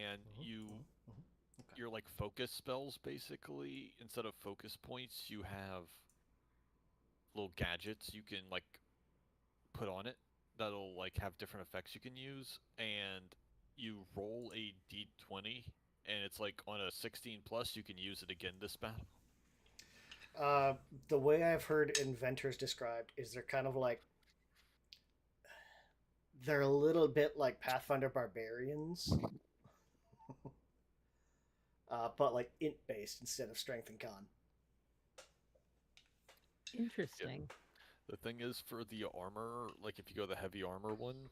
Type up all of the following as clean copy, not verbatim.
and Okay. your like focus spells basically instead of focus points, you have little gadgets you can like put on it that'll like have different effects you can use, and you roll a d20, and it's like on a 16 plus you can use it again this battle. The way I've heard inventors described is they're kind of like they're a little bit like Pathfinder barbarians, but like int based instead of strength and con. Yeah. Interesting. The thing is, for the armor, like if you go the heavy armor one,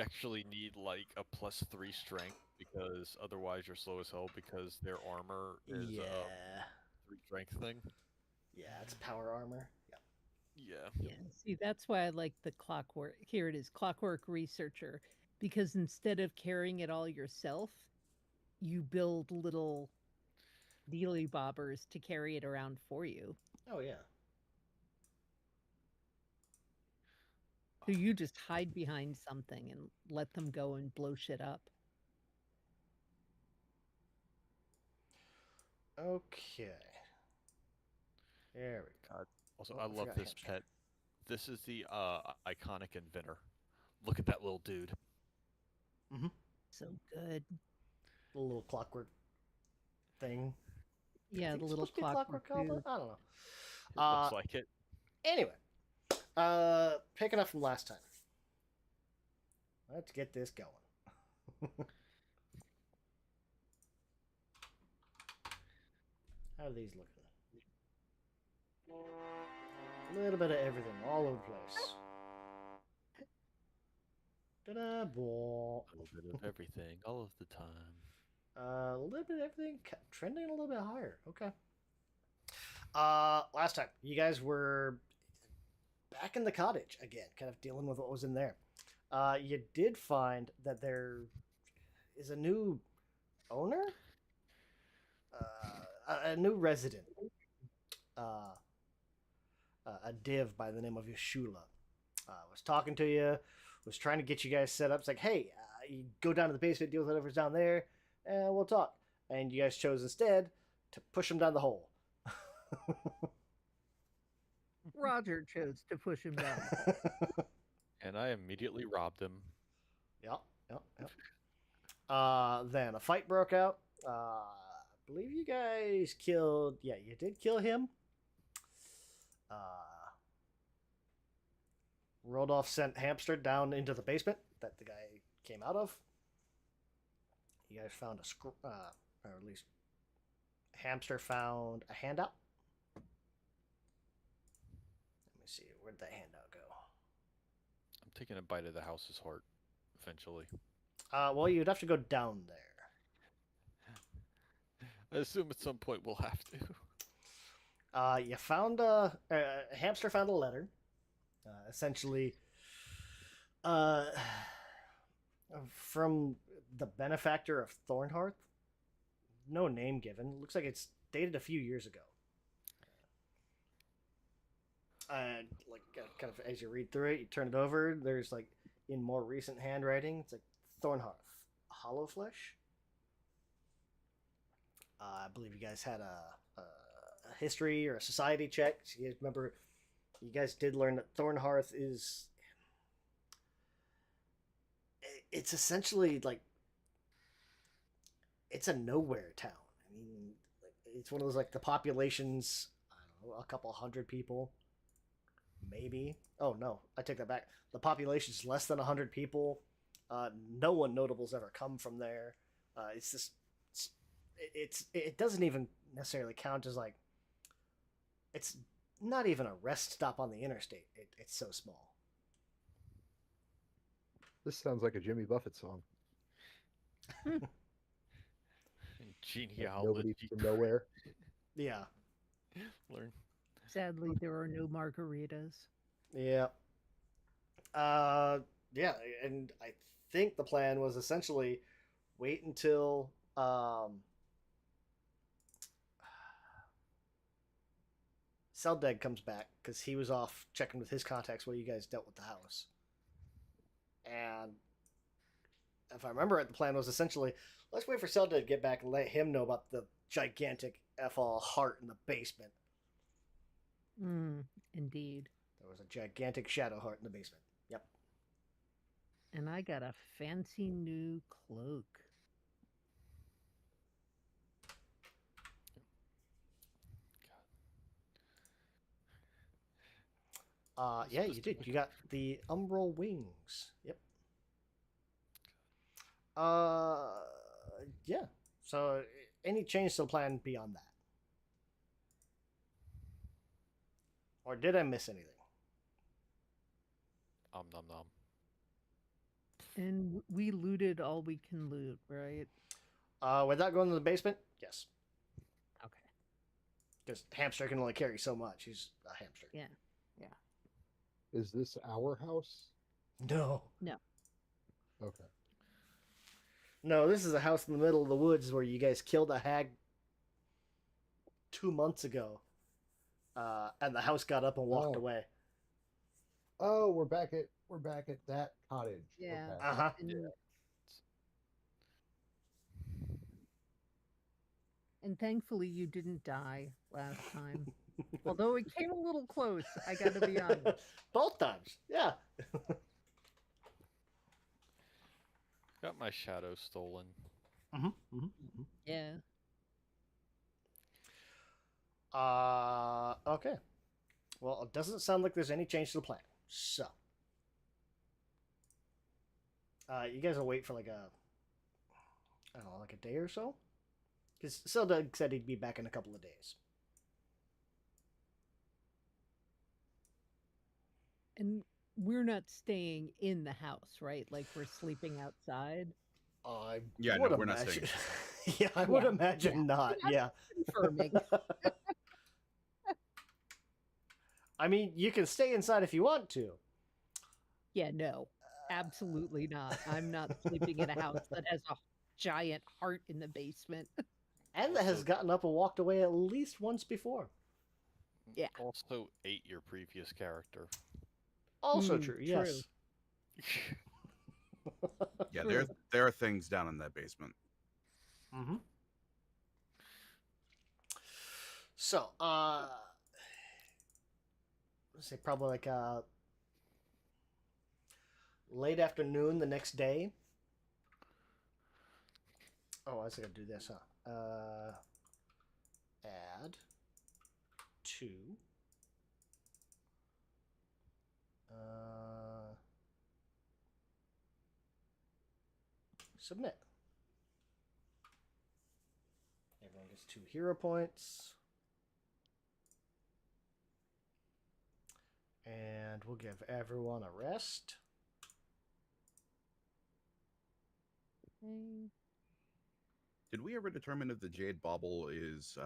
actually need like a +3 strength because otherwise you're slow as hell because their armor is a Yeah, 3 strength thing. yeah, it's power armor. Yeah. Yeah. Yeah, see, that's why I like the clockwork. Here it is, clockwork researcher, because instead of carrying it all yourself, you build little dealy bobbers to carry it around for you. Oh yeah. So you just hide behind something and let them go and blow shit up. Okay. There we God. Also, go. I Oh, I love forgot this hamster. pet. This is the iconic inventor. Look at that little dude. Mm-hmm. So good. The little clockwork thing. I Yeah, think the it's little supposed to be a clockwork clockwork goblin. dude. I don't know. It looks like it. Anyway, picking up from last time. Let's get this going. How are these looking? A little bit of everything, all over the place. Ta-da, boy. A little bit of everything, all of the time. A little bit of everything, trending a little bit higher. Okay. Last time you guys were back in the cottage again, kind of dealing with what was in there. You did find that there is a new owner, a new resident, uh, a div by the name of Yashula. Was talking to you, was trying to get you guys set up. It's like, hey, you go down to the basement, deal with whatever's down there, and we'll talk. And you guys chose instead to push him down the hole. Roger chose to push him down the hole. And I immediately robbed him. Yep, yep, yep. Then a fight broke out. I believe you guys killed. Yeah, you did kill him. Uh, Rodolph sent Hamster down into the basement that the guy came out of. You guys found or at least Hamster found a handout. Let me see, where'd that handout go? I'm taking a bite of the house's heart, eventually. Well, you'd have to go down there. I assume at some point we'll have to. You found Hamster found a letter, essentially, uh, from the benefactor of Thornhearth. No name given. Looks like it's dated a few years ago. Kind of as you read through it, you turn it over. There's like in more recent handwriting, it's like Thornhearth, Hollow Flesh. I believe you guys had a history or a society check. So you guys remember, you guys did learn that Thornhearth is. It's essentially like it's a nowhere town. I mean, it's one of those like the population's I don't know a couple hundred people, maybe. Oh no, I take that back. The population's less than 100 people. No one notable's ever come from there. It's just it doesn't even necessarily count as like it's not even a rest stop on the interstate. It's so small. This sounds like a Jimmy Buffett song. Like nobody Genealogy. from nowhere. Yeah, Learn. Sadly, there are no margaritas. yeah, yeah. And I think the plan was essentially wait until Seldeg comes back because he was off checking with his contacts while you guys dealt with the house. And if I remember it, the plan was essentially let's wait for Zelda to get back and let him know about the gigantic F-all heart in the basement. Indeed. There was a gigantic shadow heart in the basement. Yep. And I got a fancy new cloak. Yeah, you did. You got the umbral wings. Yep. Yeah. So, any change to the plan beyond that? Or did I miss anything? Nom nom. And we looted all we can loot, right? Without going to the basement? Yes. Okay. Because hamster can only carry so much. He's a hamster. Yeah. Is this our house? No. Okay. No, this is a house in the middle of the woods where you guys killed a hag 2 months ago. And the house got up and walked Oh. away. Oh, we're back at that cottage. Yeah. Okay. Uh-huh. And thankfully you didn't die last time. Although it came a little close, I gotta be honest. Both times. Yeah. Got my shadow stolen. Yeah. Okay. Well, it doesn't sound like there's any change to the plan. So, you guys will wait for like I don't know, like a day or so? Because Zelda said he'd be back in a couple of days. And we're not staying in the house, right? Like we're sleeping outside. I Yeah, would no, we're not imagine. staying. Yeah, I would imagine not. Yeah. Confirming. I mean, you can stay inside if you want to. Yeah, no. Absolutely not. I'm not sleeping in a house that has a giant heart in the basement. And that has gotten up and walked away at least once before. Yeah. Also ate your previous character. Also true, yes. Yeah, True. there are things down in that basement. Mm-hmm. So, let's say probably like late afternoon the next day. Oh, I was gonna do this, huh? Add to submit. Everyone gets 2 hero points. And we'll give everyone a rest. Okay. Did we ever determine if the jade bauble is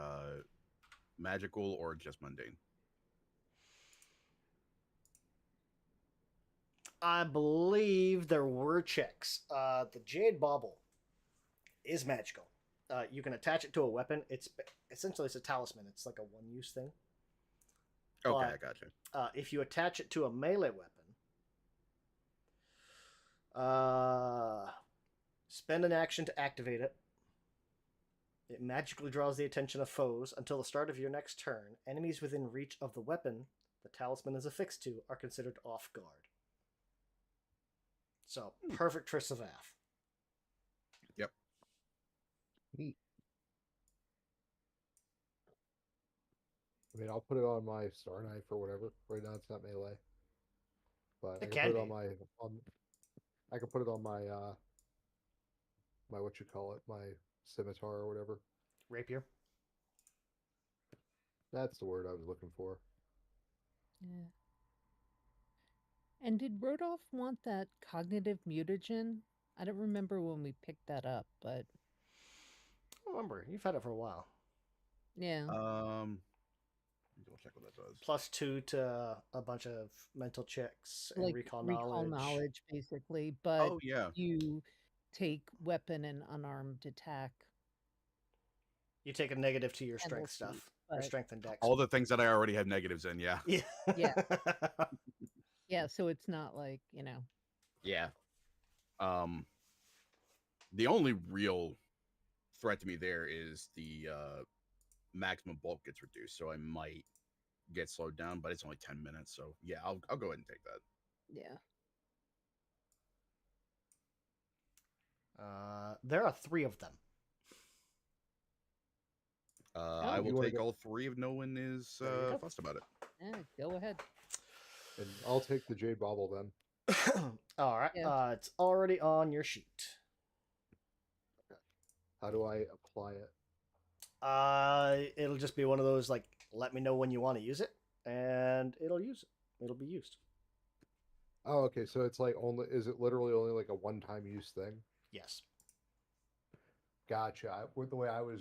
magical or just mundane? I believe there were checks. The Jade Bauble is magical. You can attach it to a weapon. It's essentially it's a talisman. It's like a one-use thing. Okay, But, I gotcha. if you attach it to a melee weapon, spend an action to activate it. It magically draws the attention of foes until the start of your next turn. Enemies within reach of the weapon the talisman is affixed to are considered off guard. So, perfect Triss of Ath. Yep. Neat. I mean, I'll put it on my star knife or whatever. Right now, it's not melee, but I It can can put it be. I can put it on my my what you call it, my scimitar or whatever. Rapier. That's the word I was looking for. Yeah. And did Rodolph want that cognitive mutagen? I don't remember when we picked that up, but Remember, you've had it for a while. yeah. Double check what that does. +2 to a bunch of mental checks and Like recall recall knowledge. knowledge, basically. But Oh yeah. you take weapon and unarmed attack. You take a negative to your strength Penalty, stuff. Your but- strength and dex. All the things that I already have negatives in. Yeah. Yeah. Yeah. Yeah, so it's not like, Yeah. The only real threat to me there is the maximum bulk gets reduced, so I might get slowed down, but it's only 10 minutes, so yeah, I'll go ahead and take that. Yeah. There are 3 of them. I Oh. will You wanna take go- all 3 if no one is There you go. fussed about it. Yeah, go ahead. And I'll take the jade bauble then. All right. Yeah. It's already on your sheet. How do I apply it? It'll just be one of those like, let me know when you want to use it, and it'll use it. It'll be used. Oh, okay. So it's like only. Is it literally only like a one-time use thing? Yes. Gotcha. With the way I was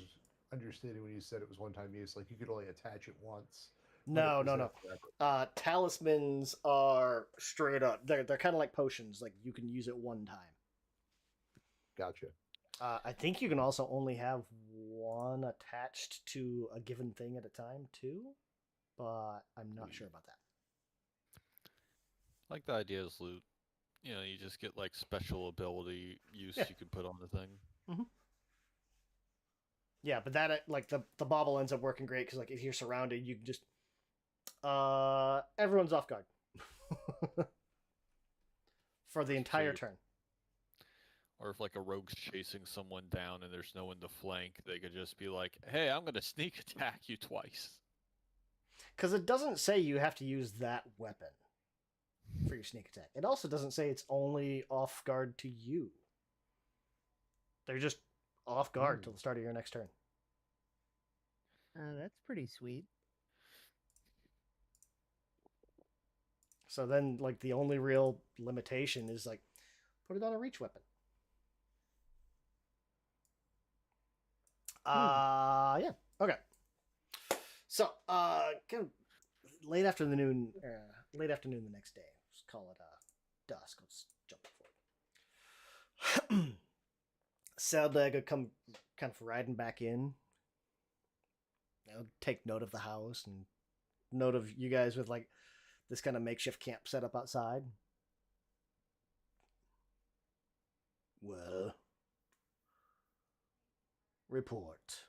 understanding when you said it was one-time use, like you could only attach it once. but it No, was no, there no. forever. Talismans are straight up. They're kind of like potions. Like you can use it one time. Gotcha. I think you can also only have one attached to a given thing at a time too, but I'm not sure about that. Like the idea is loot. You know, you just get like special ability use Yeah. you can put on the thing. Yeah, but that like the bauble ends up working great because like if you're surrounded, you can just everyone's off guard for the entire So- turn. Or if like a rogue's chasing someone down and there's no one to flank, they could just be like, "Hey, I'm gonna sneak attack you twice." Because it doesn't say you have to use that weapon for your sneak attack. It also doesn't say it's only off guard to you. They're just off guard till the start of your next turn. That's pretty sweet. So then, like, the only real limitation is, like, put it on a reach weapon. Yeah. Okay. So, kind of late afternoon the next day. Just call it dusk. Let's jump forward. Saddlega come kind of riding back in. Take note of the house and note of you guys with like this kind of makeshift camp set up outside. Well, report.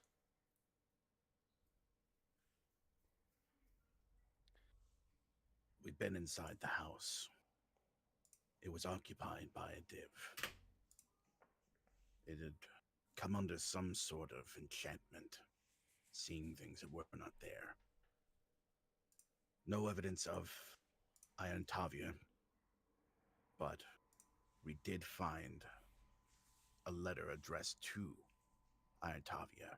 We've been inside the house. It was occupied by a div. It had come under some sort of enchantment, seeing things that were not there. No evidence of Iontavia, but we did find a letter addressed to Iontavia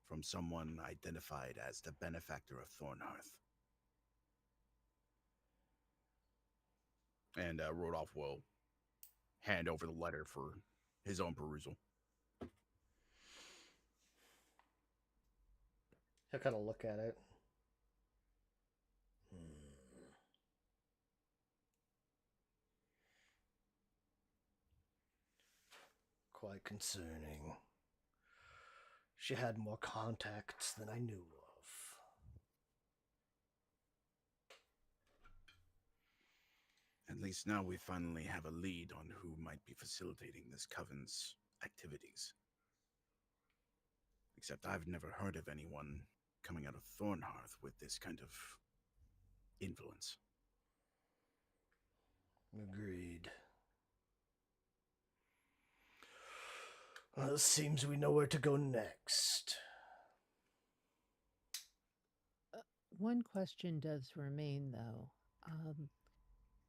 from someone identified as the benefactor of Thornhearth. And Rodolph will hand over the letter for his own perusal. He'll kind of look at it. Quite concerning. She had more contacts than I knew of. At least now we finally have a lead on who might be facilitating this coven's activities. Except I've never heard of anyone coming out of Thornhearth with this kind of influence. Agreed. Well, it seems we know where to go next. One question does remain, though.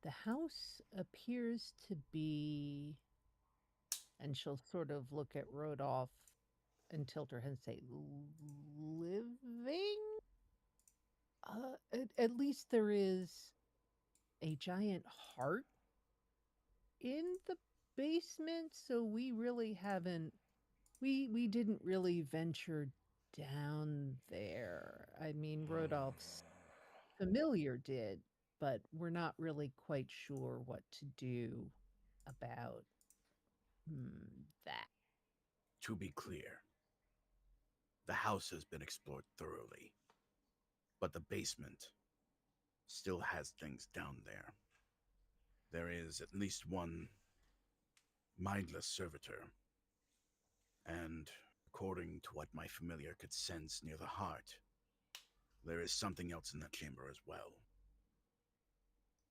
The house appears to be, and she'll sort of look at Rodolph and tilt her head and say, living? At least there is a giant heart in the basement, so we really haven't, we didn't really venture down there. I mean, Rodolph's familiar did, but we're not really quite sure what to do about that. To be clear, the house has been explored thoroughly, but the basement still has things down there. There is at least one mindless servitor And according to what my familiar could sense near the heart, there is something else in that chamber as well.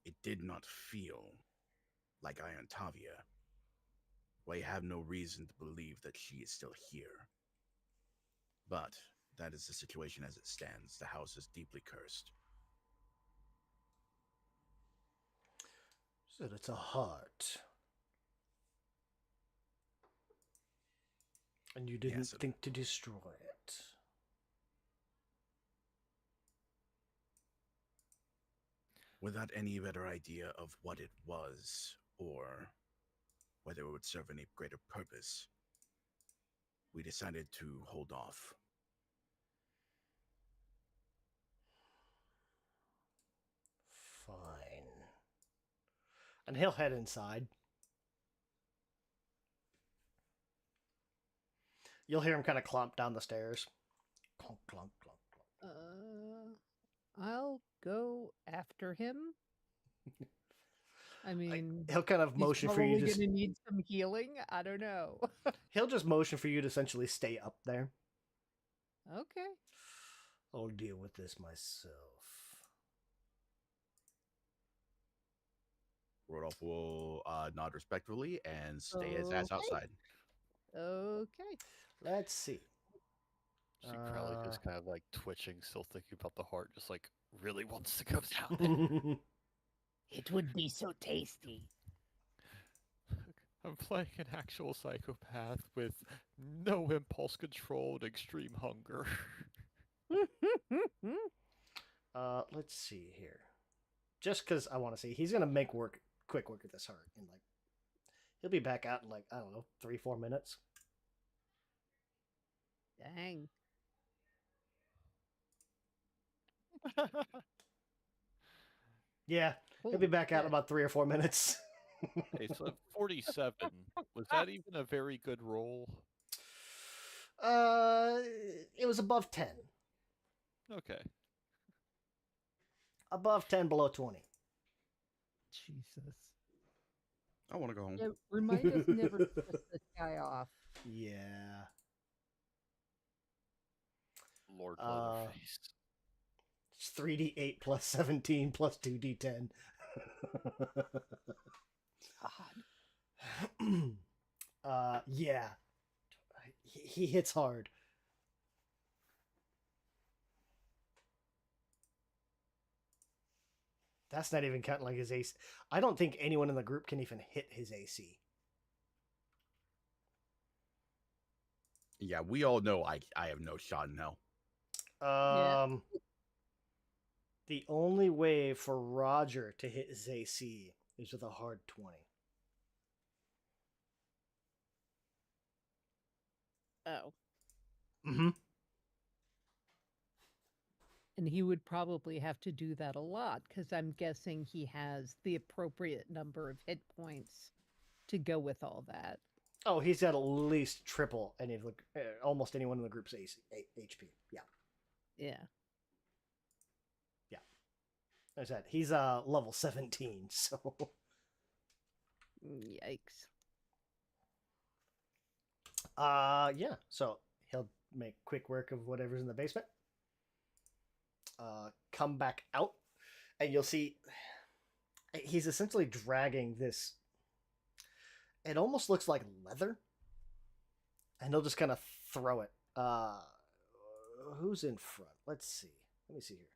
It did not feel like Iron Tavia. I have no reason to believe that she is still here. But that is the situation as it stands. The house is deeply cursed. Said it's a heart. And you didn't Yes, think to destroy it. without any better idea of what it was, or whether it would serve any greater purpose, we decided to hold off. Fine. And he'll head inside. You'll hear him kind of clomp down the stairs. Clomp, clomp, clomp, clomp. I'll go after him. I mean, He'll kind of he's motion for probably you. gonna need some healing. I don't know. He'll just motion for you to essentially stay up there. Okay. I'll deal with this myself. Rodolph will nod respectfully and stay his ass Okay. outside. Okay. Let's see. See Crowley just kind of like twitching, still thinking about the heart, just like really wants to go down. It would be so tasty. I'm playing an actual psychopath with no impulse control and extreme hunger. Let's see here. Just because I want to see, he's gonna make quick work of this heart, and like, he'll be back out in like, I don't know, 3-4 minutes. Dang. Yeah, he'll be Holy back out in shit. about 3 or 4 minutes. Okay, so 47. Was that even a very good roll? It was above 10. Okay. Above 10, below 20. Jesus. I want to go home. Yeah, remind us never to piss this guy off. Yeah. Lord Uh, Leatherface. It's 3d8 plus 17 plus 2d10. God. Yeah. He hits hard. That's not even counting like his AC. I don't think anyone in the group can even hit his AC. Yeah, we all know I have no shot in hell. Yeah. The only way for Roger to hit his AC is with a hard 20. Oh. Mm-hmm. And he would probably have to do that a lot because I'm guessing he has the appropriate number of hit points to go with all that. Oh, he's got at least triple any of the almost anyone in the group's AC, HP. Yeah. Yeah. There's that. He's level 17, so Yikes. yeah. So he'll make quick work of whatever's in the basement. Come back out, and you'll see he's essentially dragging this. It almost looks like leather, and he'll just kind of throw it. Who's in front? Let's see. Let me see here.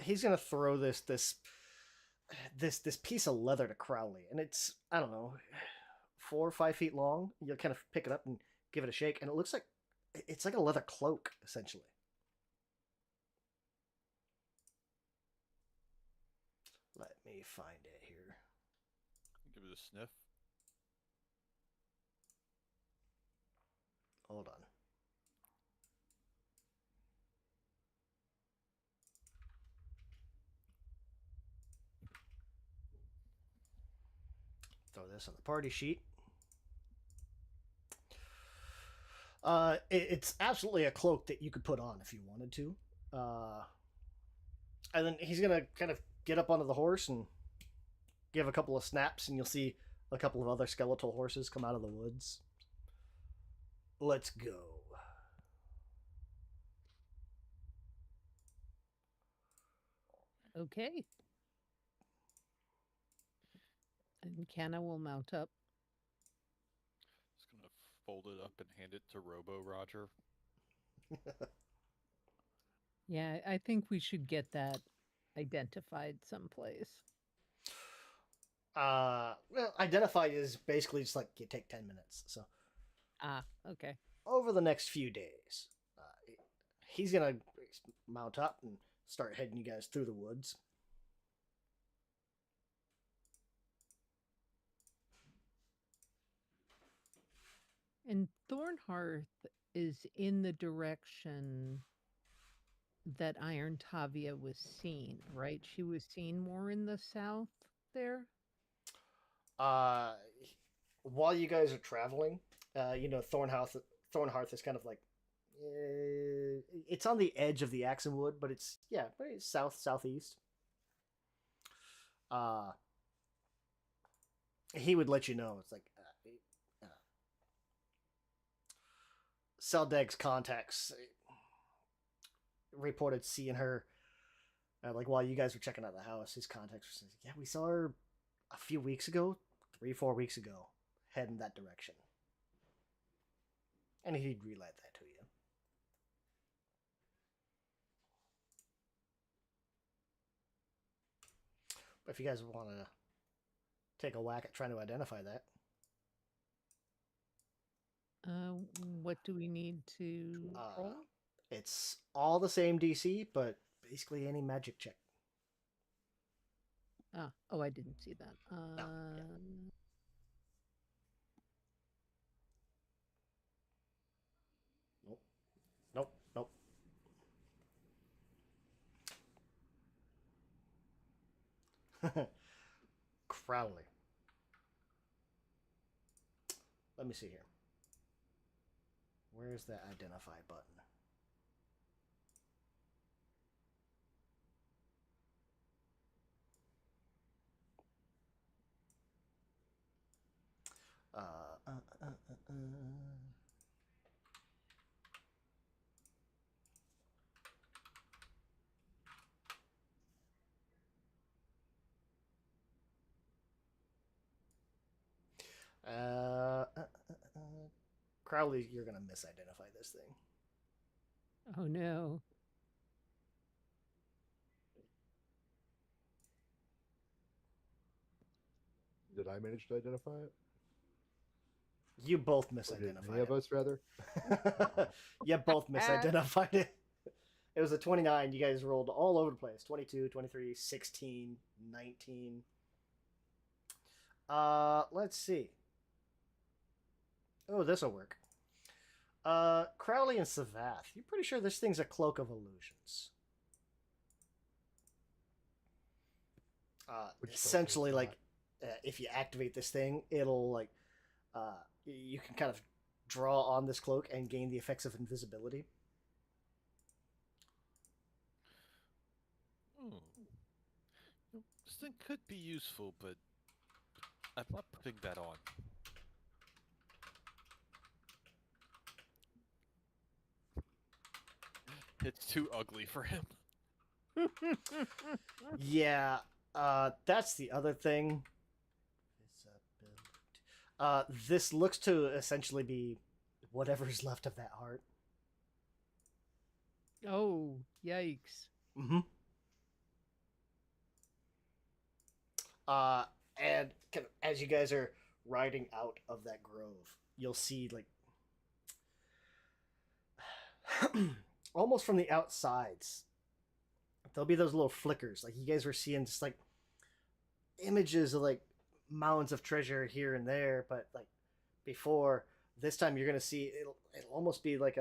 He's gonna throw this piece of leather to Crowley, and it's, I don't know, 4 or 5 feet long. You'll kind of pick it up and give it a shake, and it looks like it's like a leather cloak, essentially. Let me find it here. Give it a sniff. Hold on. Throw this on the party sheet. It's absolutely a cloak that you could put on if you wanted to. And then he's gonna kind of get up onto the horse and give a couple of snaps, and you'll see a couple of other skeletal horses come out of the woods. Let's go. Okay. And Canna will mount up. Just gonna fold it up and hand it to Robo Roger. Yeah, I think we should get that identified someplace. Well, identify is basically just like you take 10 minutes. So Ah, okay. over the next few days, he's gonna mount up and start heading you guys through the woods. And Thornhearth is in the direction that Iron Tavia was seen, right? She was seen more in the south there. Uh, while you guys are traveling, Thornhearth is kind of like it's on the edge of the Axenwood, but it's southeast. He would let you know. It's like Seldeg's contacts reported seeing her. Like while you guys were checking out the house, his contacts were saying, "Yeah, we saw her a few weeks ago, 3-4 weeks ago, heading that direction." And he'd relay that to you. But if you guys want to take a whack at trying to identify that, What do we need to roll? it's all the same DC, but basically any magic check. Oh, I didn't see that. yeah. Nope. Crowley. Let me see here. Where's that identify button? Crowley, you're gonna misidentify this thing. Oh no. Did I manage to identify it? You both Or did misidentified any of it. us, rather? You both misidentified it. It was a 29. You guys rolled all over the place. 22, 23, 16, 19. Let's see. Oh, this'll work. Crowley and Savath. You're pretty sure this thing's a cloak of illusions. Essentially, like, if you activate this thing, it'll, like, you can kind of draw on this cloak and gain the effects of invisibility. This thing could be useful, but I'm not putting that on. It's too ugly for him. Yeah, that's the other thing. This looks to essentially be whatever's left of that heart. Oh, yikes. Mm-hmm. And kind of, as you guys are riding out of that grove, you'll see, like, almost from the outsides, there'll be those little flickers. Like, you guys were seeing just, like, images of, like, mounds of treasure here and there, but, like, before, this time you're going to see, it'll almost be like,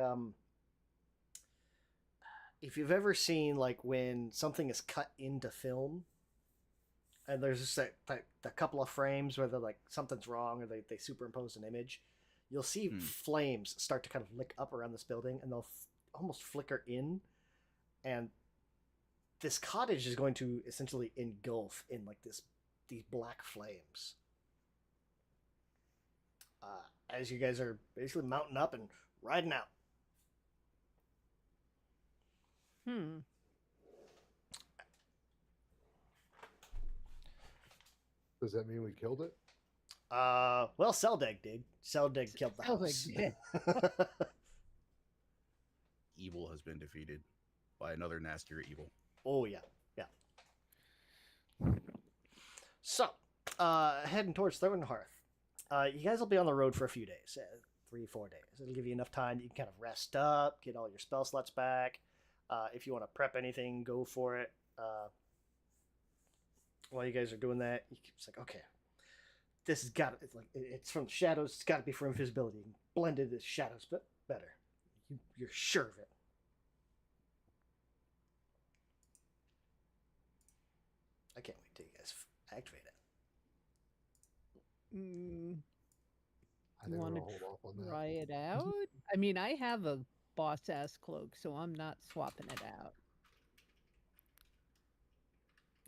if you've ever seen, like, when something is cut into film, and there's just a couple of frames where they're like something's wrong or they superimpose an image, you'll see flames start to kind of lick up around this building, and they'll almost flicker in, and this cottage is going to essentially engulf in like these black flames. As you guys are basically mounting up and riding out. Does that mean we killed it? Well, Seldeg did. Seldeg killed the house. Seldeg did. Evil has been defeated by another nastier evil. Oh yeah, yeah. So, heading towards Thornhearth. You guys will be on the road for a few days, 3-4 days. It'll give you enough time. You can kind of rest up, get all your spell slots back. If you want to prep anything, go for it. While you guys are doing that, it's like, okay, this has got it's from the shadows. It's got to be for invisibility. You can blend into the shadows, but better. You're sure of it. I can't wait till you guys activate it. I think Want we're to gonna hold off on that. try it out? I mean, I have a boss ass cloak, so I'm not swapping it out.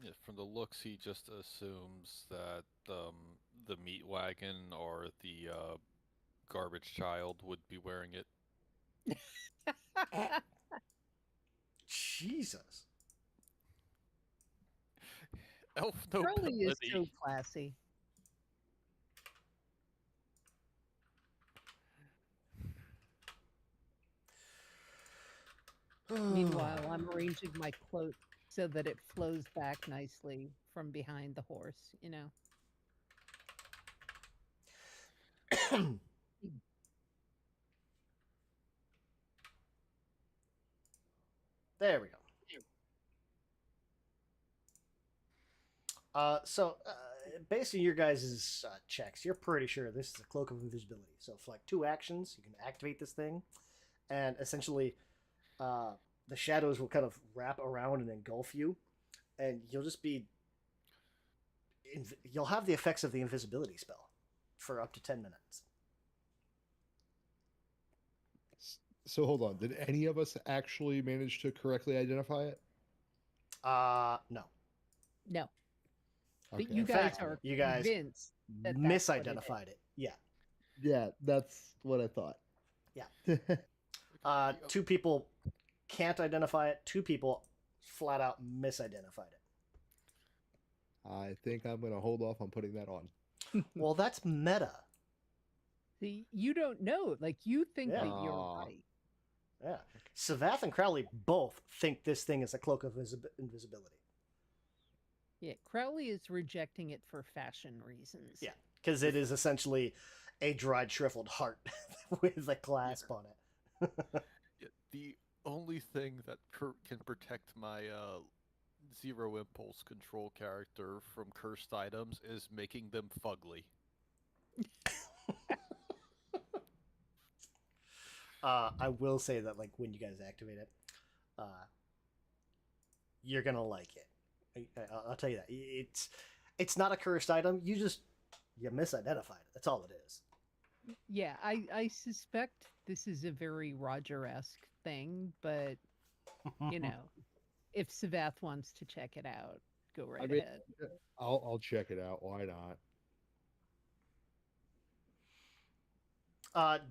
Yeah, from the looks, he just assumes that the meat wagon or the garbage child would be wearing it. Jesus. Elf Crowley is nobility. so classy. Meanwhile, I'm arranging my cloak so that it flows back nicely from behind the horse, you know. There we go. Based on your guys' checks, you're pretty sure this is a cloak of invisibility. So for like 2 actions, you can activate this thing, and essentially, the shadows will kind of wrap around and engulf you, and you'll just be. You'll have the effects of the invisibility spell for up to 10 minutes. So hold on. Did any of us actually manage to correctly identify it? No. No. But Okay. you In guys fact, are you guys convinced that that's what it is. misidentified it. Yeah. Yeah, that's what I thought. Yeah. 2 people can't identify it. 2 people flat out misidentified it. I think I'm gonna hold off on putting that on. Well, that's meta. See, you don't know. Like, you think Yeah. that you're Aw. right. Yeah. Savath and Crowley both think this thing is a cloak of invisibility. Yeah, Crowley is rejecting it for fashion reasons. Yeah, because it is essentially a dried, shriveled heart with a clasp on it. Yeah, the only thing that can protect my zero impulse control character from cursed items is making them fugly. I will say that, like, when you guys activate it, you're gonna like it. I'll tell you that. It's not a cursed item. You misidentified it. That's all it is. Yeah, I suspect this is a very Roger-esque thing, but, you know, if Savath wants to check it out, go right mean, ahead. I'll check it out. Why not?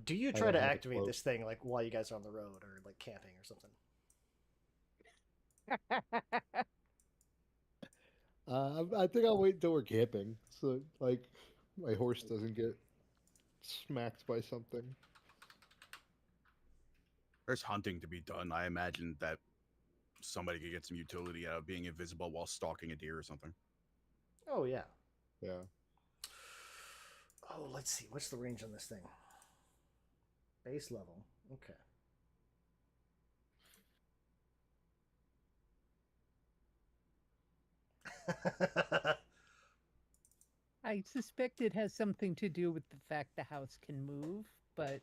Do you I try don't to have a activate cloak. this thing like while you guys are on the road or like camping or something? I think I'll wait until we're camping, so like my horse doesn't get smacked by something. There's hunting to be done. I imagine that somebody could get some utility out of being invisible while stalking a deer or something. Oh yeah. Yeah. Oh, let's see. What's the range on this thing? Base level. Okay. I suspect it has something to do with the fact the house can move, but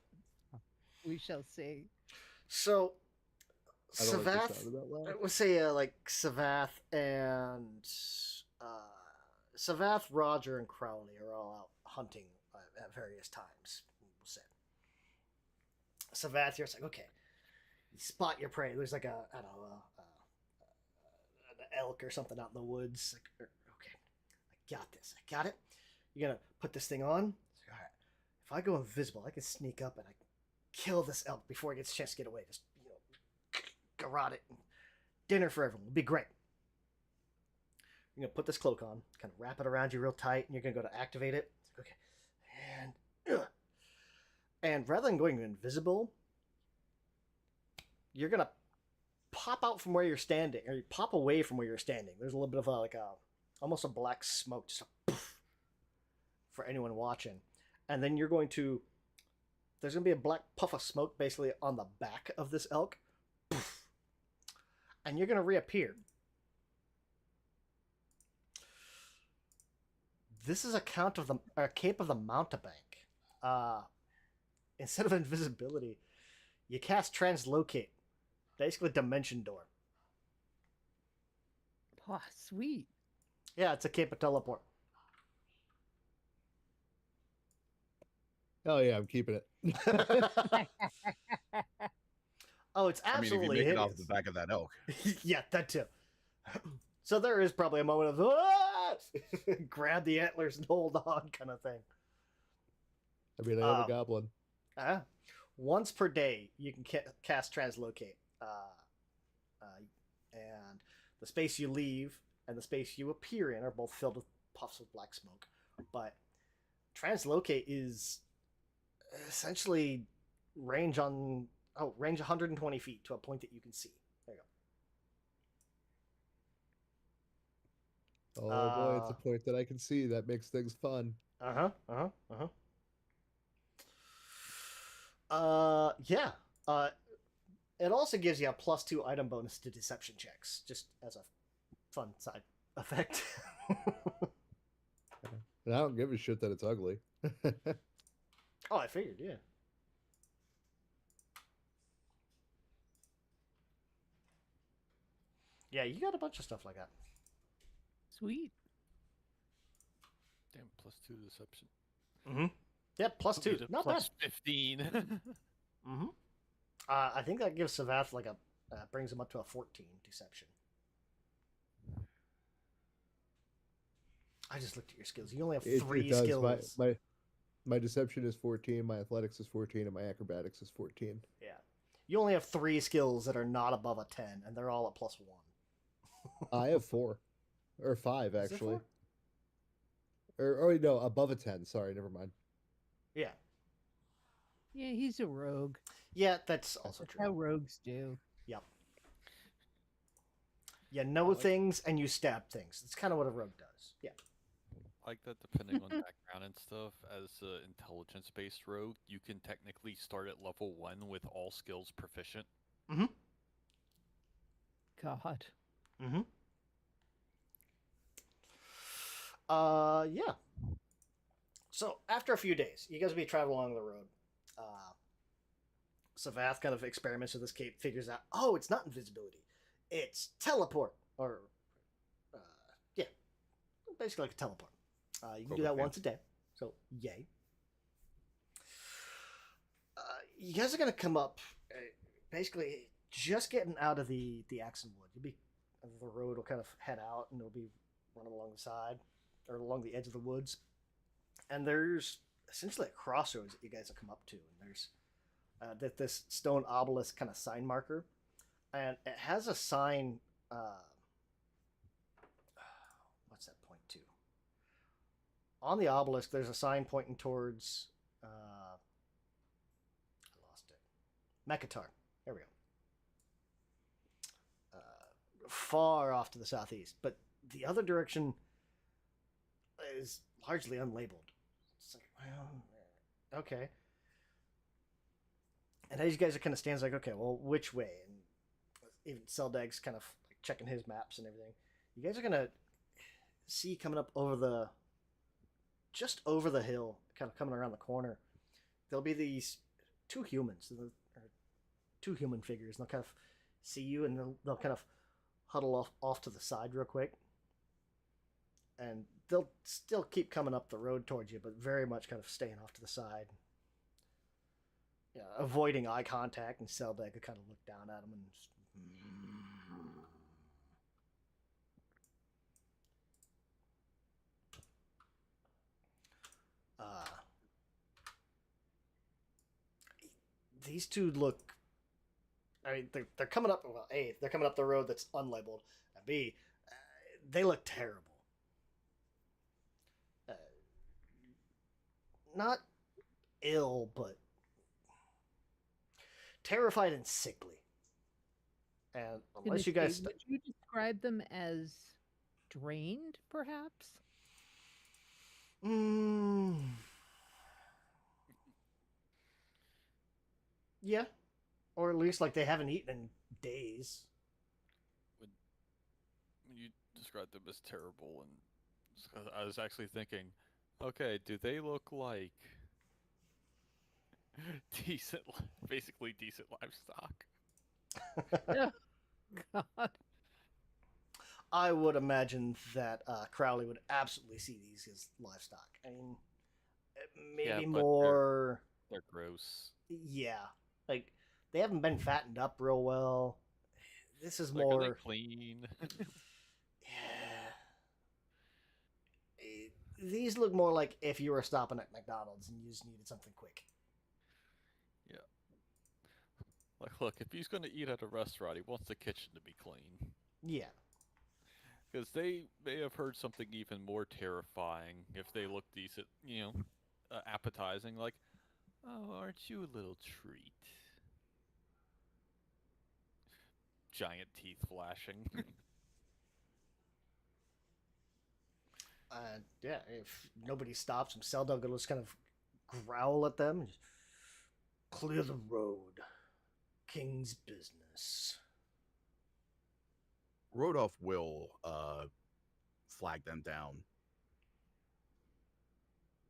we shall see. So, I don't like the Savath, sound of that laugh. I would say like Savath and Savath, Roger, and Crowley are all out hunting at various times. We'll say. Savath, you're like, okay, you spot your prey. There's like a elk or something out in the woods. Like, okay, I got this. I got it. You're gonna put this thing on. All right. If I go invisible, I can sneak up and I can kill this elk before it gets a chance to get away. Just garrote it. Dinner for everyone. It'll be great. You're gonna put this cloak on, kind of wrap it around you real tight, and you're gonna go to activate it. Okay, and rather than going invisible, you're gonna pop out from where you're standing, or you pop away from where you're standing. There's a little bit of almost a black smoke, just a poof, for anyone watching, and then there's gonna be a black puff of smoke basically on the back of this elk, poof, and you're gonna reappear. This is a cape of the mountebank. Instead of invisibility, you cast translocate, basically dimension door. Oh, sweet. Yeah, it's a cape of teleport. Oh yeah, I'm keeping it. Oh, it's I mean, if you absolutely make it hideous. off the back of that elk. Yeah, that too. So there is probably a moment of grab the antlers and hold on kind of thing. I mean, I am a goblin. Once per day, you can cast translocate, and the space you leave and the space you appear in are both filled with puffs of black smoke. But translocate is essentially range 120 feet to a point that you can see. There you Oh boy, it's a point that I can see. That makes things fun. go. Yeah. It also gives you a +2 item bonus to deception checks, just as a fun side effect. And I don't give a shit that it's ugly. Oh, I figured, yeah. Yeah, you got a bunch of stuff like that. Sweet. Damn, +2 deception. Mm-hmm. Yeah, +2. Need a Not bad. +15. Mm-hmm. I think that gives Savath like brings him up to a 14 deception. I just looked at your skills. You only have three It does. skills. My deception is 14, my athletics is 14, and my acrobatics is 14. Yeah. You only have 3 skills that are not above a 10, and they're all at +1. I have 4. Or 5, Is it actually. 4? Or no, above a 10. Sorry, never mind. Yeah. Yeah, he's a rogue. Yeah, that's also That's how true. rogues do. Yep. You know things and you stab things. That's kind of what a rogue does. Yeah. Like that, depending on background and stuff, as an intelligence-based rogue, you can technically start at level 1 with all skills proficient. Mm-hmm. God. Mm-hmm. Yeah. So after a few days, you guys will be traveling along the road. Savath kind of experiments with this cape, figures out, oh, it's not invisibility, it's teleport, or yeah, basically like a teleport. You can do that once a day, so yay. You guys are gonna come up, basically just getting out of the Axenwood. The road will kind of head out, and it'll be running along the side or along the edge of the woods, and there's essentially a crossroads that you guys will come up to, and there's this stone obelisk kind of sign marker, and it has a sign. What's that point to? On the obelisk, there's a sign pointing towards. I lost it. Mekatar. There we go. Far off to the southeast, but the other direction is largely unlabeled. It's like, well, okay. And as you guys are kind of stands like, okay, well, which way? And even Seldag's kind of like checking his maps and everything. You guys are gonna see coming up just over the hill, kind of coming around the corner. There'll be these 2 humans, or 2 human figures. And they'll kind of see you, and they'll kind of huddle off to the side real quick. And they'll still keep coming up the road towards you, but very much kind of staying off to the side. Yeah, avoiding eye contact, and Seldag could kind of look down at him and just, these two look. I mean, they're coming up. Well, A, they're coming up the road that's unlabeled. And B, they look terrible. Uh, not ill, but terrified and sickly. And Gonna unless you say, guys, would you describe them as drained, perhaps? mm, yeah, or at least like they haven't eaten in days. When you described them as terrible, and I was actually thinking, okay, do they look like decent, basically decent livestock? Oh, God. I would imagine that Crowley would absolutely see these as livestock. I mean, Yeah, maybe but more. they're gross. Yeah, like they haven't been fattened up real well. This is Like, are they more. clean? Yeah, these look more like if you were stopping at McDonald's and you just needed something quick. Yeah. Like, look, if he's gonna eat at a restaurant, he wants the kitchen to be clean. Yeah, Because they may have heard something even more terrifying if they look decent, appetizing, like, oh, aren't you a little treat? Giant teeth flashing. and yeah, if nobody stops him, Seldog will just kind of growl at them. And just, clear the road. King's business. Rodolph will flag them down.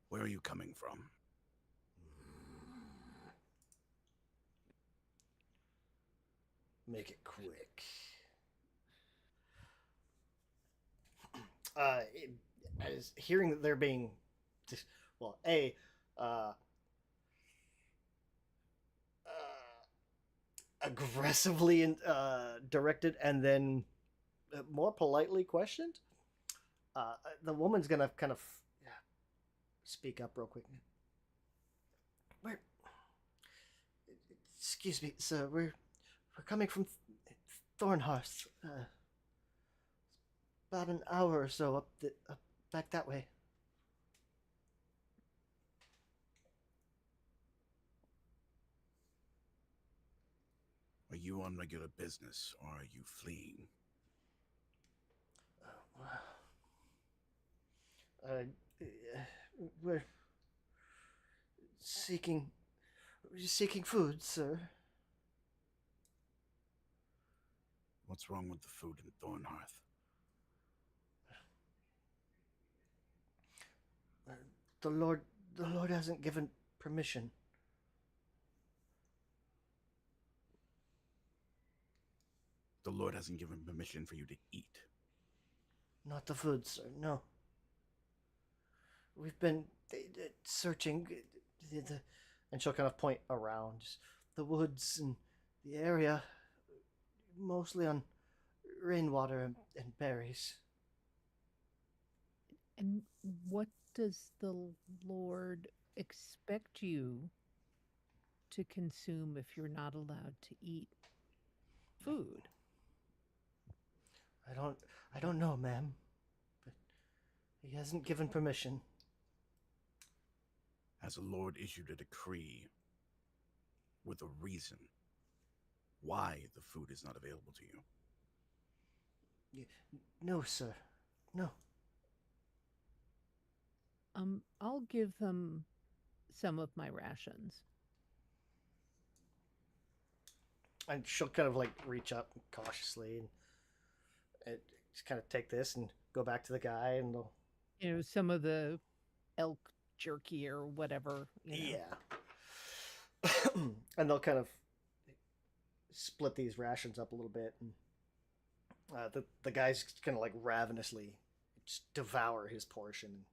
Where are you coming from? Make it quick. As hearing that they're being, well, uh, aggressively directed and then more politely questioned, the woman's gonna kind of speak up real quick. Where? Excuse me, sir. We're coming from Thornhearth. About an hour or so up back that way. Are you on regular business or are you fleeing? Uh, we're seeking food, sir. What's wrong with the food in Thornhearth? The Lord hasn't given permission. The Lord hasn't given permission for you to eat. Not the food, sir. No. We've been searching and she'll kind of point around just the woods and the area, mostly on rainwater and berries. And what does the Lord expect you to consume if you're not allowed to eat food? I don't know, ma'am. But he hasn't given permission. Has the Lord issued a decree with a reason why the food is not available to you? No, sir. No. I'll give them some of my rations. And she'll kind of like reach up cautiously and just kind of take this and go back to the guy and they'll Some of the elk jerky or whatever. Yeah. And they'll kind of split these rations up a little bit, and the guys kind of like ravenously just devour his portion.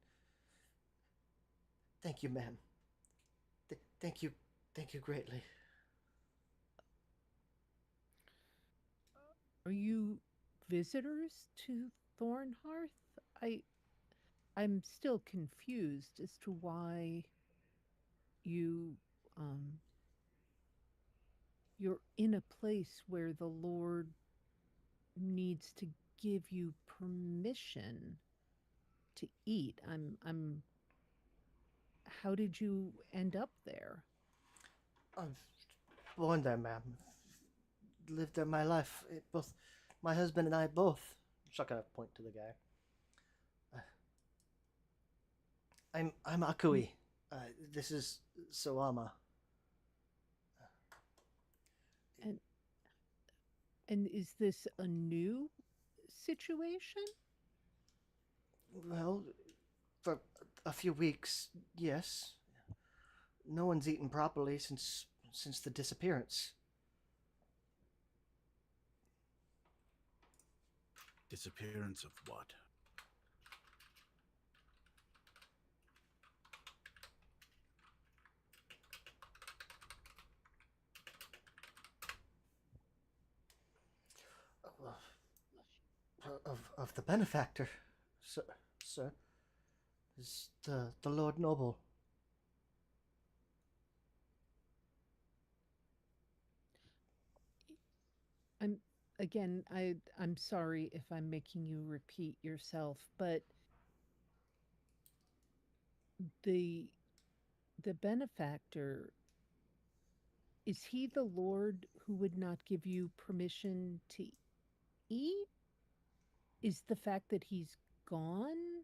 Thank you, ma'am. Thank you greatly. Are you visitors to Thornhearth? I'm still confused as to why you you're in a place where the Lord needs to give you permission to eat. I'm how did you end up there? I'm born there, ma'am. Lived there my life. Both my husband and I both. I'm just not gonna point to the guy. I'm Akui. This is Sawama. And and is this a new situation? Well, for a few weeks, yes. No one's eaten properly since the disappearance. Disappearance of what? Of the benefactor, sir, is the Lord Noble. I'm again, I'm sorry if I'm making you repeat yourself, but the the benefactor, is he the Lord who would not give you permission to eat? Is the fact that he's gone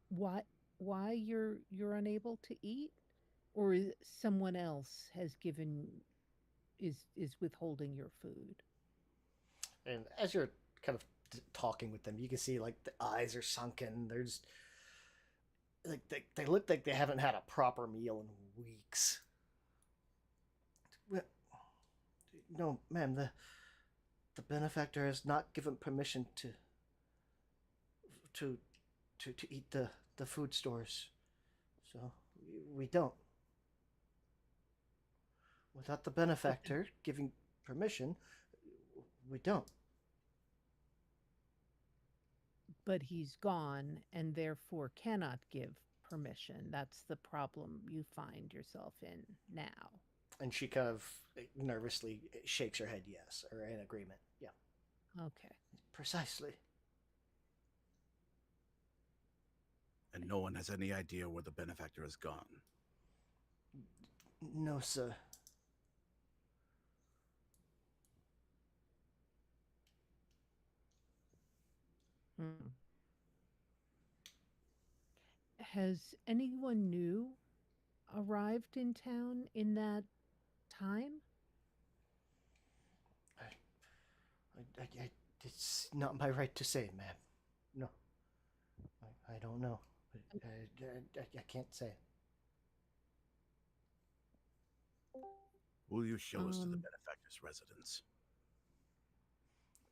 why you're unable to eat? Or is someone else has given is withholding your food? And as you're kind of talking with them, you can see like the eyes are sunken. There's like they look like they haven't had a proper meal in weeks. Well, no, ma'am, the benefactor has not given permission to to eat the food stores, so we don't. Without the benefactor giving permission, we don't. But he's gone and therefore cannot give permission. That's the problem you find yourself in now. And she kind of nervously shakes her head yes, or in agreement. Yeah, Okay. precisely. And no one has any idea where the benefactor has gone. No, sir. Hmm. Has anyone new arrived in town in that time? It's not my right to say, ma'am. No, I don't know. I can't say. Will you show us to the Um, benefactor's residence?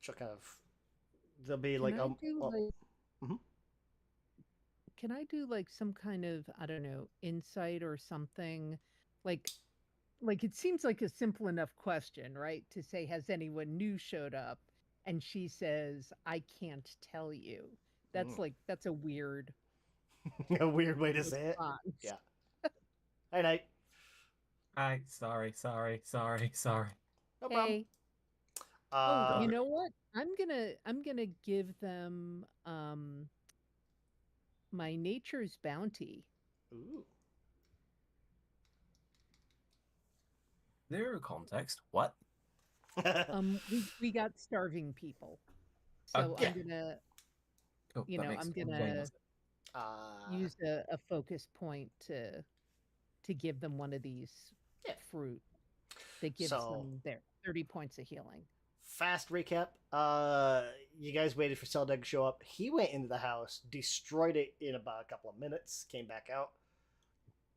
She'll kind of. There'll be can like I do well, like mhm. can I do like some kind of, I don't know, insight or something? Like it seems like a simple enough question, right? To say, has anyone new showed up? And she says, I can't tell you. That's a weird A weird way to say it. response. Yeah. Hey, night. Hi, sorry. No problem. Hey, Uh, you know what? I'm gonna give them my nature's bounty. ooh. Zero context. What? We got starving people. So Yeah. I'm gonna, Cool. you That know, makes I'm one gonna gain, doesn't it? use a focus point to give them one of these Yeah. fruit that gives So them their 30 points of healing. fast recap. You guys waited for Seldeg to show up. He went into the house, destroyed it in about a couple of minutes, came back out,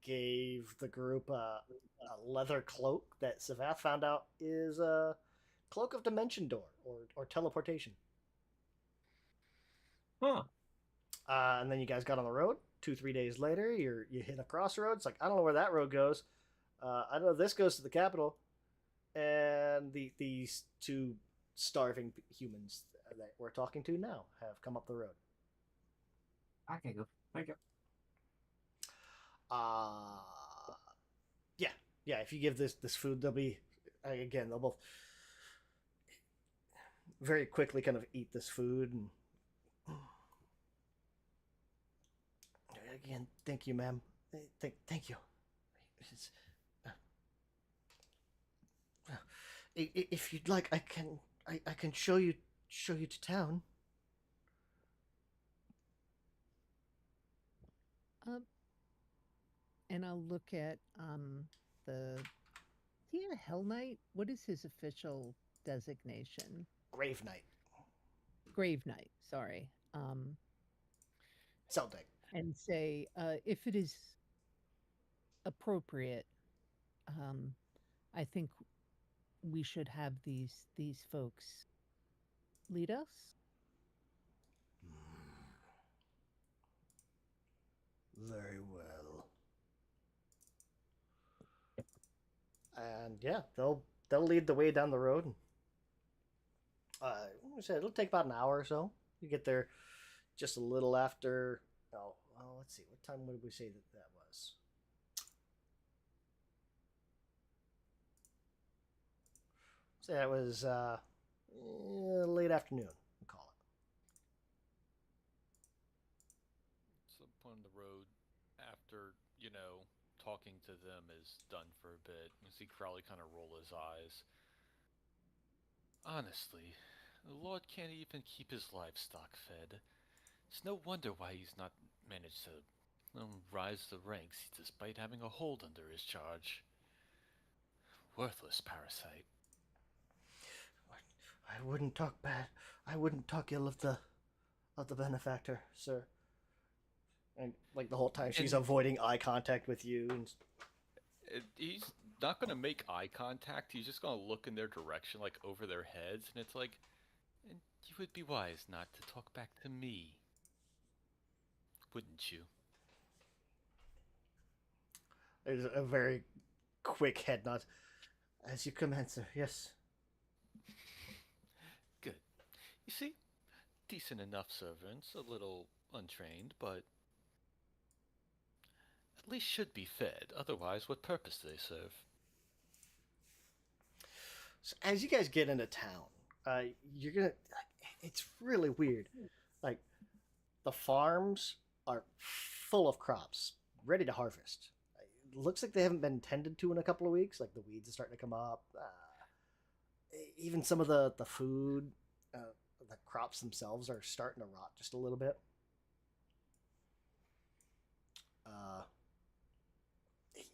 gave the group a leather cloak that Savath found out is a cloak of dimension door or teleportation. Huh. And then you guys got on the road. 2-3 days later, you hit a crossroads. Like, I don't know where that road goes. I know this goes to the capital, and these two starving humans that we're talking to now have come up the road. Okay, good. Thank you. Yeah. If you give this food, they'll be again, they'll both very quickly kind of eat this food. And again, thank you, ma'am. Thank you. It's, if you'd like, I can show you to town. And I'll look at the. Is he a Hell Knight? What is his official designation? Grave Knight. Grave Knight. Sorry. Celtic. And say if it is appropriate, I think we should have these folks lead us. Very well. And yeah, they'll lead the way down the road. Like I said, it'll take about an hour or so. You get there just a little after. Oh, well, let's see. What time would we say that was? Say that was late afternoon. We'll call it. Some point on the road, after talking to them is done for a bit, you see Crowley kind of roll his eyes. Honestly, the Lord can't even keep his livestock fed. It's no wonder why he's not managed to rise the ranks despite having a hold under his charge. Worthless parasite. I wouldn't talk bad. I wouldn't talk ill of the benefactor, sir. And like the whole time, she's avoiding eye contact with you. And he's not going to make eye contact. He's just going to look in their direction, like over their heads, and it's like, and you would be wise not to talk back to me, wouldn't you? There's a very quick head nod. As you command, sir. Yes. Good. You see, decent enough servants, a little untrained, but at least should be fed. Otherwise, what purpose do they serve? So as you guys get into town, you're gonna. It's really weird. Like the farms are full of crops, ready to harvest. It looks like they haven't been tended to in a couple of weeks. Like the weeds are starting to come up. Even some of the food, the crops themselves are starting to rot just a little bit.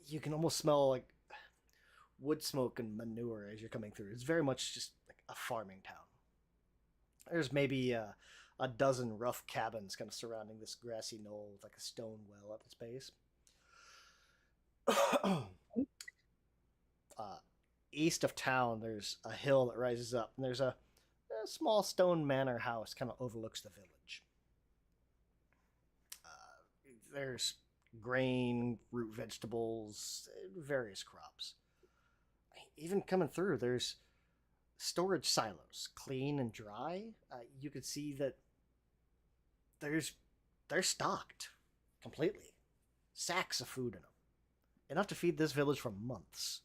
You can almost smell like wood smoke and manure as you're coming through. It's very much just like a farming town. There's maybe a dozen rough cabins kind of surrounding this grassy knoll with like a stone well at its base. East of town, there's a hill that rises up, and there's a small stone manor house kind of overlooks the village. There's grain, root vegetables, various crops. Even coming through, there's storage silos, clean and dry. You could see that they're stocked completely. Sacks of food in them. Enough to feed this village for months.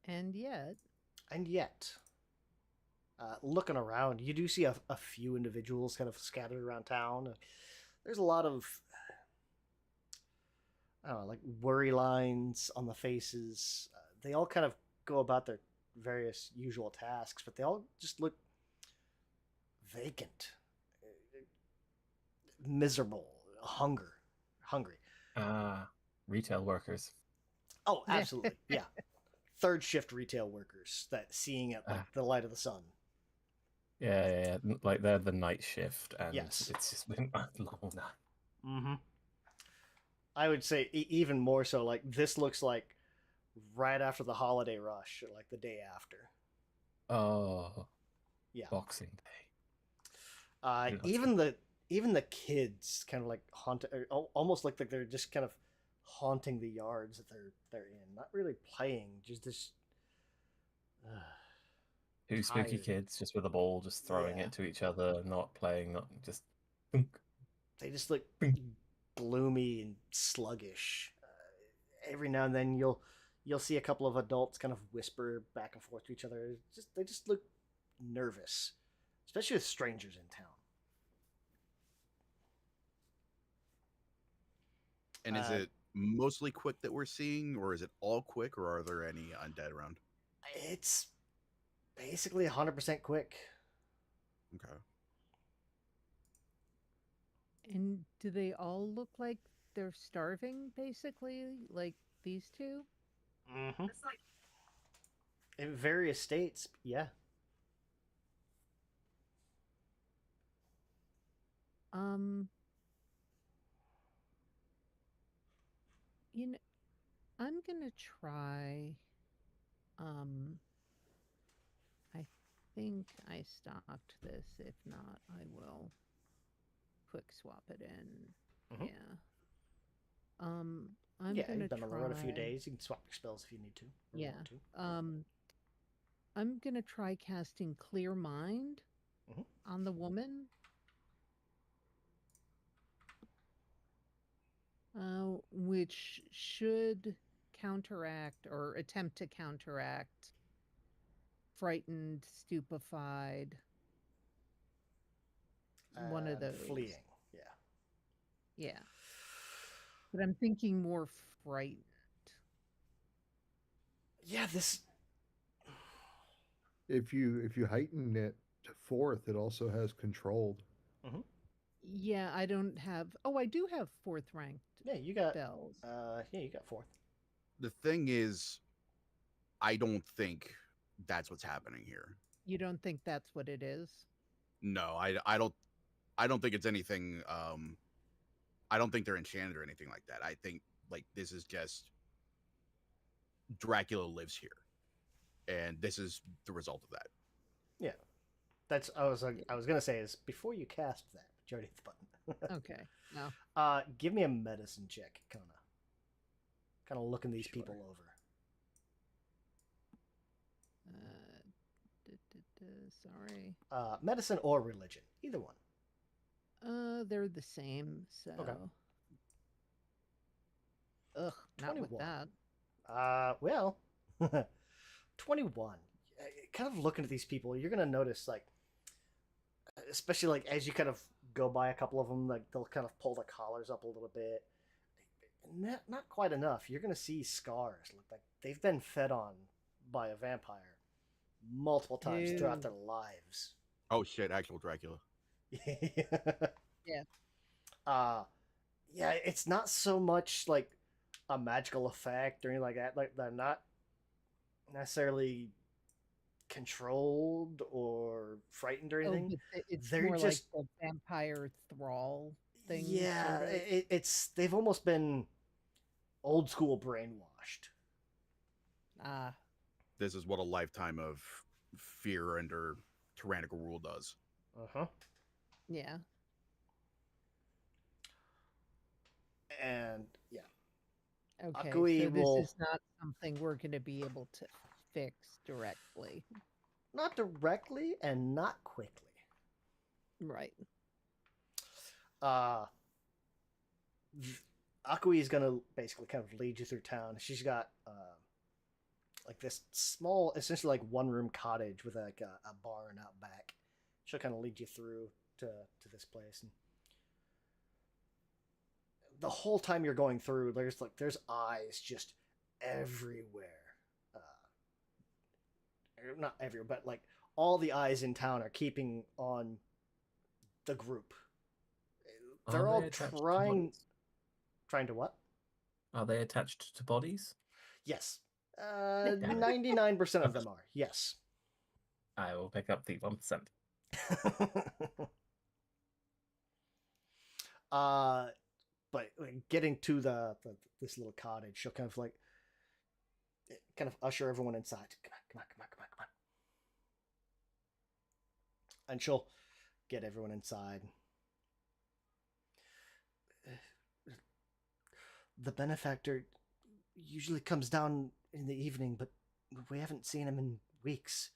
And yet, looking around, you do see a few individuals kind of scattered around town. There's a lot of, I don't know, like worry lines on the faces. They all kind of go about their various usual tasks, but they all just look vacant, miserable, hungry. Retail workers. Oh, absolutely, yeah. Third shift retail workers that seeing it like the light of the sun. Yeah. Like they're the night shift, and Yes. it's just been a long night. Mm-hmm. I would say even more so. Like this looks like right after the holiday rush, or like the day after. Oh, Yeah. Boxing Day. Even the kids kind of like haunt, almost like they're just kind of haunting the yards that they're in. Not really playing, just this. Two spooky tired. kids just with a ball, just throwing Yeah. it to each other, not playing, not just. They just look gloomy and sluggish. every now and then you'll see a couple of adults kind of whisper back and forth to each other. They just look nervous, especially with strangers in town. And is it mostly quick that we're seeing, or is it all quick, or are there any undead around? It's basically 100% quick. Okay. And do they all look like they're starving, basically, like these two? Mm-hmm. In various states, yeah. Um, you know, I'm gonna try. I think I stocked this. If not, I will quick swap it in. Mhm. Yeah. I'm Yeah, gonna you've been on the road a few try. days. You can swap your spells if you need to. Or Yeah. want to. I'm gonna try casting Clear Mind Mhm. on the woman. Which should counteract or attempt to counteract frightened, stupefied, one of And those. fleeing, yeah. Yeah. But I'm thinking more frightened. Yeah, this. If you heighten it to fourth, it also has controlled. Mm-hmm. Yeah, I don't have. Oh, I do have fourth ranked Yeah, you got. spells. Yeah, you got fourth. The thing is, I don't think that's what's happening here. You don't think that's what it is? No, I don't think it's anything. I don't think they're enchanted or anything like that. I think like this is just Dracula lives here, and this is the result of that. Yeah, that's. I was gonna say is before you cast that, but you already hit the button. Okay. No. Give me a medicine check, kind of looking these Sure. people over. Sorry. Medicine or religion, either one. They're the same. So. Okay. Ugh, not with 21. that. Well, 21. Kind of looking at these people, you're gonna notice like, especially like as you kind of go by a couple of them, like they'll kind of pull their collars up a little bit. Not quite enough. You're gonna see scars. Look like they've been fed on by a vampire multiple times throughout Ew. their lives. Oh shit! Actual Dracula. Yeah. Yeah, it's not so much like a magical effect or anything like that. Like they're not necessarily controlled or frightened or Oh, anything. but it's They're more just like the vampire thrall thing. yeah. Sort of. It's they've almost been old school brainwashed. Ah. This is what a lifetime of fear under tyrannical rule does. Uh-huh. Yeah. And yeah, Okay. Akui So this will is not something we're going to be able to fix directly. not directly and not quickly. Right. Akui is gonna basically kind of lead you through town. She's got like this small, essentially like one room cottage with like a barn out back. She'll kind of lead you through to this place, and the whole time you're going through, there's eyes just everywhere. Not everywhere, but like all the eyes in town are keeping on the group. They're Are all they attached to trying bodies? to what? Are they attached to bodies? Yes. 99% of them are. Yes. I will pick up the 1%. But like, getting to this little cottage, she'll kind of like usher everyone inside. Come on. And she'll get everyone inside. The benefactor usually comes down in the evening, but we haven't seen him in weeks.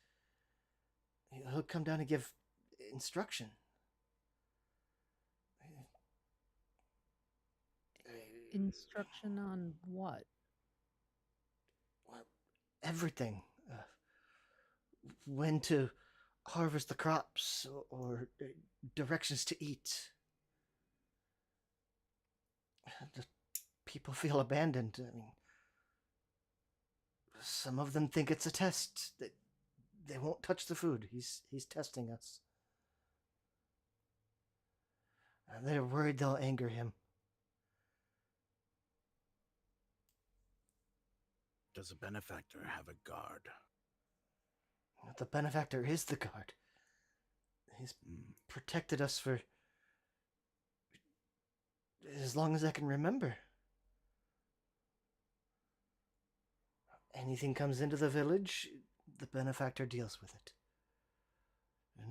He'll come down and give instruction. Instruction on what? everything. When to harvest the crops or directions to eat. The people feel abandoned. I mean, some of them think it's a test. They won't touch the food. He's testing us. And they're worried they'll anger him. Does a benefactor have a guard? The benefactor is the guard. He's protected us for as long as I can remember. Anything comes into the village, the benefactor deals with it.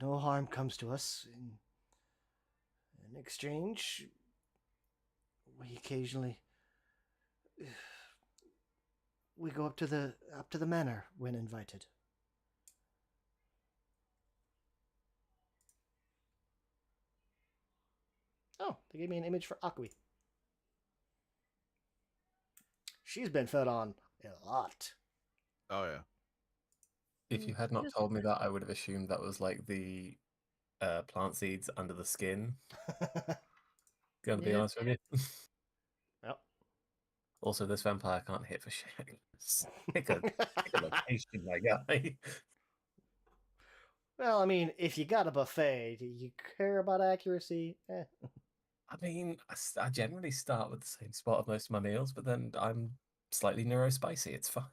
No harm comes to us. In exchange, we occasionally we go up to the manor when invited. Oh, they gave me an image for Akui. She's been fed on a lot. Oh yeah. If you had not told me that, I would have assumed that was like the plant seeds under the skin. Gonna be Yeah. honest with you. Yep. Also, this vampire can't hit for shit. Pick a location, my guy. Well, I mean, if you got a buffet, do you care about accuracy? I mean, I generally start with the same spot of most of my meals, but then I'm slightly neurospicy. It's fine.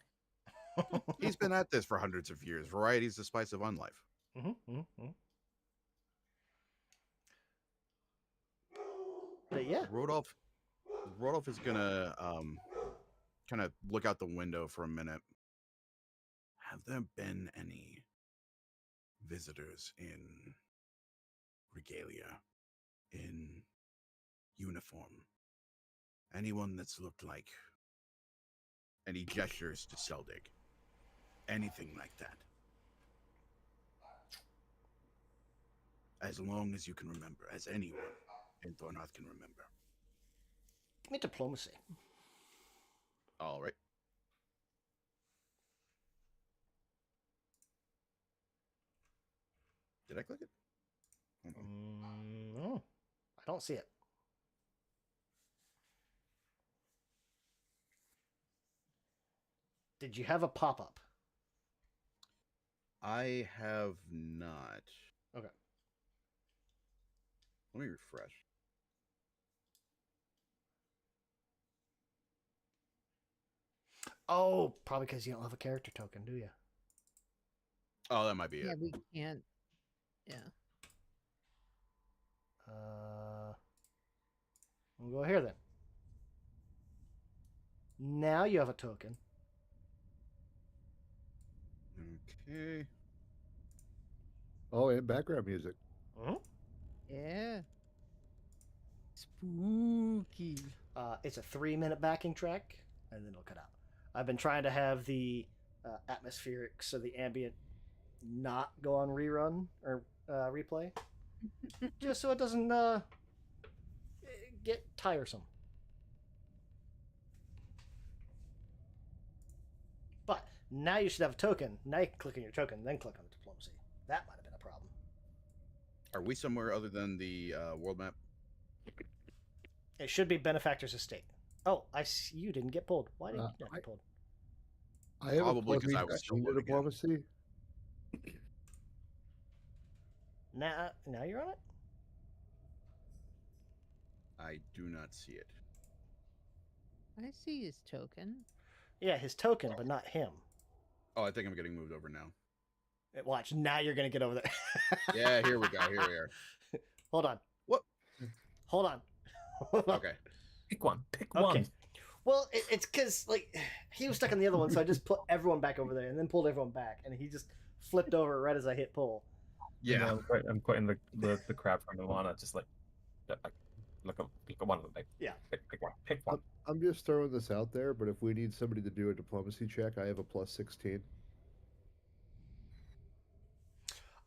He's been at this for hundreds of years. Variety's the spice of unlife. But yeah. Rodolph is gonna kind of look out the window for a minute. Have there been any visitors in regalia, in uniform? Anyone that's looked like, and he gestures to Seldig, anything like that? As long as you can remember, as anyone in Thornhearth can remember. Give me diplomacy. All right. Did I click it? No, I don't see it. Did you have a pop-up? I have not. Okay. Let me refresh. Oh, probably because you don't have a character token, do you? Oh, that might be Yeah, it. we can't. Yeah. We'll go here then. Now you have a token. Okay. Oh, and background music. Yeah. Spooky. It's a 3-minute backing track, and then it'll cut out. I've been trying to have the atmospheric, so the ambient not go on rerun or replay, just so it doesn't get tiresome. But now you should have a token. Now you can click on your token, then click on the diplomacy. That might have been a problem. Are we somewhere other than the world map? It should be benefactor's estate. Oh, I see you didn't get pulled. Why didn't you not get pulled? I have Probably a 'cause I was still 16 to loading in. diplomacy. Now you're on it? I do not see it. I see his token. Yeah, his token, but not him. Oh, I think I'm getting moved over now. Watch, now you're going to get over there. Yeah, here we go. Here we are. Hold on. What? Hold on. Okay. Pick one. Pick Okay. one. Well, it's because like he was stuck on the other one, so I just put everyone back over there and then pulled everyone back, and he just flipped over right as I hit pull. Yeah. I'm quoting the crowd from Moana, just like look at one of them. Like, Yeah. Pick one. Pick one. I'm just throwing this out there, but if we need somebody to do a diplomacy check, I have a plus 16.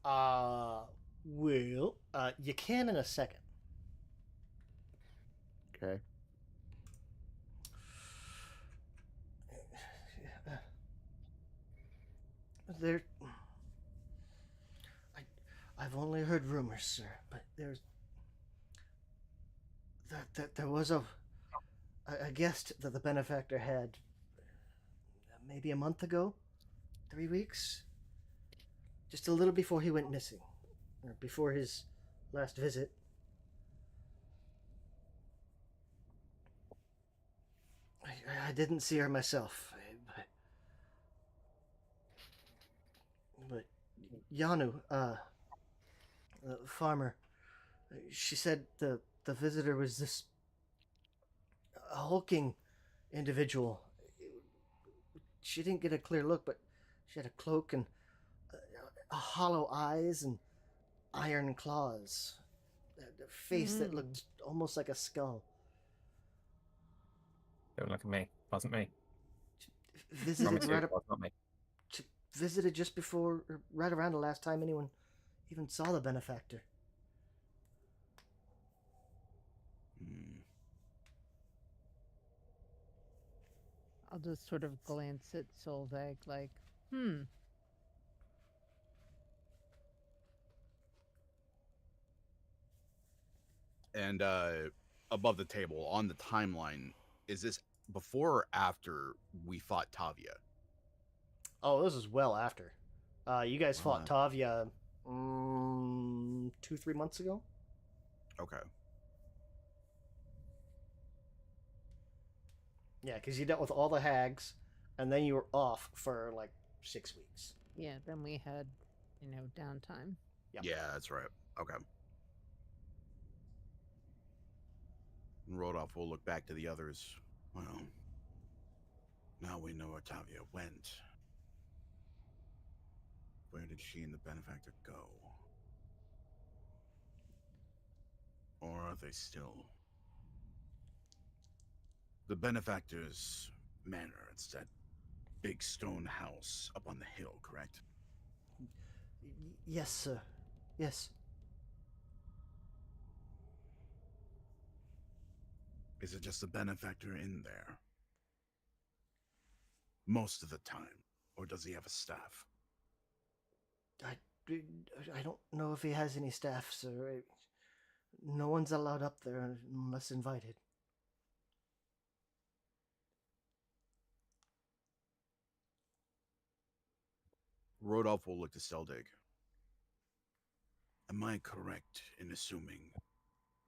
Well, you can in a second. Okay. There. I've only heard rumors, sir, but there was a guest that the benefactor had maybe a month ago, 3 weeks, just a little before he went missing, or before his last visit. I didn't see her myself, but Yanu, the farmer, she said the visitor was this hulking individual. She didn't get a clear look, but she had a cloak and hollow eyes and iron claws. A face that looked almost like a skull. Don't look at me. Wasn't me. Visited Promise you, it was not me. visited just before, or right around the last time anyone even saw the benefactor. I'll just sort of glance at Solveig like, And above the table on the timeline, is this before or after we fought Tavia? Oh, this is well after. You guys fought Wow. Tavia 2-3 months ago. Okay. Yeah, because you dealt with all the hags, and then you were off for like 6 weeks. yeah, then we had, downtime. Yep. Yeah, that's right. Okay. Rodolph will look back to the others. Well, now we know where Tavia went. Where did she and the benefactor go? Or are they still? The benefactor's manor, it's that big stone house up on the hill, correct? Yes, sir. Yes. Is it just the benefactor in there? Most of the time? Or does he have a staff? I don't know if he has any staff, sir. No one's allowed up there unless invited. Rodolph will look to Seldig. Am I correct in assuming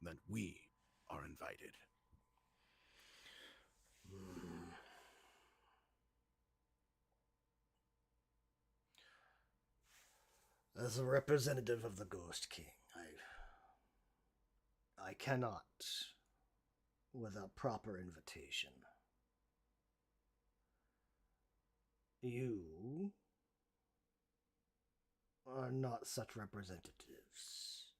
that we are invited? As a representative of the Ghost King, I cannot without proper invitation. You are not such representatives.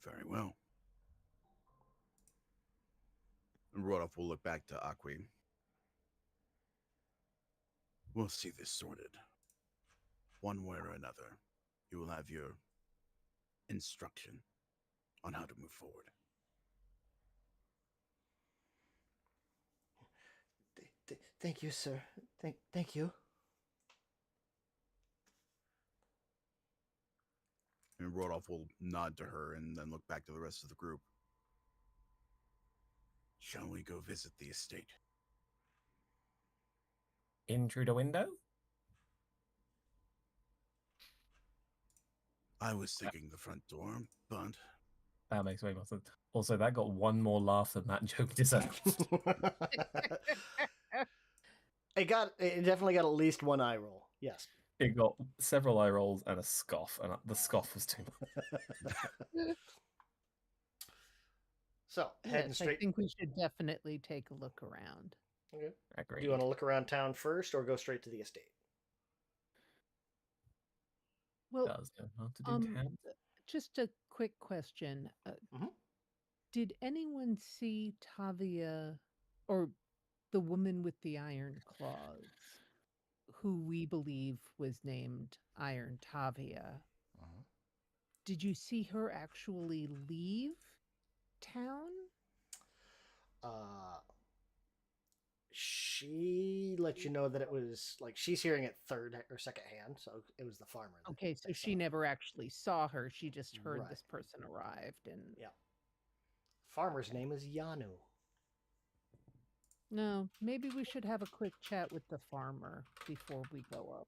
Very well. And Rodolph will look back to Aqui. We'll see this sorted. One way or another, you will have your instruction on how to move forward. Thank you, sir. Thank you. And Rodolph will nod to her and then look back to the rest of the group. Shall we go visit the estate? In through the window? I was thinking the front door, but That makes way more sense. Also, that got one more laugh than that joke deserved. It definitely got at least one eye roll. Yes. It got several eye rolls and a scoff, and the scoff was too much. So, heading Yes, straight. I think we should definitely take a look around. Okay. Agreed. Do you want to look around town first or go straight to the estate? Well, Does go hard to do town. just a quick question. Mhm. Did anyone see Tavia or the woman with the iron claws, who we believe was named Iron Tavia? Did you see her actually leave? town? She let you know that it was like she's hearing it third or second hand, so it was the farmer. Okay, so they she saw. never actually saw her. She just heard Right. this person arrived and Yeah. Farmer's name is Yanu. no, maybe we should have a quick chat with the farmer before we go up.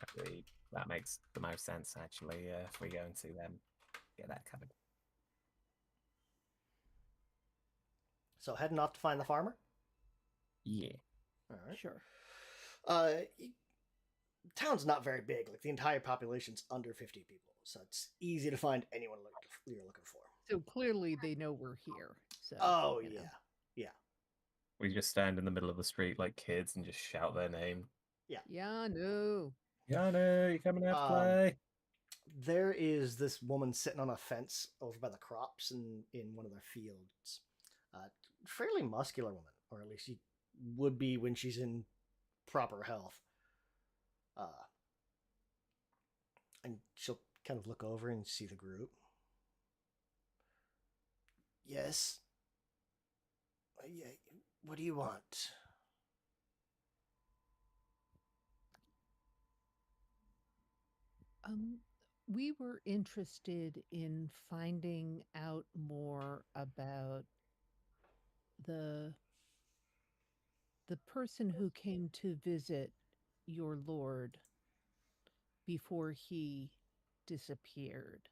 Agreed. That makes the most sense, actually. If we go and see them, get that covered. So heading off to find the farmer. Yeah. All right. Sure. Town's not very big. Like the entire population's under 50 people, so it's easy to find anyone you're looking for. So clearly they know we're here. So Oh you know. yeah. We just stand in the middle of the street like kids and just shout their name. Yeah, no. Yana, you coming out to play? There is this woman sitting on a fence over by the crops in one of their fields. Fairly muscular woman, or at least she would be when she's in proper health. And she'll kind of look over and see the group. Yes. Yeah. What do you want? We were interested in finding out more about the person who came to visit your lord before he disappeared.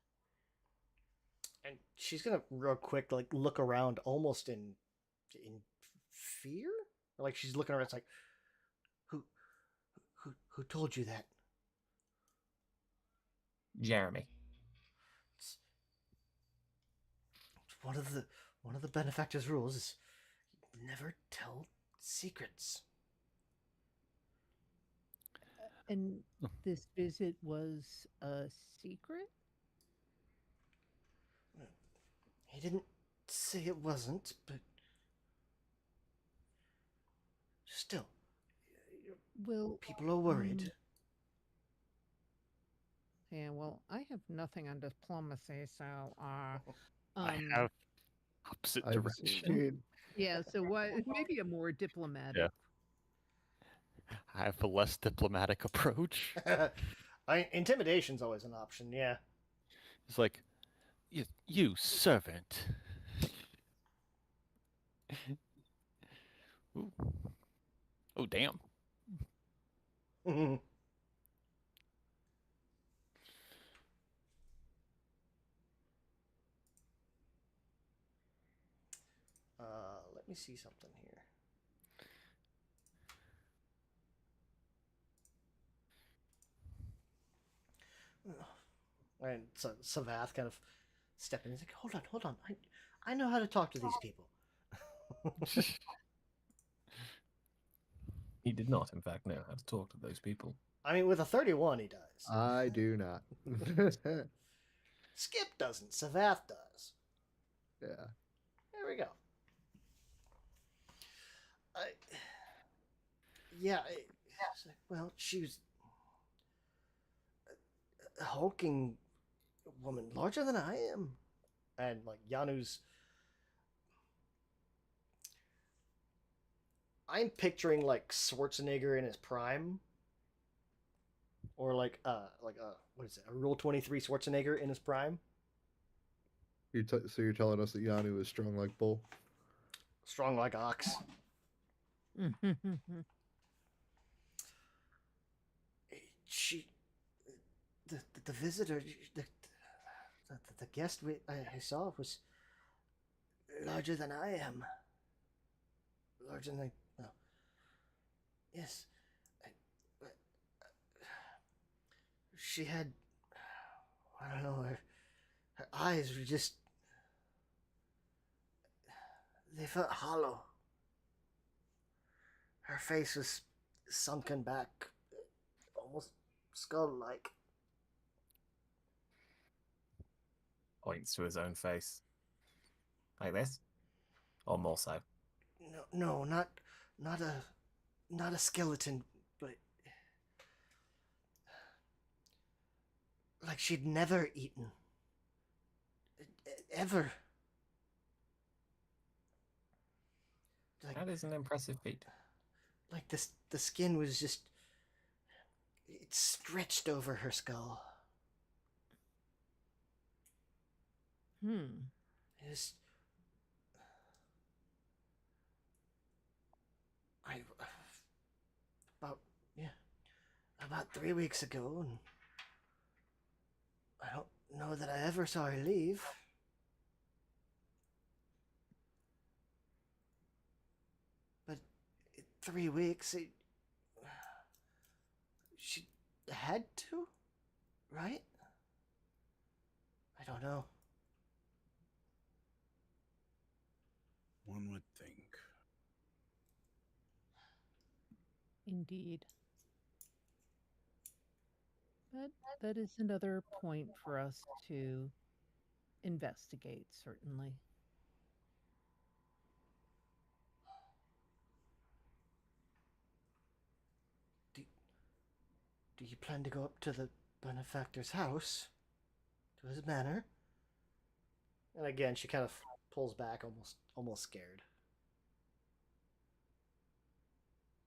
And she's gonna real quick like look around, almost in fear, like she's looking around. It's like, who told you that? Jeremy. It's one of the benefactor's rules is never tell secrets. And this visit was a secret? He didn't say it wasn't, but still, Well, people are worried. Yeah, well, I have nothing on diplomacy, so I have opposite I've direction. seen. yeah, so what maybe a more diplomatic. Yeah. I have a less diplomatic approach. Intimidation's always an option. Yeah. It's like, you servant. Ooh. Oh, damn. Let me see something here. And so Savath kind of stepping in. He's like, hold on. I know how to talk to these people. He did not, in fact, know how to talk to those people. I mean, with a 31, he does. I do not. Skip doesn't. Savath does. Yeah. There we go. Well, she was a hulking woman, larger than I am. And, like, Yanu's... I'm picturing, like, Schwarzenegger in his prime. Or, what is it? A Rule 23 Schwarzenegger in his prime? So you're telling us that Yanu is strong like bull? Strong like ox. She... The visitor... The guest I saw was larger than I am. Larger than... No. Yes. She had... I don't know, her eyes were just... They felt hollow. Her face was sunken back, almost skull-like. Points to his own face. Like this? Or more so? No, not a skeleton, but like she'd never eaten. Ever. That is an impressive feat. Like the skin was just, it stretched over her skull. Hmm. It was, I about yeah, about 3 weeks ago, and I don't know that I ever saw her leave. But 3 weeks, she had to, right? I don't know. One would think. Indeed. But that is another point for us to investigate, certainly. Do you plan to go up to the benefactor's house, to his manor? And again, she kind of pulls back, almost scared.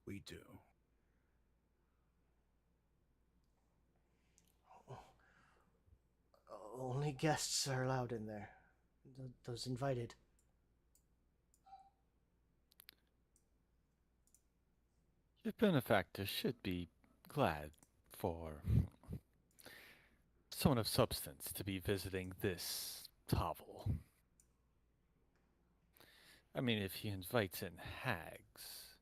We do. Only guests are allowed in there. Those invited. Your benefactor should be glad for someone of substance to be visiting this hovel. I mean, if he invites in hags,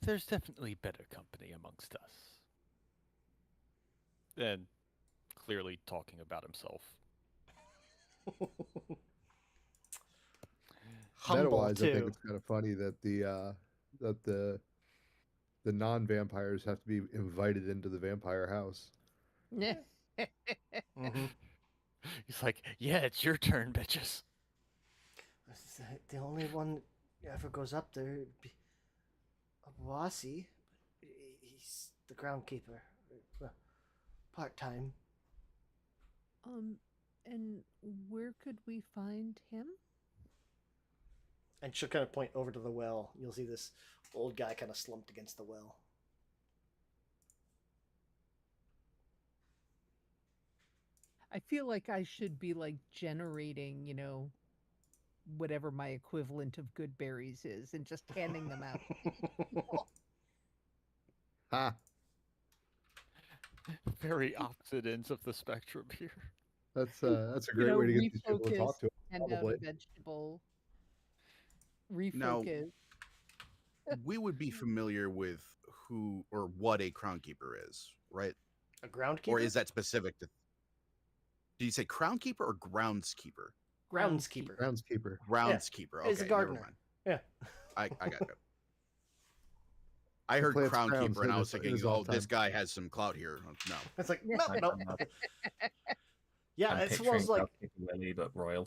there's definitely better company amongst us. And clearly talking about himself. Humble Meta-wise, I think too. it's kind of funny that the non-vampires have to be invited into the vampire house. Mm-hmm. He's like, yeah, it's your turn, bitches. The only one that ever goes up there would be Wasi. He's the groundkeeper, part time. And where could we find him? And she'll kind of point over to the well. You'll see this old guy kind of slumped against the well. I feel like I should be like generating, whatever my equivalent of good berries is and just handing them out. Ha! Very opposite ends of the spectrum here. That's a great way to get these people to talk Refocus, to hand them, out probably. a vegetable. Now, Refocus. we would be familiar with who or what a crown keeper is, right? A groundkeeper? Or is that specific to? Did you say crown keeper or groundskeeper? Groundskeeper? Groundskeeper. Groundskeeper. He's a Okay, gardener. never mind. Yeah. I got it. I He heard plants crown crowns keeper, and in I was his thinking, off oh, this time. guy has some clout here. No, It's like, Yeah. no. Yeah, I'm it's one of picturing those like, Willy, but royal.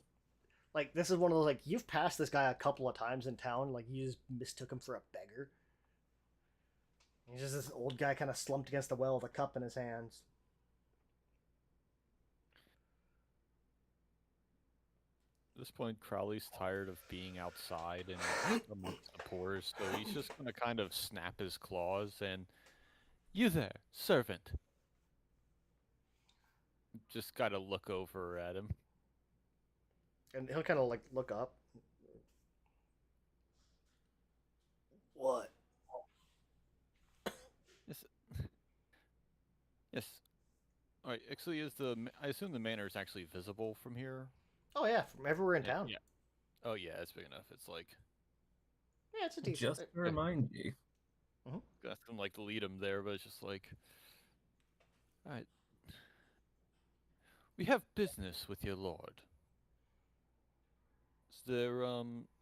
like this is one of those like you've passed this guy a couple of times in town, like you just mistook him for a beggar. He's just this old guy kind of slumped against the well with a cup in his hands. At this point, Crowley's tired of being outside and amongst the pores, so he's just gonna kind of snap his claws and, you there, servant. Just gotta look over at him. And he'll kind of like look up. What? Yes. Yes. All right. Actually, I assume the manor is actually visible from here? Oh yeah, from everywhere in Yeah, town. yeah. Oh yeah, it's big enough. It's like Yeah, it's a decent. Just to remind you, got them like lead him there, but it's just like, all right. We have business with your lord. Is there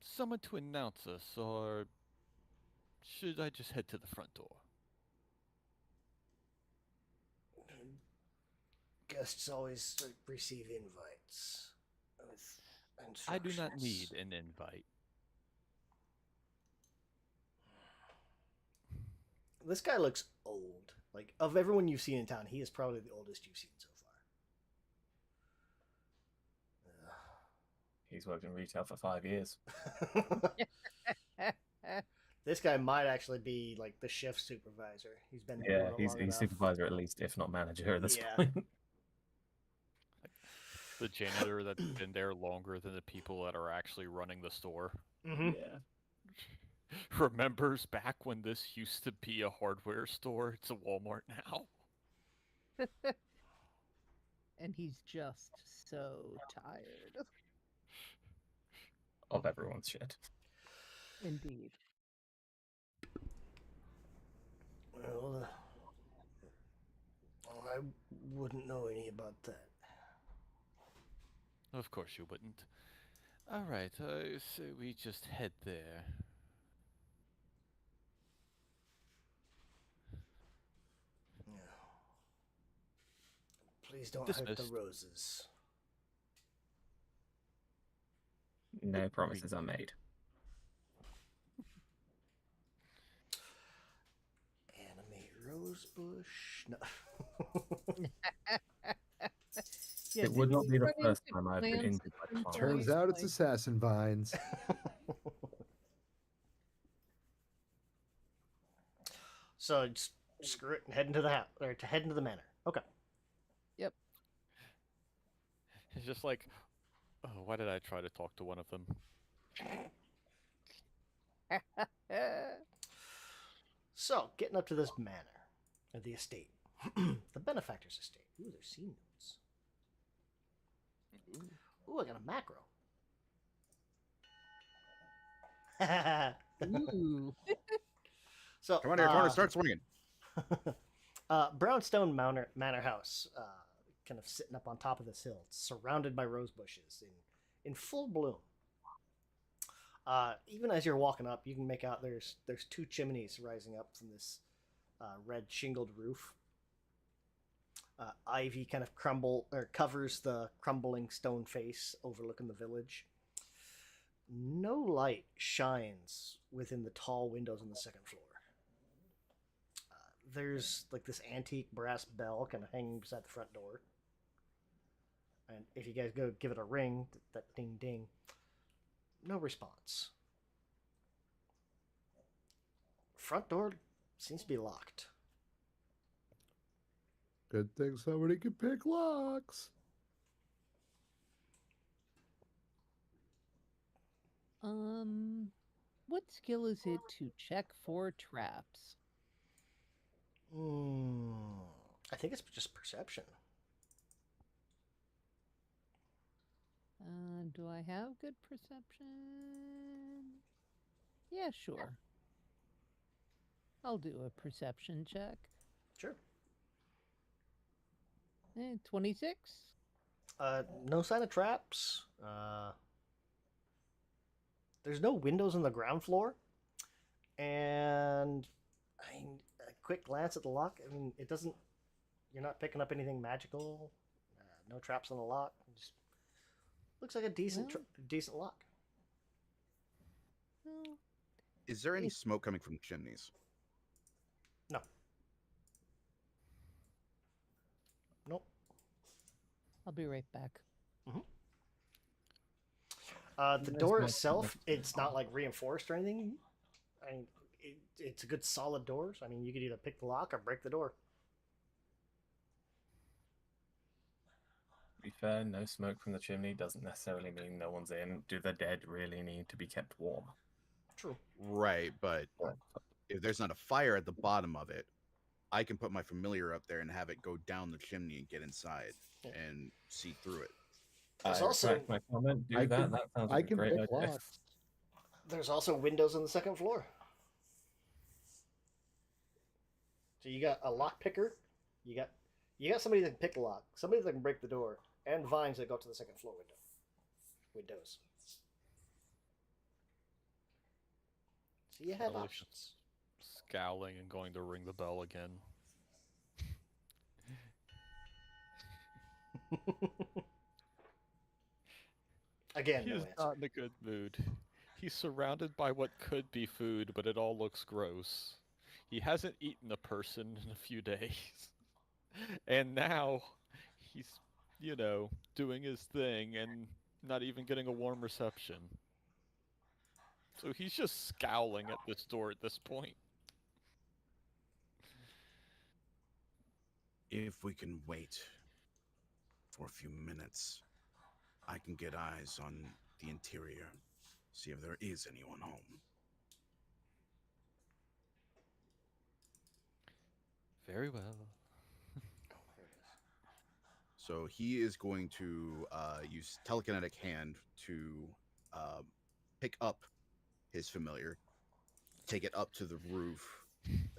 someone to announce us, or should I just head to the front door? Guests always receive invites with I do not instructions. need an invite. This guy looks old. Like of everyone you've seen in town, he is probably the oldest you've seen so he's worked in retail for 5 years. far. This guy might actually be like the shift supervisor. He's been Yeah, doing it he's long enough. supervisor at least, if not manager at this Yeah. point. The janitor that's been there longer than the people that are actually running the store. Mm-hmm. Yeah. Remembers back when this used to be a hardware store. It's a Walmart now. And he's just so tired. Of everyone's shit. Indeed. Well, I wouldn't know any about that. Of course you wouldn't. Alright, so we just head there. Please don't hurt the Dismissed. roses. No promises are made. Animate rose bush. No. Yeah, It would did not you be the run first into time I've been plants injured at by some plants. Turns point? out it's Like, assassin vines. So just screw it and head into the house, or to head into the manor. Okay. It's just like, oh, why did I try to talk to one of them? So getting up to this manor, or the estate, the benefactor's estate. Ooh, there's scene notes. Ooh, I got a macro. ooh. So Come on here, corner, start swinging. Brownstone Manor House, kind of sitting up on top of this hill, surrounded by rose bushes in full bloom. Even as you're walking up, you can make out there's two chimneys rising up from this red shingled roof. Ivy kind of covers the crumbling stone face overlooking the village. No light shines within the tall windows on the second floor. There's like this antique brass bell kind of hanging beside the front door. And if you guys go give it a ring, that ding ding, no response. Front door seems to be locked. Good thing somebody can pick locks. What skill is it to check for traps? I think it's just perception. Do I have good perception? Yeah, sure. I'll do a perception check. Sure. 26? No sign of traps. There's no windows on the ground floor. And I mean, a quick glance at the lock. I mean, it doesn't. You're not picking up anything magical. No traps on the lock. It just looks like a decent lock. Well, Is there any smoke coming from chimneys? No. Nope. I'll be right back. The door itself, it's not like reinforced or anything. I mean, it's a good solid door. So, I mean, you could either pick the lock or break the door. To be fair, no smoke from the chimney doesn't necessarily mean no one's in. Do the dead really need to be kept warm? True. Right, but if there's not a fire at the bottom of it, I can put my familiar up there and have it go down the chimney and get inside and see through it. There's I also retract my comment. Do I that. can- That sounds I like a can great pick idea. locks. there's also windows on the second floor. So you got a lock picker. You got somebody that can pick the lock, somebody that can break the door, and vines that go to the second floor windows. So you have Ellio's options. Scowling and going to ring the bell again. Again, He no is answer. not in a good mood. He's surrounded by what could be food, but it all looks gross. He hasn't eaten a person in a few days. And now he's, doing his thing and not even getting a warm reception. So he's just scowling at this door at this point. If we can wait for a few minutes, I can get eyes on the interior, see if there is anyone home. Very well. Oh, there it is. So he is going to use telekinetic hand to uh, pick up his familiar, take it up to the roof,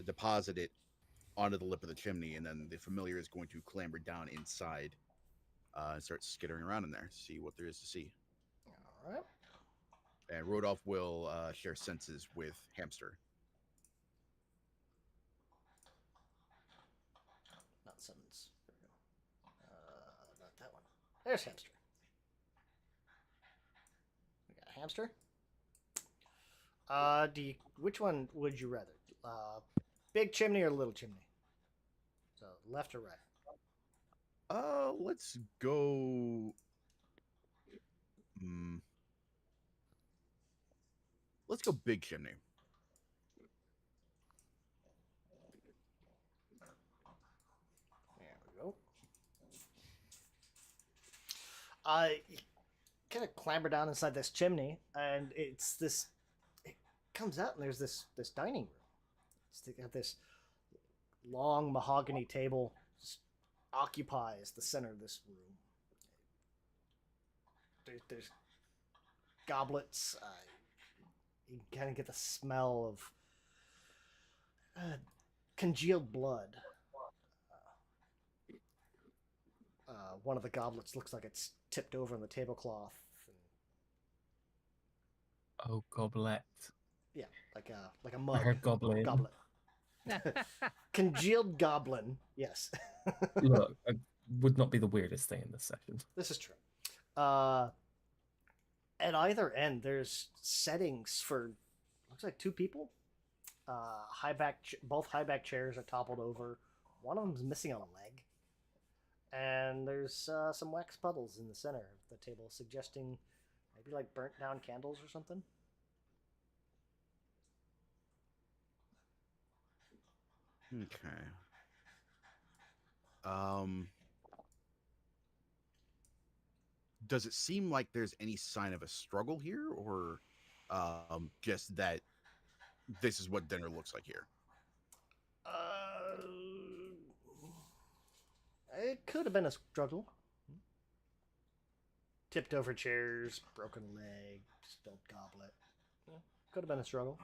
deposit it onto the lip of the chimney, and then the familiar is going to clamber down inside and start skittering around in there, see what there is to see. All right. And Rodolph will share senses with Hamster. Not Simmons. There we go. Not that one. There's Hamster. We got Hamster. Which one would you rather? Big chimney or little chimney? So left or right? Let's go. Let's go big chimney. There we go. You kind of clamber down inside this chimney, and it's this. It comes out, and there's this dining room. It's got this long mahogany table, just occupies the center of this room. There's goblets. You kind of get the smell of congealed blood. One of the goblets looks like it's tipped over on the tablecloth. Oh, goblet. Yeah, like a I mug. heard goblin. Goblet. Congealed goblin. Yes. Look, it would not be the weirdest thing in this session. This is true. At either end, there's settings for looks like two people. Both high back chairs are toppled over. One of them's missing a leg, and there's some wax puddles in the center of the table, suggesting maybe like burnt down candles or something. Okay. Does it seem like there's any sign of a struggle here, or just that this is what dinner looks like here? It could have been a struggle. Tipped over chairs, broken leg, spilled goblet. Yeah, could have been a struggle.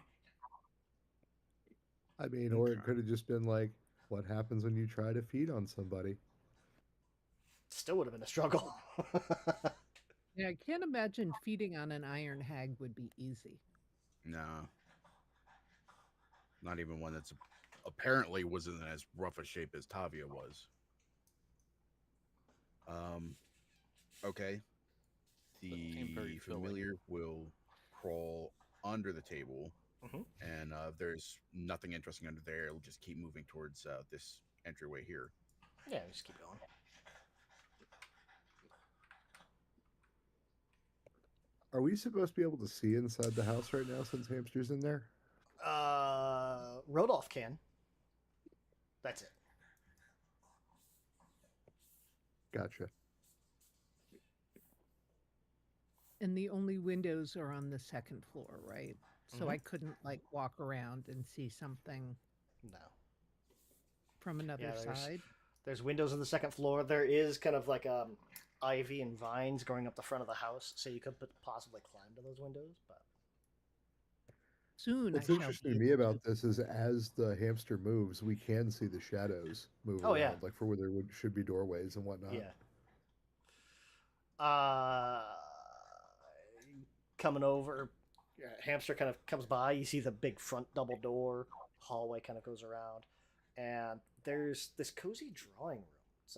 I mean, or it Okay. could have just been like, what happens when you try to feed on somebody? Still would have been a struggle. Yeah, I can't imagine feeding on an iron hag would be easy. No. Not even one that's apparently wasn't as rough a shape as Tavia was. Okay. Seemed very The filling. familiar will crawl under the table, Mhm. and there's nothing interesting under there. It'll just keep moving towards this entryway here. Yeah, just keep going. Are we supposed to be able to see inside the house right now since Hamster's in there? Rodolph can. That's it. Gotcha. And the only windows are on the second floor, right? So Mhm. I couldn't like walk around and see something No. from another Yeah, side. There's windows on the second floor. There is kind of like ivy and vines growing up the front of the house, so you could possibly climb to those windows. But Soon What's I shall interesting be to me able about this is as the hamster moves, we can see the shadows move Oh, around, yeah. like for where there should be doorways and whatnot. yeah. Coming over, Hamster kind of comes by. You see the big front double door. Hallway kind of goes around, and there's this cozy drawing room. It's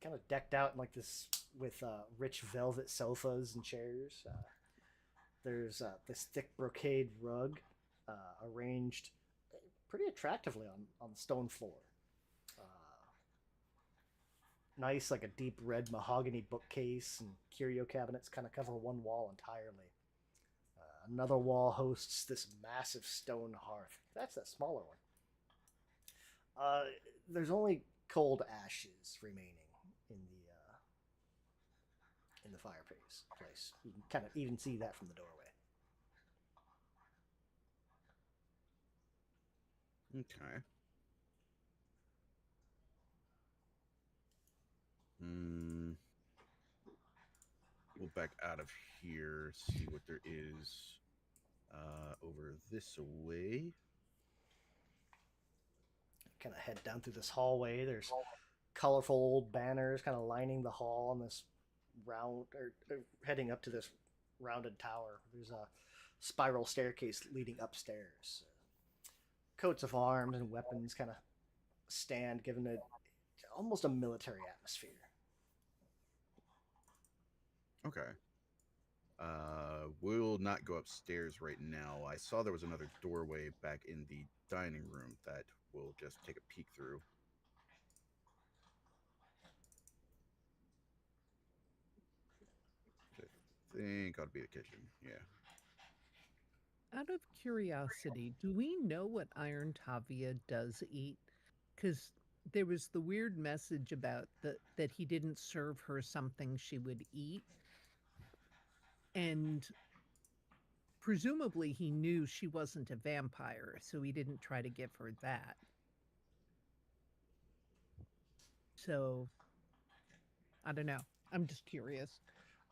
kind of decked out in like this with rich velvet sofas and chairs. There's this thick brocade rug arranged pretty attractively on the stone floor. Nice, like a deep red mahogany bookcase and curio cabinets kind of cover one wall entirely. Another wall hosts this massive stone hearth. That's that smaller one. There's only cold ashes remaining in the fireplace. You can kind of even see that from the doorway. Okay. Hmm. We'll back out of here, see what there is over this way. Kind of head down through this hallway. There's colorful old banners kind of lining the hall on this or heading up to this rounded tower. There's a spiral staircase leading upstairs. Coats of arms and weapons kind of stand, giving it almost a military atmosphere. Okay. We'll not go upstairs right now. I saw there was another doorway back in the dining room that we'll just take a peek through. I think ought to be the kitchen. Yeah. Out of curiosity, do we know what Iron Tavia does eat? Because there was the weird message about that he didn't serve her something she would eat. And presumably he knew she wasn't a vampire, so he didn't try to give her that. So, I don't know. I'm just curious.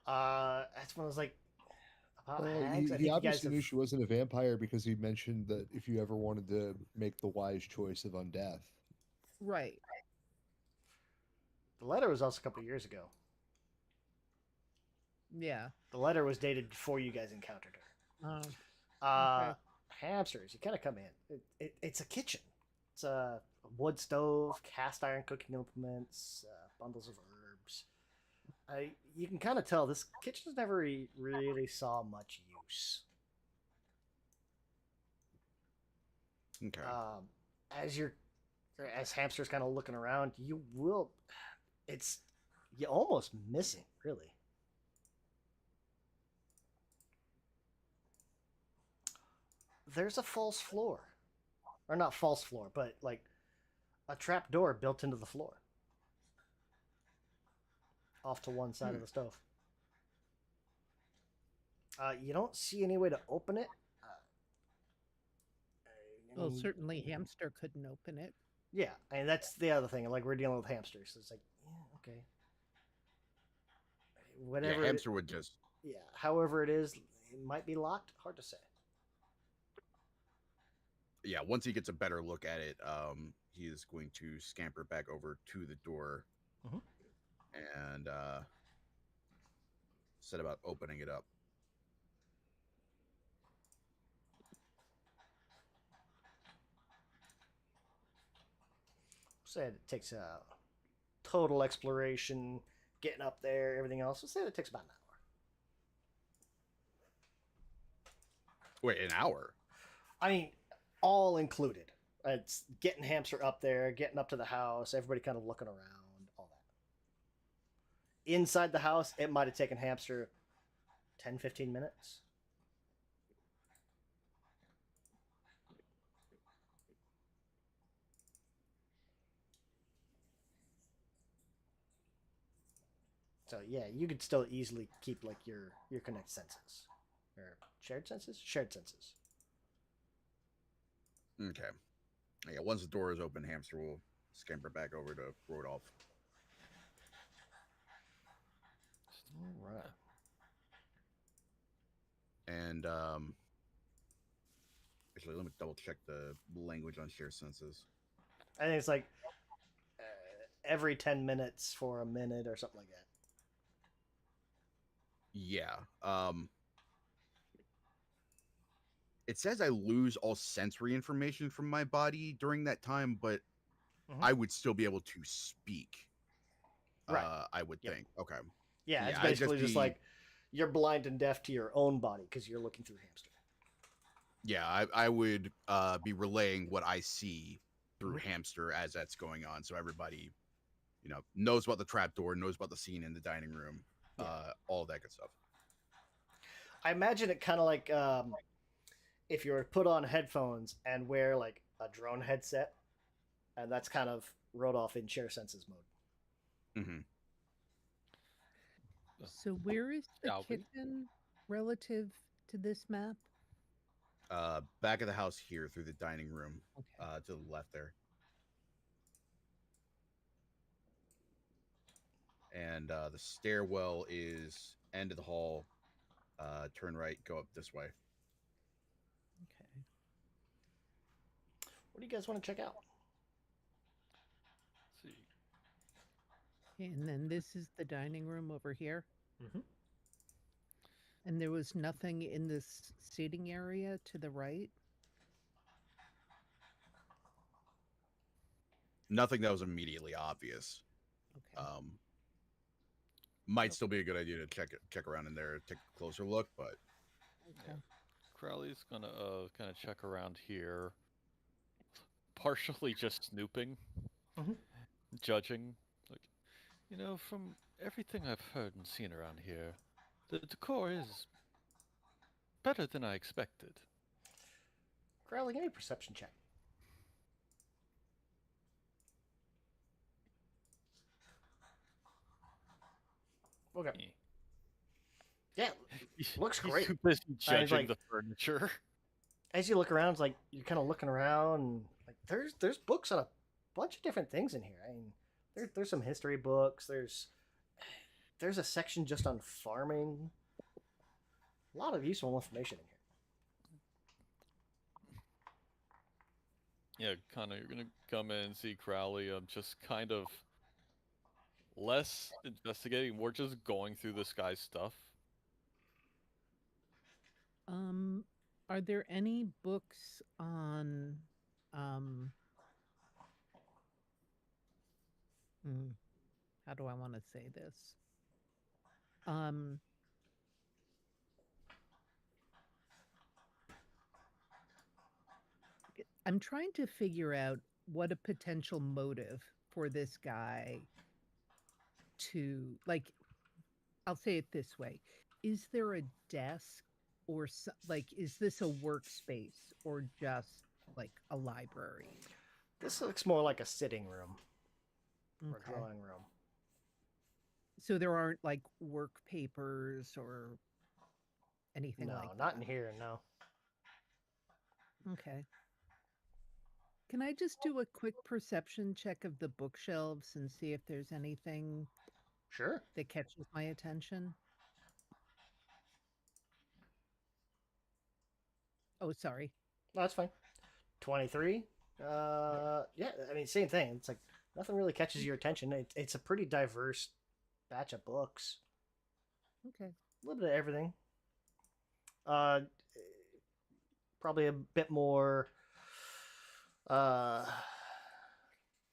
That's when I was like, about Well, hags. I he think you guys obviously have. knew she wasn't a vampire because he mentioned that if you ever wanted to make the wise choice of undeath. Right. The letter was also a couple years ago. Yeah. The letter was dated before you guys encountered her. Okay. Hamsters, you kind of come in. It's a kitchen. It's a wood stove, cast iron cooking implements, bundles of herbs. You can kind of tell this kitchen's never really saw much use. Okay. As you're, as Hamster's kind of looking around, it's you almost missing really. There's a false floor, or not false floor, but like a trap door built into the floor, off to one side of the stove. You don't see any way to open it. Well, certainly Hamster couldn't open it. Yeah, and that's the other thing. Like we're dealing with hamsters, so it's like, yeah, okay, whatever. Yeah, Hamster would just. Yeah, however it is, it might be locked. Hard to say. Yeah, once he gets a better look at it, he is going to scamper back over to the door and set about opening it up. Said it takes a total exploration, getting up there, everything else. Let's say it takes about an hour. Wait, an hour? I mean, all included. It's getting Hamster up there, getting up to the house, everybody kind of looking around, all that. Inside the house, it might have taken Hamster 10, 15 minutes. So yeah, you could still easily keep like your connect senses. Or shared senses? Shared senses. Okay. Yeah, once the door is open, Hamster will scamper back over to Rodolph. All right. And actually, let me double check the language on share senses. I think it's like every 10 minutes for a minute or something like that. Yeah. It says I lose all sensory information from my body during that time, but I would still be able to speak. Right. I would think. Okay. Yeah, it's basically just like you're blind and deaf to your own body because you're looking through Hamster. Yeah, I would be relaying what I see through Hamster as that's going on, so everybody, knows about the trapdoor, knows about the scene in the dining room, all that good stuff. I imagine it kind of like if you were to put on headphones and wear like a drone headset, and that's kind of Rodolph in Share Senses mode. Mm-hmm. So where is the Shall we? kitchen relative to this map? Back of the house here through the dining room, Okay. to the left there. And the stairwell is end of the hall. Turn right, go up this way. Okay. What do you guys want to check out? Let's see. And then this is the dining room over here. Mm-hmm. And there was nothing in this seating area to the right. Nothing that was immediately obvious. Okay. Might still be a good idea to check around in there, take a closer look, but Okay. Crowley's gonna kind of check around here, partially just snooping, Mhm. judging. Like, from everything I've heard and seen around here, the decor is better than I expected. Crowley, give me a perception check. Okay. Eh. Yeah, looks He's great. too busy judging like- the furniture. as you look around, it's like you're kind of looking around, and like there's books on a bunch of different things in here. I mean, there's some history books. There's a section just on farming. A lot of useful information in here. Yeah, kind of. You're gonna come in and see Crowley. Just kind of less investigating, more just going through this guy's stuff. Are there any books on how do I want to say this? I'm trying to figure out what a potential motive for this guy to, like, I'll say it this way. Is there a desk or like, is this a workspace or just like a library? This looks more like a sitting room or Okay. drawing room. So there aren't like work papers or anything No, like not that? in here. No. Okay. Can I just do a quick perception check of the bookshelves and see if there's anything Sure. that catches my attention? Oh, sorry. No, that's fine. 23. Yeah, I mean, same thing. It's like nothing really catches your attention. It's a pretty diverse batch of books. Okay. A little bit of everything. Probably a bit more.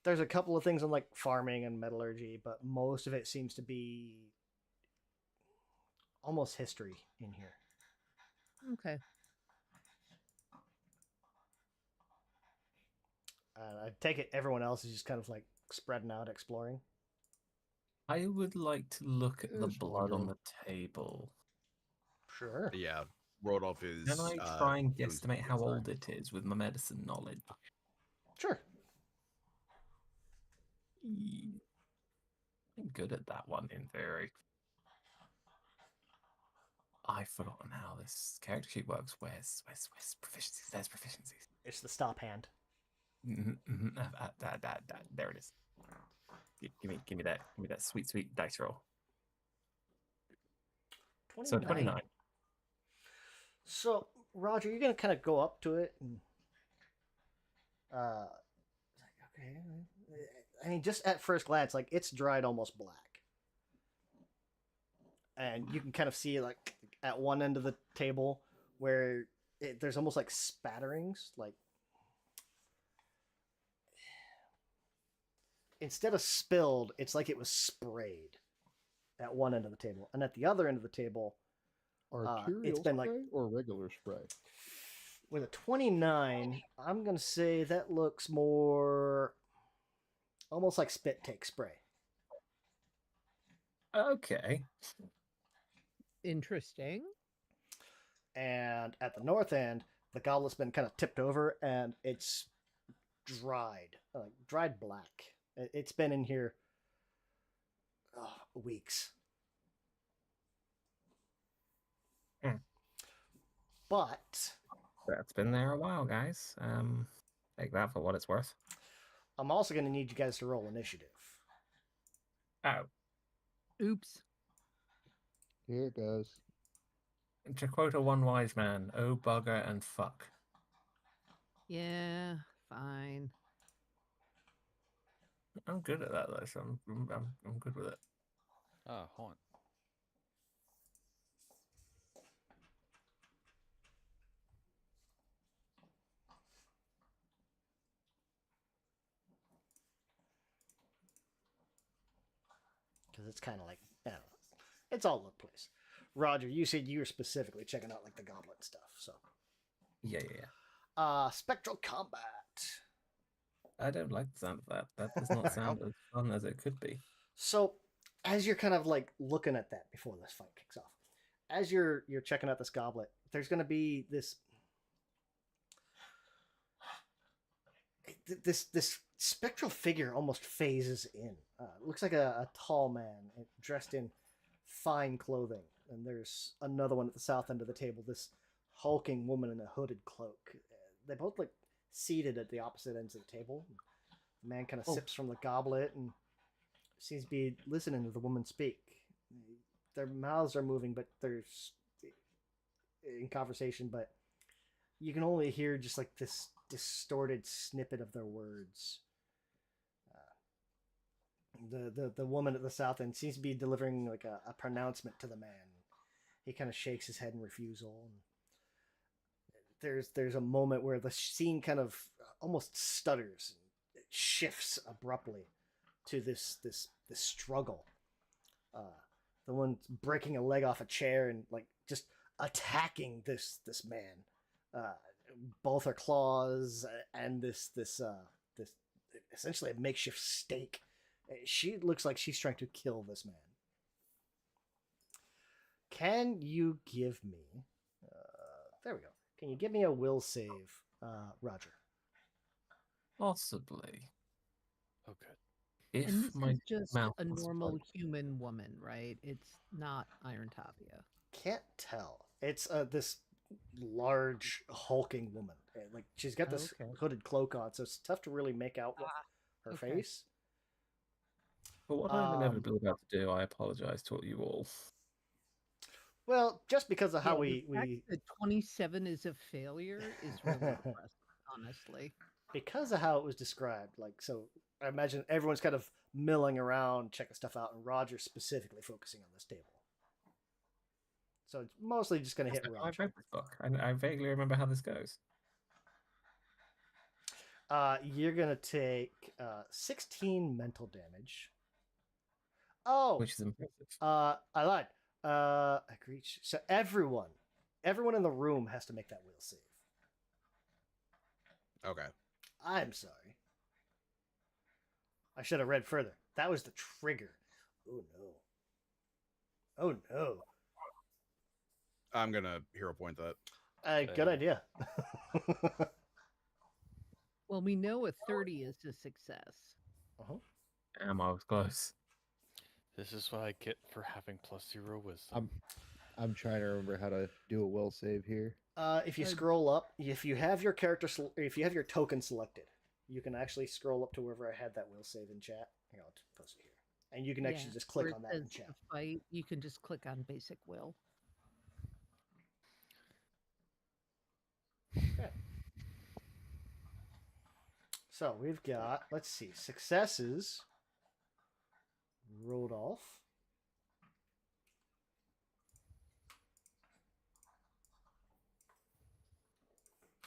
There's a couple of things on like farming and metallurgy, but most of it seems to be almost history in here. Okay. I take it everyone else is just kind of like spreading out, exploring. I would like to look at the Just blood on wondering. the table. Sure. yeah, Rodolph is. Can I try and doing some guesstimate how design. old it is with my medicine knowledge? Sure. I'm good at that one in theory. I've forgotten how this character sheet works. Where's proficiencies? There's proficiencies. It's the stop hand. There it is. Give me that sweet dice roll. 29. So 29. So, Roger, you're going to kind of go up to it and okay. I mean, just at first glance, like it's dried almost black. And you can kind of see like at one end of the table where there's almost like spatterings, like instead of spilled, it's like it was sprayed at one end of the table. And at the other end of the table, Arterial it's been, spray like- or regular spray? with a 29, I'm going to say that looks more almost like spit take spray. Okay. Interesting. And at the north end, the goblet's been kind of tipped over and it's dried black. It's been in here weeks. But That's been there a while, guys. Take that for what it's worth. I'm also going to need you guys to roll initiative. Oh, Oops. Here it goes. to quote a one wise man, oh bugger and fuck. Yeah, fine. I'm good at that though, so I'm good with it. Hold on. Because it's kind of like, I don't know. It's all over the place. Roger, you said you were specifically checking out like the goblet stuff, so. Yeah. Spectral combat. I don't like the sound of that. That does not sound as fun as it could be. So, as you're kind of like looking at that before this fight kicks off, as you're checking out this goblet, there's going to be this spectral figure almost phases in. Looks like a tall man dressed in fine clothing, and there's another one at the south end of the table. This hulking woman in a hooded cloak. They both like seated at the opposite ends of the table. The man kind of sips from the goblet and seems to be listening to the woman speak. Their mouths are moving, but there's in conversation, but you can only hear just like this distorted snippet of their words. The woman at the south end seems to be delivering like a pronouncement to the man. He kind of shakes his head in refusal. And there's a moment where the scene kind of almost stutters, it shifts abruptly to this struggle. The one breaking a leg off a chair and like just attacking this man. Both her claws and this essentially a makeshift stake. She looks like she's trying to kill this man. Can you give me? There we go. Can you give me a will save, Roger? Possibly. Okay. If And this my is just mouth a was normal plugged. human woman, right? It's not Iron Tapia. Can't tell. It's this large hulking woman. Like she's got this Okay. hooded cloak on, so it's tough to really make out her okay. face. But what I'm inevitably about to do, I apologize to you all. Well, just because of how the fact we that 27 is a failure is really impressive, honestly. because of how it was described, like so I imagine everyone's kind of milling around, checking stuff out, and Roger's specifically focusing on this table. So it's mostly just going to hit I've Roger. read this book. I vaguely remember how this goes. You're going to take 16 mental damage. Oh, Which is impressive. I lied. Agreed. So everyone in the room has to make that will save. Okay. I'm sorry. I should have read further. That was the trigger. Oh no. Oh no. I'm gonna hero point that. Good idea. Well, we know a 30 is a success. Damn, I was close. This is what I get for having +0 wisdom. I'm trying to remember how to do a will save here. If you scroll up, if you have your if you have your token selected, you can actually scroll up to wherever I had that will save in chat. Here, I'll post it here, and you can actually just click where on it that in says chat. the fight, you can just click on basic will. Okay. So we've got, let's see, successes. Rodolph.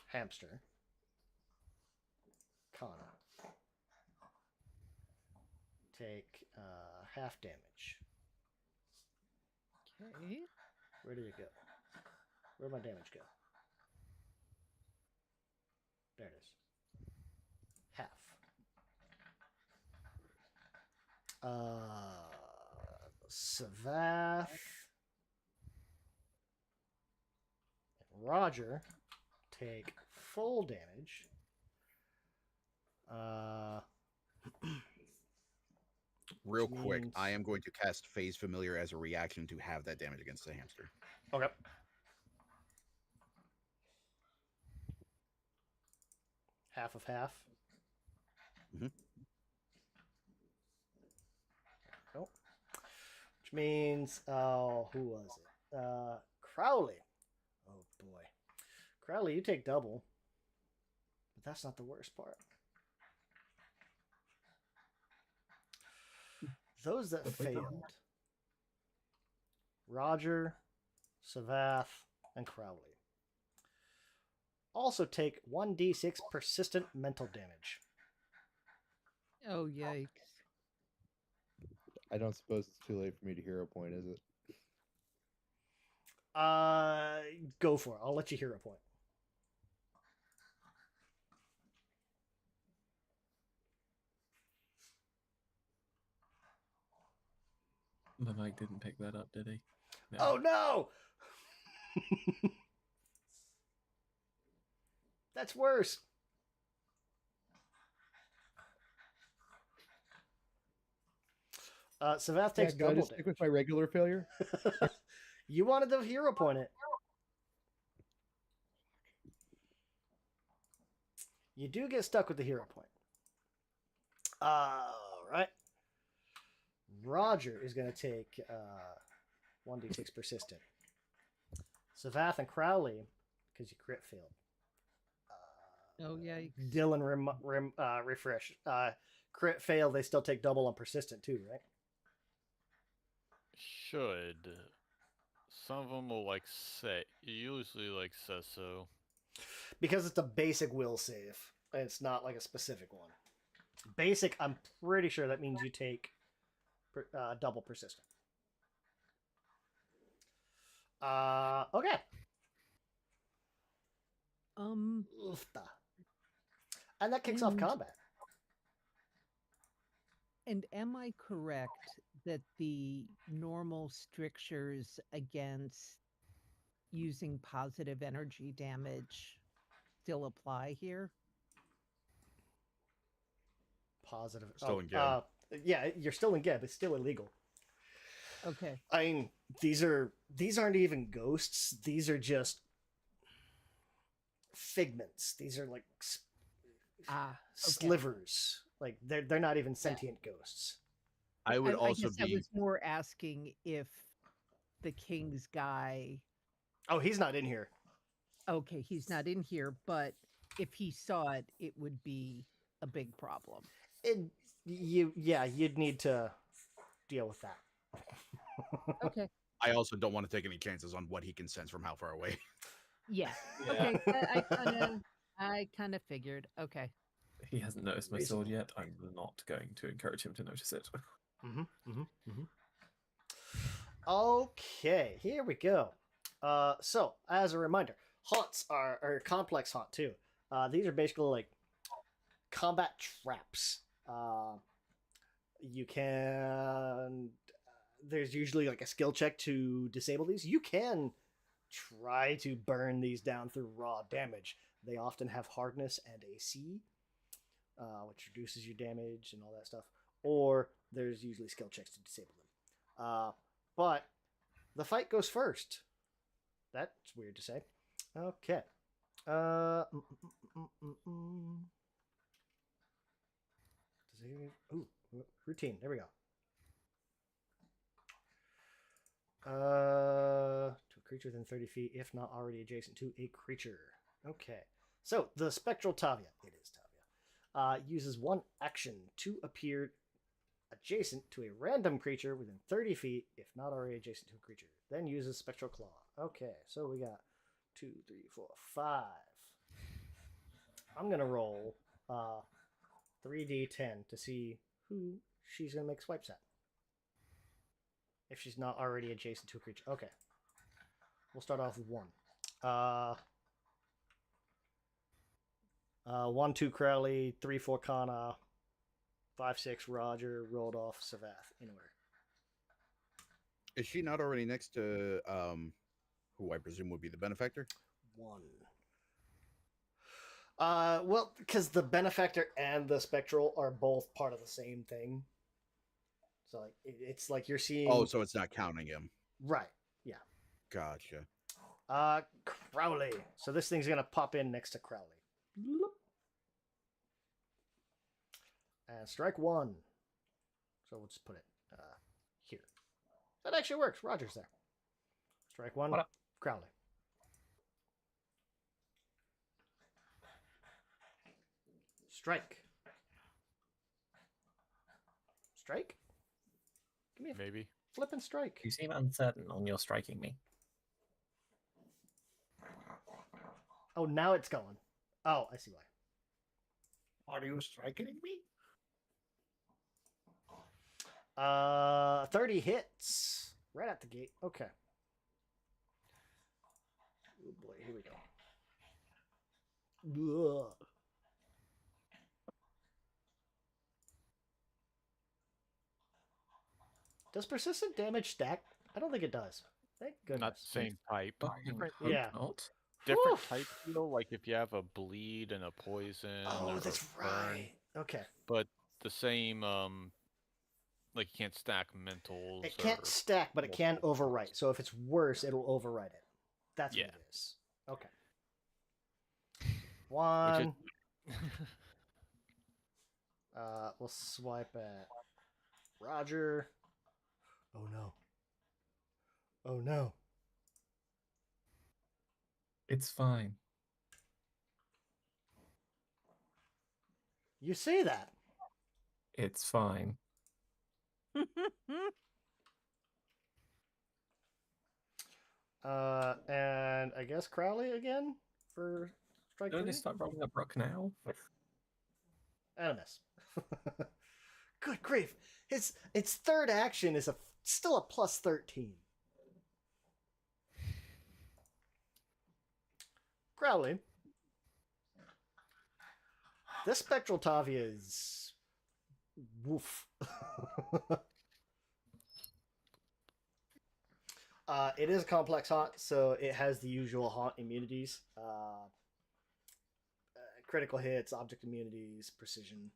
Hamster. Kana. Take half damage. Okay. Where did it go? Where'd my damage go? There it is. Half. Savath and Roger take full damage. Real Which quick, means- I am going to cast Phase Familiar as a reaction to have that damage against the hamster. Okay. Half of half. Mhm. Nope. Which means, who was it? Crowley. Oh boy, Crowley, you take double. But that's not the worst part. Those that What have we done? failed: Roger, Savath, and Crowley. Also take 1d6 persistent mental damage. Oh, yikes. I don't suppose it's too late for me to hero point, is it? Go for it. I'll let you hero point. The mic didn't pick that up, did he? No. Oh no! That's worse. Savath takes Can I double just stick with my regular failure? damage. You wanted to hero point it. You do get stuck with the hero point. All right. Roger is going to take 1d6 persistent. Savath and Crowley, because you crit failed. Oh, yikes. Dylan, refresh. Crit fail, they still take double on persistent too, right? Should. Some of them will like say. It usually like says so. Because it's a basic will save. And it's not like a specific one. Basic, I'm pretty sure that means you take double persistent. Okay. Oofta. And that kicks off And- combat. And am I correct that the normal strictures against using positive energy damage still apply here? Positive. Still in Geb. Yeah, you're still in Geb. It's still illegal. Okay. I mean, these aren't even ghosts. These are just figments. These are like Okay. slivers. Like they're not even sentient ghosts. I would also I guess be. I was more asking if the king's guy. Oh, he's not in here. Okay, he's not in here, but if he saw it, it would be a big problem. You'd need to deal with that. Okay. I also don't want to take any chances on what he can sense from how far away. Yeah. Yeah. Okay. I kind of figured. Okay. He hasn't noticed my sword Reasonable. yet. I'm not going to encourage him to notice it. Okay, here we go. So as a reminder, haunts are complex haunt too. These are basically like combat traps. You can. There's usually like a skill check to disable these. You can try to burn these down through raw damage. They often have hardness and AC, which reduces your damage and all that stuff. Or there's usually skill checks to disable them. But the fight goes first. That's weird to say. Okay. Ooh, routine. There we go. To a creature within 30 feet, if not already adjacent to a creature. Okay. So, the Spectral Tavia, it is Tavia, uses one action to appear adjacent to a random creature within 30 feet, if not already adjacent to a creature. Then uses Spectral Claw. Okay, so we got 2, 3, 4, 5. I'm going to roll 3d10 to see who she's going to make swipes at. If she's not already adjacent to a creature. Okay. We'll start off with 1. 1, 2 Crowley, 3, 4 Kana, 5, 6 Roger, rolled off Savath. Anywhere. Is she not already next to who I presume would be the benefactor? 1. Well, because the benefactor and the spectral are both part of the same thing. So like it's like you're seeing. Oh, so it's not counting him. Right. Yeah. Gotcha. Crowley. So this thing's gonna pop in next to Crowley. Bloop. And strike 1. So we'll just put it here. That actually works. Roger's there. Strike 1. What up? Crowley. Strike. Strike? Give me a Maybe. flippin' strike. You seem uncertain on your striking me. Oh, now it's going. Oh, I see why. Are you striking me? 30 hits. Right out the gate. Okay. Oh boy, here we go. Ugh. Does persistent damage stack? I don't think it does. Thank goodness. Not same type. I Different, hope Yeah. not. different Oof. type feel, like if you have a bleed and a poison. Oh, or that's a burn, right. Okay. But the same, like you can't stack mentals. It can't or- stack, but it can overwrite. So if it's worse, it'll overwrite it. That's Yeah. what it is. Okay. 1. We'll swipe at Roger. Oh no. Oh no. It's fine. You say that. It's fine. And I guess Crowley again for strike Do I 3. just start rolling up rock now? And a miss. Good grief! Its third action is still a plus 13. Crowley. This spectral Tavia is woof. It is a complex haunt, so it has the usual haunt immunities. Critical hits, object immunities, precision.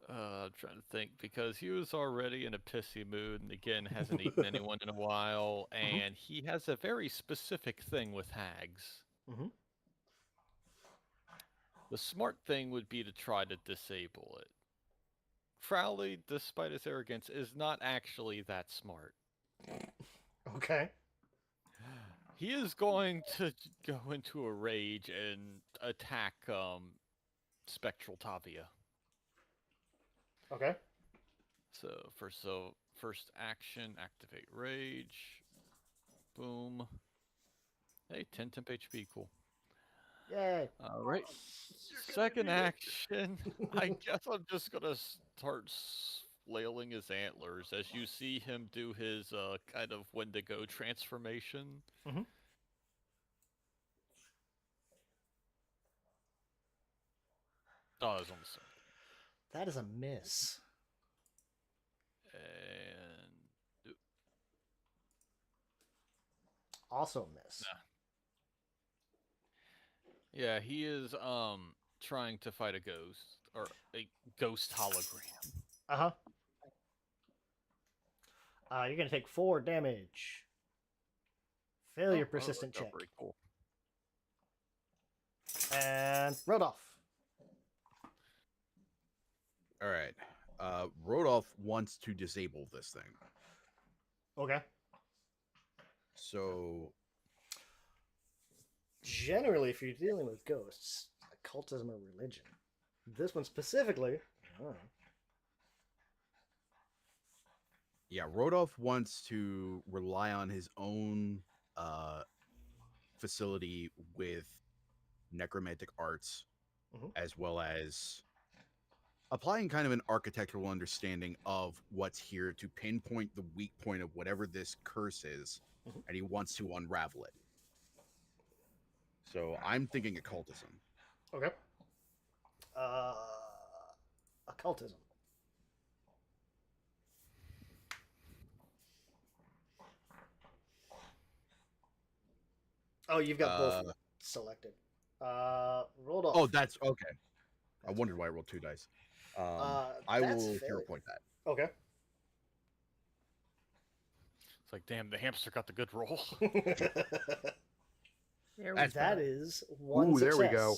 I'm trying to think because he was already in a pissy mood and again hasn't eaten anyone in a while, and he has a very specific thing with hags. Mhm. The smart thing would be to try to disable it. Crowley, despite his arrogance, is not actually that smart. Okay. He is going to go into a rage and attack Spectral Tavia. Okay. So first action, activate rage. Boom. Hey, 10 temp HP, cool. Yay. All right. Second action, I guess I'm just gonna start flailing his antlers as you see him do his kind of Wendigo transformation. Mhm. Oh, it was on the side. That is a miss. And Also miss. Nah. Yeah, he is trying to fight a ghost or a ghost hologram. Uh-huh. You're gonna take 4 damage. Fail your persistent that check. pretty cool. And Rodolph. All right. Rodolph wants to disable this thing. Okay. So Generally, if you're dealing with ghosts, occultism or religion. This one specifically. I don't know. yeah, Rodolph wants to rely on his own facility with necromantic arts, as well as applying kind of an architectural understanding of what's here to pinpoint the weak point of whatever this curse is, and he wants to unravel it. So I'm thinking occultism. Okay. Occultism. Oh, you've got both Uh, selected. Rolled off. oh, that's okay. I That's wondered fine. why I rolled 2 dice. I That's will hero failure. point that. Okay. It's like, damn, the hamster got the good roll. There we That's go. That better. is one Ooh, success. there we go.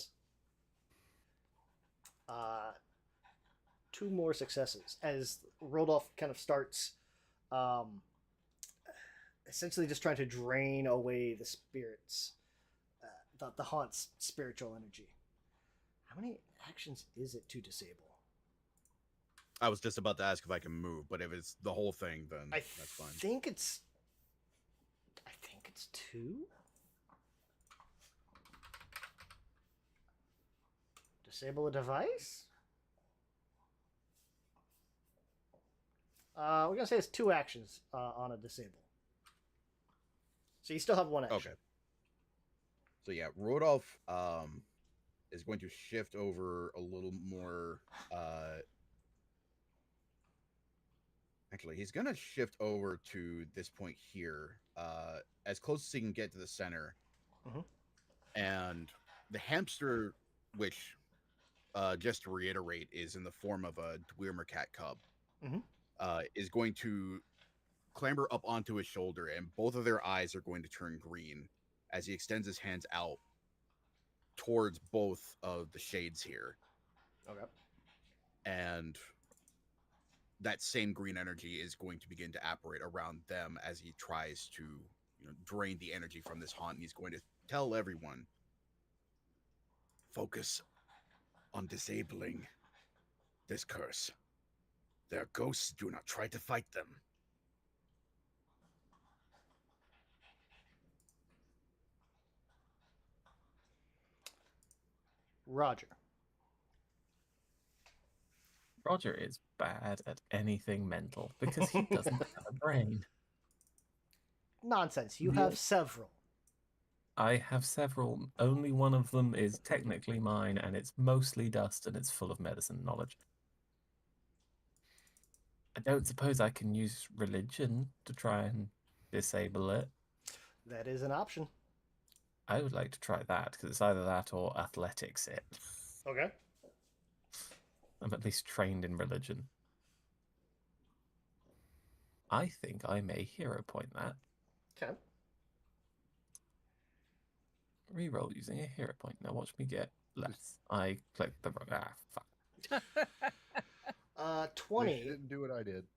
Two more successes as Rodolph kind of starts essentially just trying to drain away the spirits, the haunt's spiritual energy. How many actions is it to disable? I was just about to ask if I can move, but if it's the whole thing, then I that's fine. think it's two. Disable a device? We're gonna say it's two actions on a disable. So you still have one action. Okay. So yeah, Rodolph is going to shift over a little more. Actually, he's going to shift over to this point here, as close as he can get to the center. Mhm. And the hamster, which, just to reiterate, is in the form of a Dwemer cat cub, Mhm. is going to clamber up onto his shoulder, and both of their eyes are going to turn green as he extends his hands out towards both of the shades here. Okay. And that same green energy is going to begin to apparate around them as he tries to, drain the energy from this haunt. And he's going to tell everyone, focus on disabling this curse. They are ghosts. Do not try to fight them. Roger. Roger is bad at anything mental because he doesn't have a brain. Nonsense. You Yeah. have several. I have several. Only one of them is technically mine, and it's mostly dust, and it's full of medicine knowledge. I don't suppose I can use religion to try and disable it. That is an option. I would like to try that, because it's either that or athletics it. Okay. I'm at least trained in religion. I think I may hero point that. Okay. Reroll using a hero point. Now watch me get less. I clicked the wrong. Fuck. 20. Wish you didn't do what I did.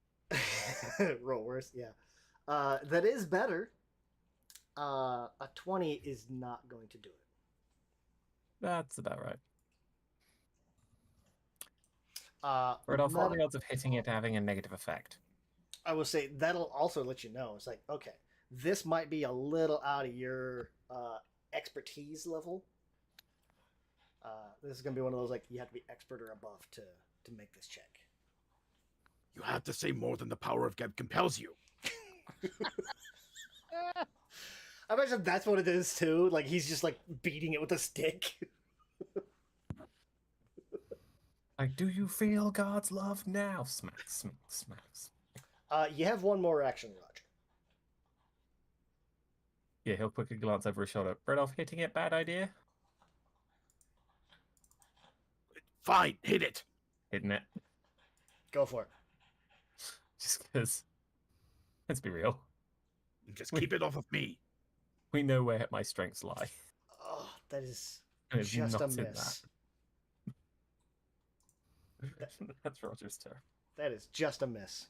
Roll worse, yeah. That is better. A 20 is not going to do it. That's about right. Not- Rodolph, what are the odds of hitting it having a negative effect? I will say that'll also let you know. It's like, okay, this might be a little out of your expertise level. This is going to be one of those, like, you have to be expert or above to make this check. You have to say more than the power of God compels you. I imagine that's what it is, too. Like, he's just, like, beating it with a stick. Like, do you feel God's love now? Smack, smack, smack. You have one more action, Roger. Yeah, he'll quickly glance over his shoulder. Rodolph, hitting it, bad idea? Fine, hit it. Hitting it. Go for it. Just because, let's be real, Just keep it off of me. we know where my strengths lie. Oh, that is And it's just a not in miss. that. That's Roger's turn. That is just a miss.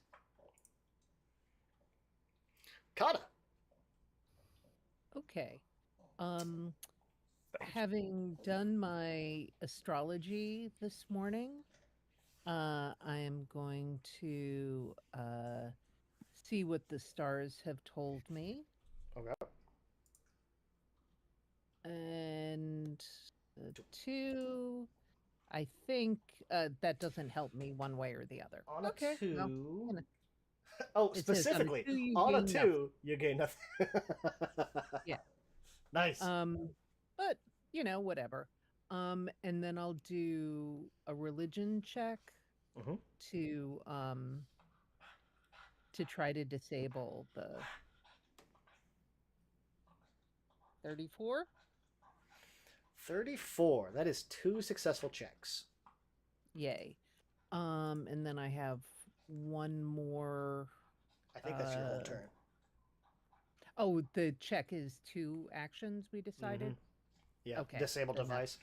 Kata. Okay. Having done my astrology this morning, I am going to see what the stars have told me. Okay. And 2, I think that doesn't help me one way or the other. On a Okay, 2. well, you know. Oh, It says on a specifically, 2 you on a gain 2, nothing. you gain nothing. Yeah. Nice. But whatever. And then I'll do a religion check Mhm. to try to disable 34. 34. That is 2 successful checks. Yay. And then I have one more. I think that's your whole Uh, turn. Oh, the check is 2 actions, we decided? Yeah, Okay, disable then device.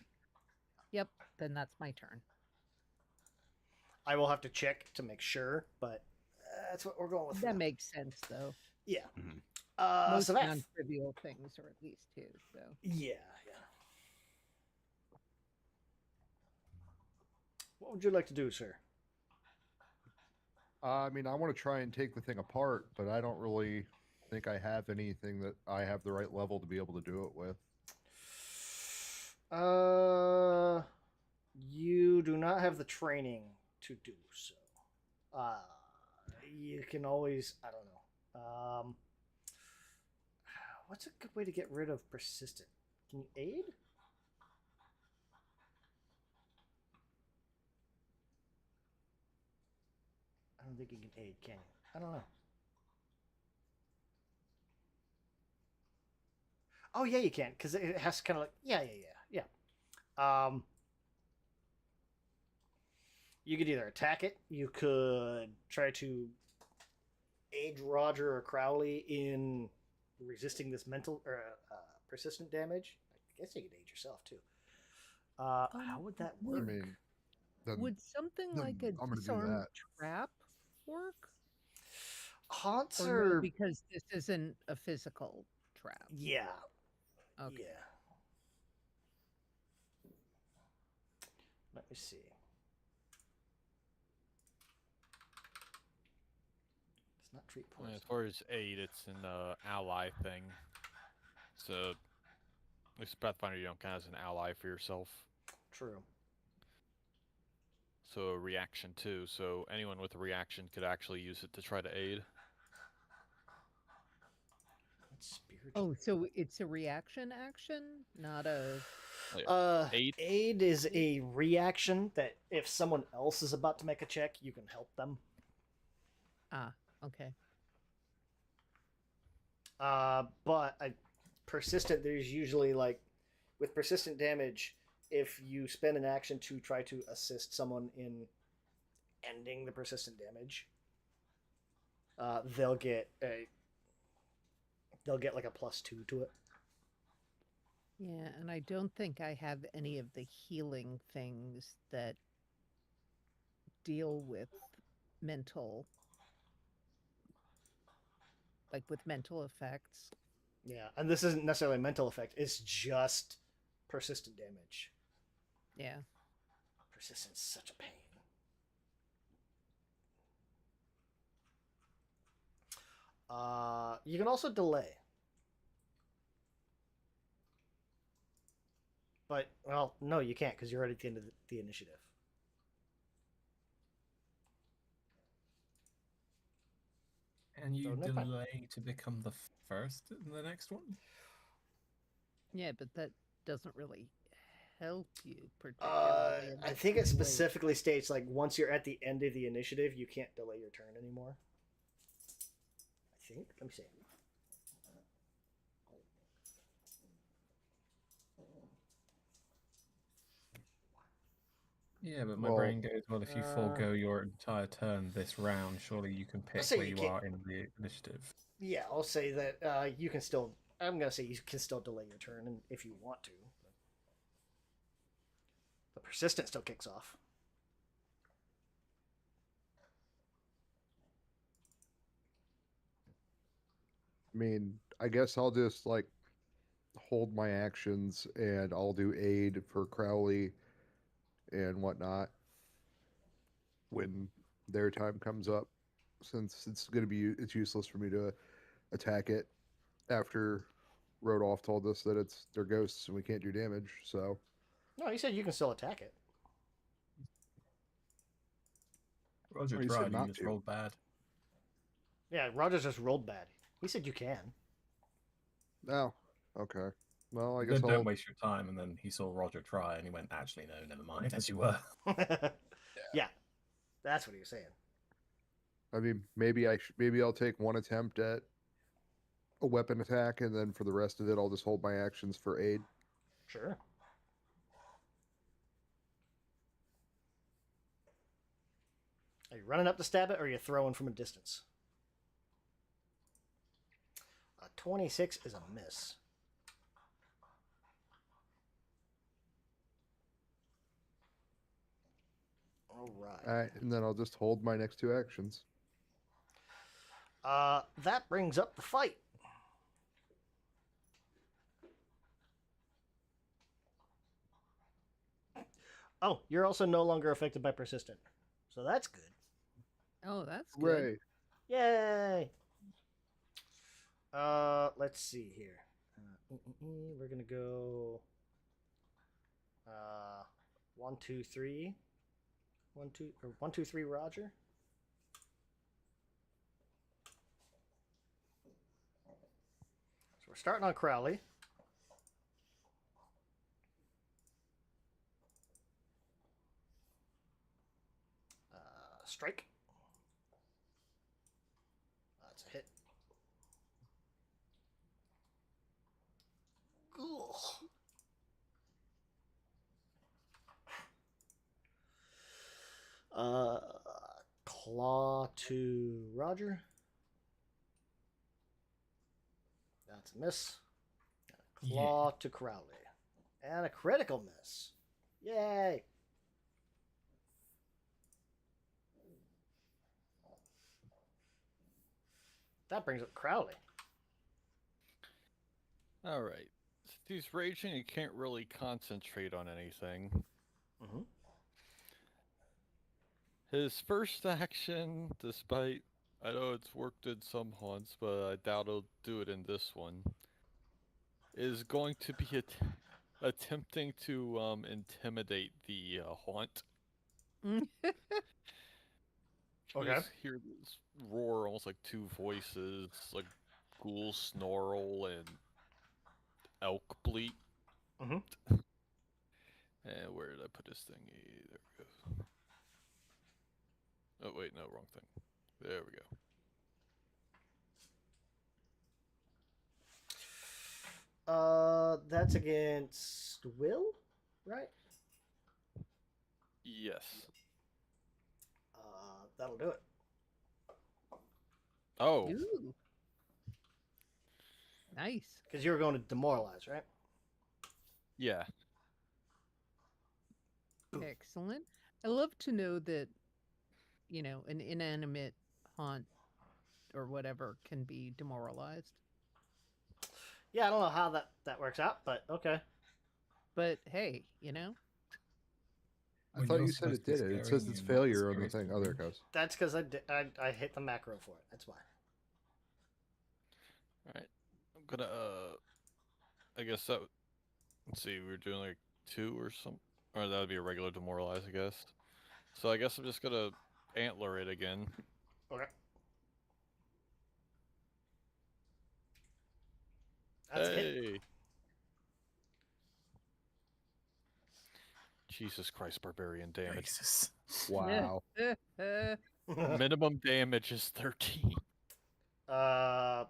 Yep, then that's my turn. I will have to check to make sure, but that's what we're going with. That now. makes sense, though. Yeah. Mhm. Most Savath. non-trivial things, or at least 2, so. Yeah. What would you like to do, sir? I mean, I want to try and take the thing apart, but I don't really think I have anything that I have the right level to be able to do it with. You do not have the training to do so. You can always, I don't know. What's a good way to get rid of persistent? Can you aid? I don't think you can aid, can you? I don't know. Oh yeah, you can, because it has kind of like yeah. You could either attack it, you could try to aid Roger or Crowley in resisting this mental or persistent damage. I guess you could aid yourself too. How would that I work? mean, then, Would something then like a I'm going to do disarm that. trap work? Haunts Or are no, because this isn't a physical trap. yeah. Okay. Yeah. Let me see. It's not treat poison. As far as aid, it's an ally thing. So, at least Pathfinder, you don't count as an ally for yourself. True. So a reaction too. So anyone with a reaction could actually use it to try to aid. That's spiritual. Oh, so it's a reaction action, not a. Aid? Aid is a reaction that if someone else is about to make a check, you can help them. Ah, okay. But persistent, there's usually like with persistent damage, if you spend an action to try to assist someone in ending the persistent damage, they'll get like a +2 to it. Yeah, and I don't think I have any of the healing things that deal with mental, like with mental effects. Yeah, and this isn't necessarily a mental effect. It's just persistent damage. Yeah. Persistence is such a pain. You can also delay. But, well, no, you can't because you're already at the end of the initiative. Can you So, never mind. delay to become the first in the next one? Yeah, but that doesn't really help you particularly. I think it specifically states like once you're at the end of the initiative, you can't delay your turn anymore. I think. Let me see. Yeah, but my Well, brain goes, well, if you forego your entire turn this round, surely you can pick say where you you can't- are in the initiative. Yeah, I'll say that you can still. I'm gonna say you can still delay your turn, and if you want to, the persistent still kicks off. I mean, I guess I'll just like hold my actions and I'll do aid for Crowley and whatnot when their time comes up, since it's useless for me to attack it after Rodolph told us that they're ghosts and we can't do damage. So No, he said you can still attack it. Roger Well, you said tried, you not just to. rolled bad. Yeah, Rogers just rolled bad. He said you can. Oh, okay. Well, I He guess said, I'll. don't waste your time, and then he saw Roger try, and he went, actually, no, never mind, as you were. Yeah, that's what he was saying. I mean, maybe I'll take one attempt at a weapon attack, and then for the rest of it, I'll just hold my actions for aid. Sure. Are you running up to stab it, or are you throwing from a distance? A 26 is a miss. All right. All right, and then I'll just hold my next two actions. That brings up the fight. Oh, you're also no longer affected by persistent, so that's good. Oh, that's good. Hooray! Yay! Let's see here. We're gonna go. 1, 2, 3. 1, 2, or 1, 2, 3. Roger. So we're starting on Crowley. Strike. That's a hit. Cool. Claw to Roger. That's a miss. Claw to Crowley. And a critical miss. Yay! That brings up Crowley. Alright. Since he's raging, he can't really concentrate on anything. Mm-hmm. His first action, despite I know it's worked in some haunts, but I doubt he'll do it in this one, is going to be attempting to intimidate the haunt. You Okay. just hear this roar, almost like two voices, like ghoul snarl and elk bleat. Mm-hmm. And where did I put this thingy? There we go. Oh wait, no, wrong thing. There we go. That's against Will, right? Yes. That'll do it. Oh. Ooh. Nice. Because you were going to demoralize, right? Yeah. Excellent. I love to know that, an inanimate haunt or whatever can be demoralized. Yeah, I don't know how that works out, but okay. But hey, I thought you said it did it. It says it's failure on the thing. Oh, there it goes. That's because I hit the macro for it. That's why. Alright. I'm gonna, I guess that. Let's see, we were doing like 2 or something. Or that would be a regular demoralize, I guess. So I guess I'm just gonna antler it again. Okay. That's a hit. Hey! Jesus Christ, barbarian damage. Jesus. Wow. Minimum damage is 13. And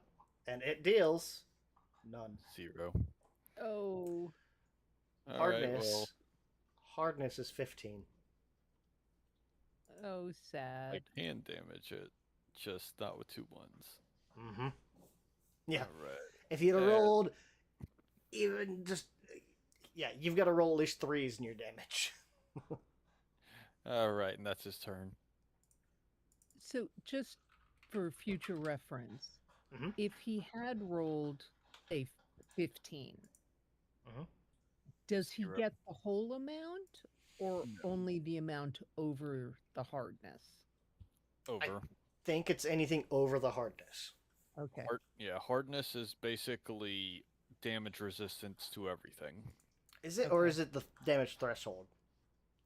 it deals none. 0. Oh. Alright, Hardness. well, Hardness is 15. Oh, sad. I can damage it, just not with 2 ones. Mm-hmm. Yeah. Alright. If you'd have rolled even just, yeah, you've got to roll at least 3s in your damage. Alright, and that's his turn. So, just for future reference, Mhm. if he had rolled a 15, Mhm. does he 0. get the whole amount or only the amount over the hardness? Over. Think it's anything over the hardness. Okay. Hardness is basically damage resistance to everything. Is it, or Okay. is it the damage threshold?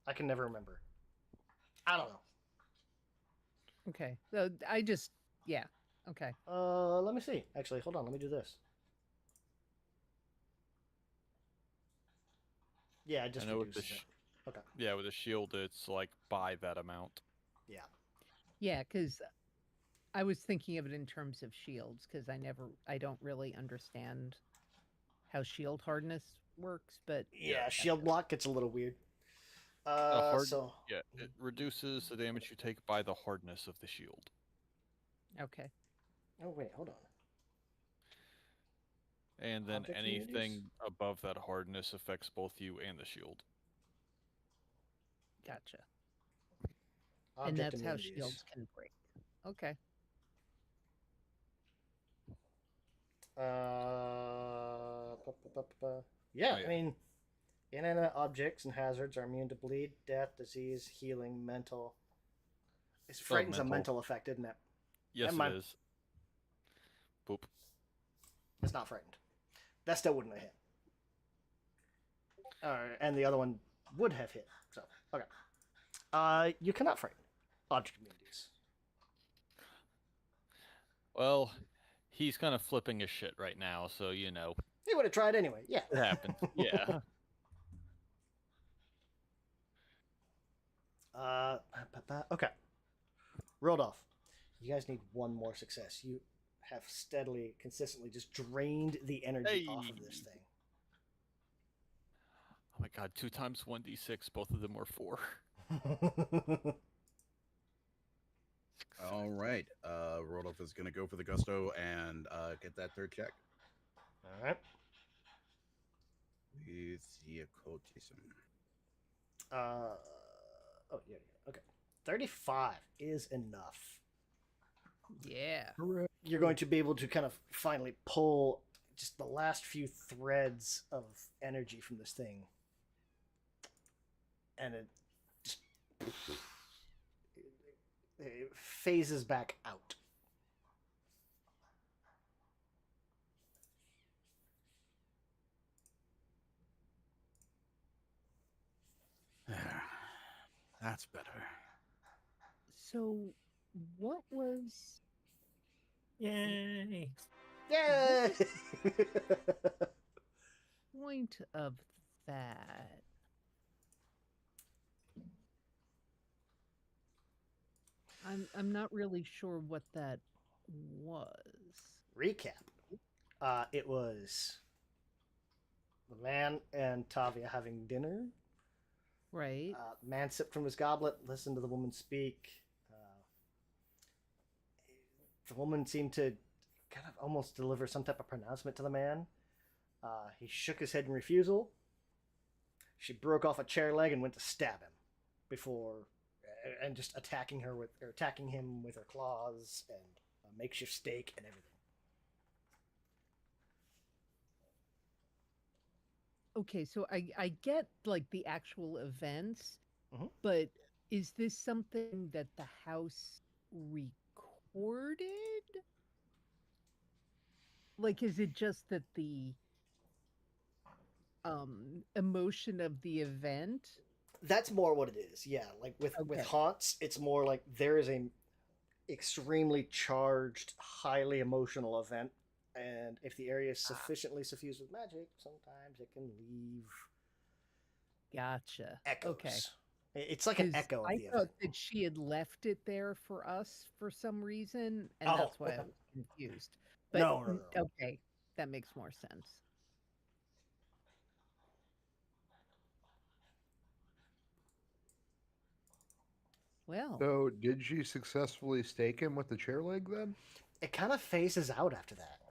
I can never remember. I don't know. Okay. Yeah. Okay. Let me see. Actually, hold on. Let me do this. Yeah, it just I know with the reduces it. Okay. yeah, with a shield it's like by that amount. Yeah. Yeah, because I was thinking of it in terms of shields because I don't really understand how shield hardness works, but Yeah, Yeah. shield block gets a little weird. So Yeah, it reduces the damage you take by the hardness of the shield. okay. oh wait, hold on. And then Object immunities? anything above that hardness affects both you and the shield. Gotcha. Object And that's how immunities. shields can break. Okay. Yeah, Oh, yeah. I mean, inanimate objects and hazards are immune to bleed, death, disease, healing, mental. It's frighten's a mental effect, isn't it? Yes, Never it mind. is. Boop. It's not frightened. That still wouldn't have hit. And the other one would have hit. So okay. You cannot frighten object immunities. Well, he's kind of flipping his shit right now, so you know He would have tried anyway. Yeah. it happens. Yeah. Okay. Rolled off. You guys need one more success. You have steadily, consistently just drained the energy off of this Hey. thing. Oh my god, 2 times 1d6, both of them were 4. All right. Rodolph is going to go for the gusto and get that third check. All right. With the occultism. Yeah. Okay. 35 is enough. Yeah. You're going to be able to kind of finally pull just the last few threads of energy from this thing. And it just it phases back out. There. That's better. So, what was? Yay! Yay! Point of that? I'm not really sure what that was. Recap. It was the man and Tavia having dinner. Right. Man sipped from his goblet, listened to the woman speak. The woman seemed to kind of almost deliver some type of pronouncement to the man. He shook his head in refusal. She broke off a chair leg and went to stab him before, and just attacking him with her claws and a makeshift stake and everything. Okay, so I get like the actual events, Mhm. but is this something that the house recorded? Like, is it just that the emotion of the event? That's more what it is. Yeah, like with Okay. haunts, it's more like there is a extremely charged, highly emotional event, and if the area is sufficiently suffused with magic, sometimes it can leave Gotcha. echoes. Okay. It's like an 'Cause echo of I the thought event. that she had left it there for us for some reason, and Oh. that's why I was confused. But No. okay, that makes more sense. Well, So, did she successfully stake him with the chair leg then? It kind of phases out after that,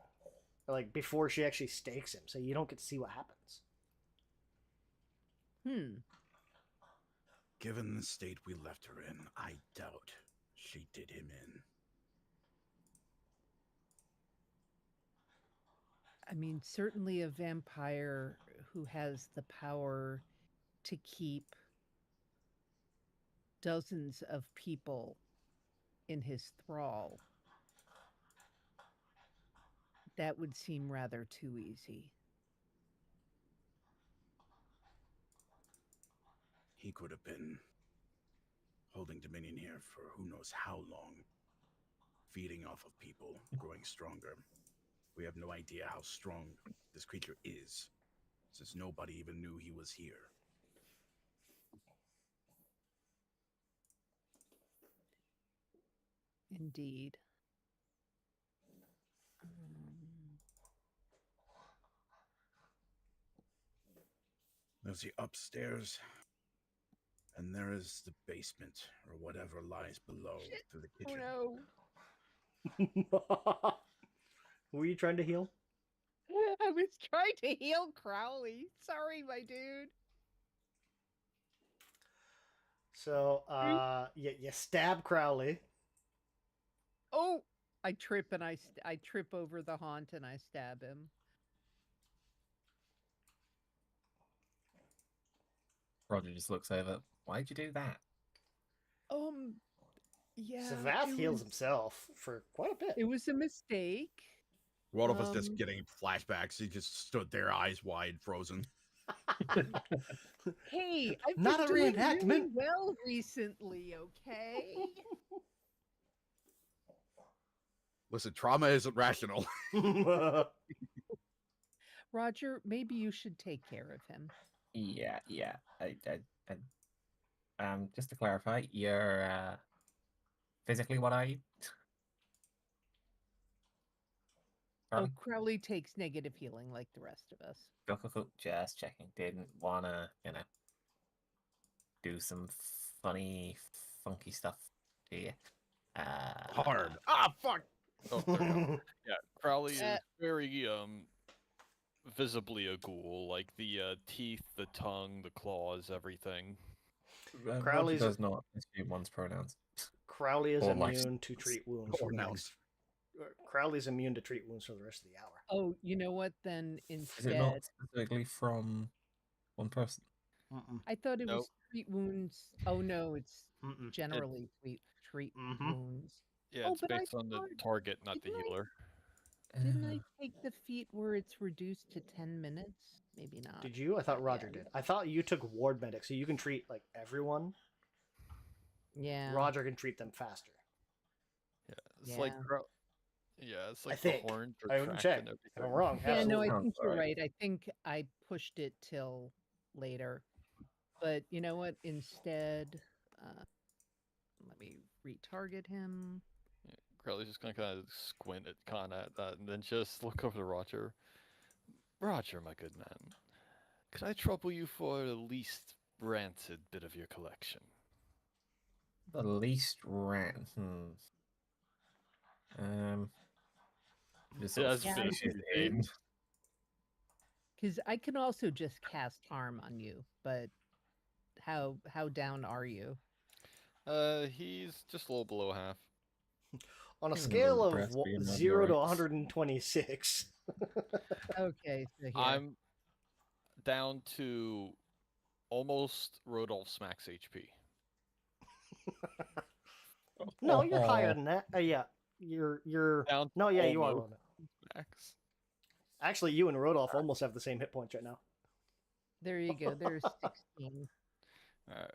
like before she actually stakes him, so you don't get to see what happens. Given the state we left her in, I doubt she did him in. I mean, certainly a vampire who has the power to keep dozens of people in his thrall. That would seem rather too easy. He could have been holding dominion here for who knows how long, feeding off of people, growing stronger. We have no idea how strong this creature is, since nobody even knew he was here. Indeed. There's the upstairs, and there is the basement, or whatever lies below Shit. to the Oh kitchen. no. Who are you trying to heal? I was trying to heal Crowley. Sorry, my dude. So, you stab Crowley. Oh, I trip and I trip over the haunt and I stab him. Roger just looks over. Why'd you do that? Yeah. Savath heals himself for quite a bit. It was a mistake. Rodolphus just getting flashbacks. He just stood there, eyes wide, frozen. Hey, I've Not been a doing reenactment. really well recently, okay? Listen, trauma isn't rational. Roger, maybe you should take care of him. Yeah. Just to clarify, you're physically what are you? Oh, Crowley takes negative healing like the rest of us. Cool. Just checking. Didn't wanna, do some funny, funky stuff to you. Hard. Ah, fuck. Oh, there we go. Yeah, Crowley is very visibly a ghoul, like the teeth, the tongue, the claws, everything. Roger Crowley's- does not assume one's pronouns. Crowley is Or like- immune to treat wounds. For the next... Crowley's immune to treat wounds for the rest of the hour. Oh, you know what? Then Is it not instead, specifically from one person? I thought it Nope. was treat wounds. Oh no, it's Mm-mm. generally treat Mhm. wounds. Yeah, Oh, it's but I based on the thought- target, not the didn't I- healer. Didn't I take the feat where it's reduced to 10 minutes? Maybe not. Did you? I thought Roger Yeah. did. I thought you took ward medic, so you can treat like everyone. Yeah. Roger can treat them faster. Yeah, it's like Yeah. it's like think. the horns I are wouldn't tracked check. and If everything. I'm wrong. Yeah, no, I absolutely. think you're Alright. right. I think I pushed it till later. But you know what? Instead, let me retarget him. Crowley's just gonna kind of squint at that, and then just look over to Roger. Roger, my good man, could I trouble you for the least rancid bit of your collection? The least ran. Just sort of Yeah, finishes it's- it in. Because I can also just cast harm on you, but how down are you? He's just a little below half. On a I'm a scale little of depressed being 0 to right. 126. Okay, so here. I'm down to almost Rodolph's max HP. No, you're higher than that. Yeah, you're. Down No, yeah, you are. almost Rona. max. Actually, you and Rodolph almost have the same hit points right now. There you go. There's 16. Alright.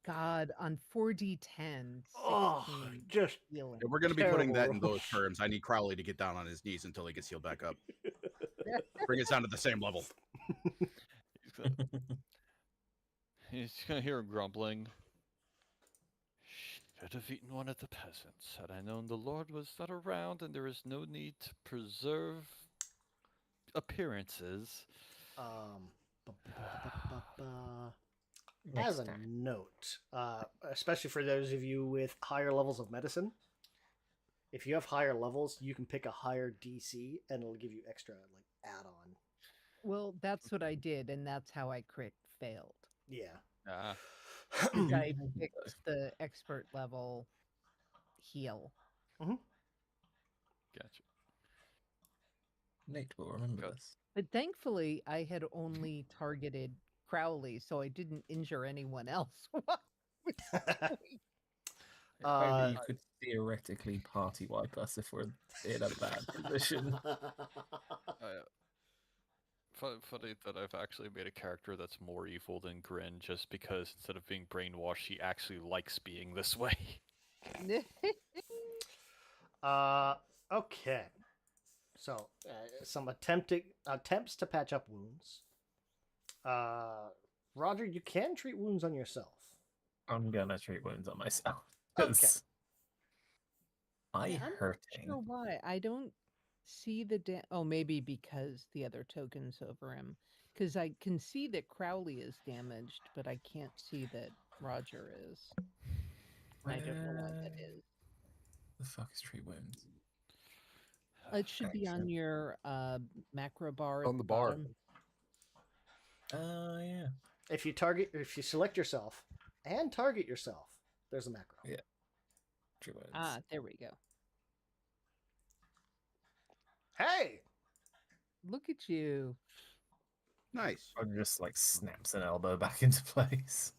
God, on 4d10, 16 Oh, just healing. If we're going to be putting that in Terrible. those terms, I need Crowley to get down on his knees until he gets healed back up. Bring us down to the same level. He's gonna hear him grumbling. Should have eaten one of the peasants. Had I known the Lord was not around and there is no need to preserve appearances. ba- ba- ba- ba- As a note, especially for those of you with higher levels of medicine, if you have higher levels, you can pick a higher DC and it'll give you extra like add-on. Well, that's what I did, and that's how I crit failed. Yeah. Ah, I picked the expert level heal. gotcha. Nate will remember Good. this. But thankfully, I had only targeted Crowley, so I didn't injure anyone else. Maybe you could theoretically party wipe us if we're in a bad position. Funny that I've actually made a character that's more evil than Grin, just because instead of being brainwashed, he actually likes being this way. Okay. So, some attempts to patch up wounds. Roger, you can treat wounds on yourself. I'm gonna treat wounds on myself. Okay. 'cause Yeah, I'm not hurting. sure why. I don't see the oh, maybe because the other token's over him. Because I can see that Crowley is damaged, but I can't see that Roger is. And I don't know why that is. The fuck is treat wounds? It should be on Excellent. your macro bar On at the the bar. bottom. Yeah. If you select yourself and target yourself, there's a macro. Yeah. Treat wounds. Ah, there we go. Hey! Look at you. Nice. Or just like snaps an elbow back into place.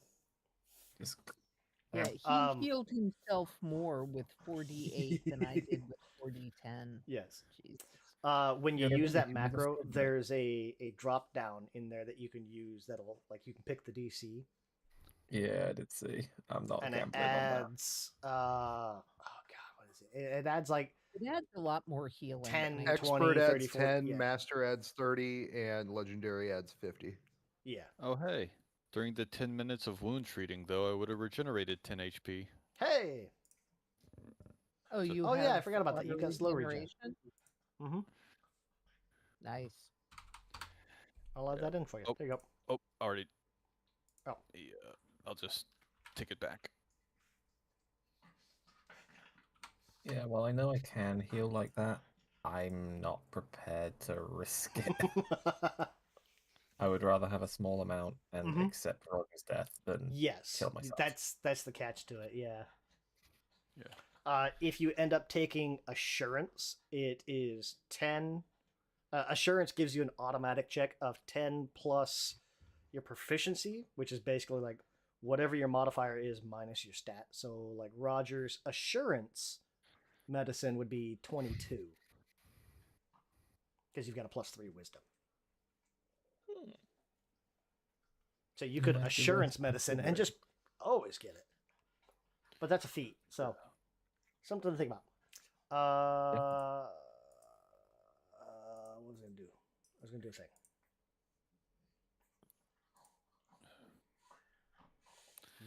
Just Yeah, There. he healed himself more with 4d8 than I did with 4d10. Yes. Jesus. When you Yeah, use that maybe he was macro, good, but- there's a drop down in there that you can use that'll, like, you can pick the DC. Yeah, I did see. I'm not And it gambling on that. adds, oh god, what is it? It adds like It adds a lot more healing. 10, than I- 20, Expert 30, adds 40, 10, yeah. Master adds 30, and Legendary adds 50. Yeah. Oh, hey. During the 10 minutes of wound treating, though, I would have regenerated 10 HP. Hey! Oh, you Oh, have yeah, I forgot about that. You auto got slow regen. regeneration? Mm-hmm. Nice. I'll add that in for you. Oh. There you go. Oh, already. Oh. Yeah, I'll just take it back. Yeah, well, I know I can heal like that. I'm not prepared to risk it. I would rather have a small amount and Mhm. accept Roger's death than Yes. kill myself. That's the catch to it, yeah. Yeah. If you end up taking Assurance, it is 10. Assurance gives you an automatic check of 10 plus your proficiency, which is basically like whatever your modifier is minus your stat. So, like, Roger's Assurance medicine would be 22. Because you've got a +3 wisdom. So you could Might be Assurance worth medicine and considering. just always get it. But that's a feat, so something to think about. What was I going to do? I was going to do a thing.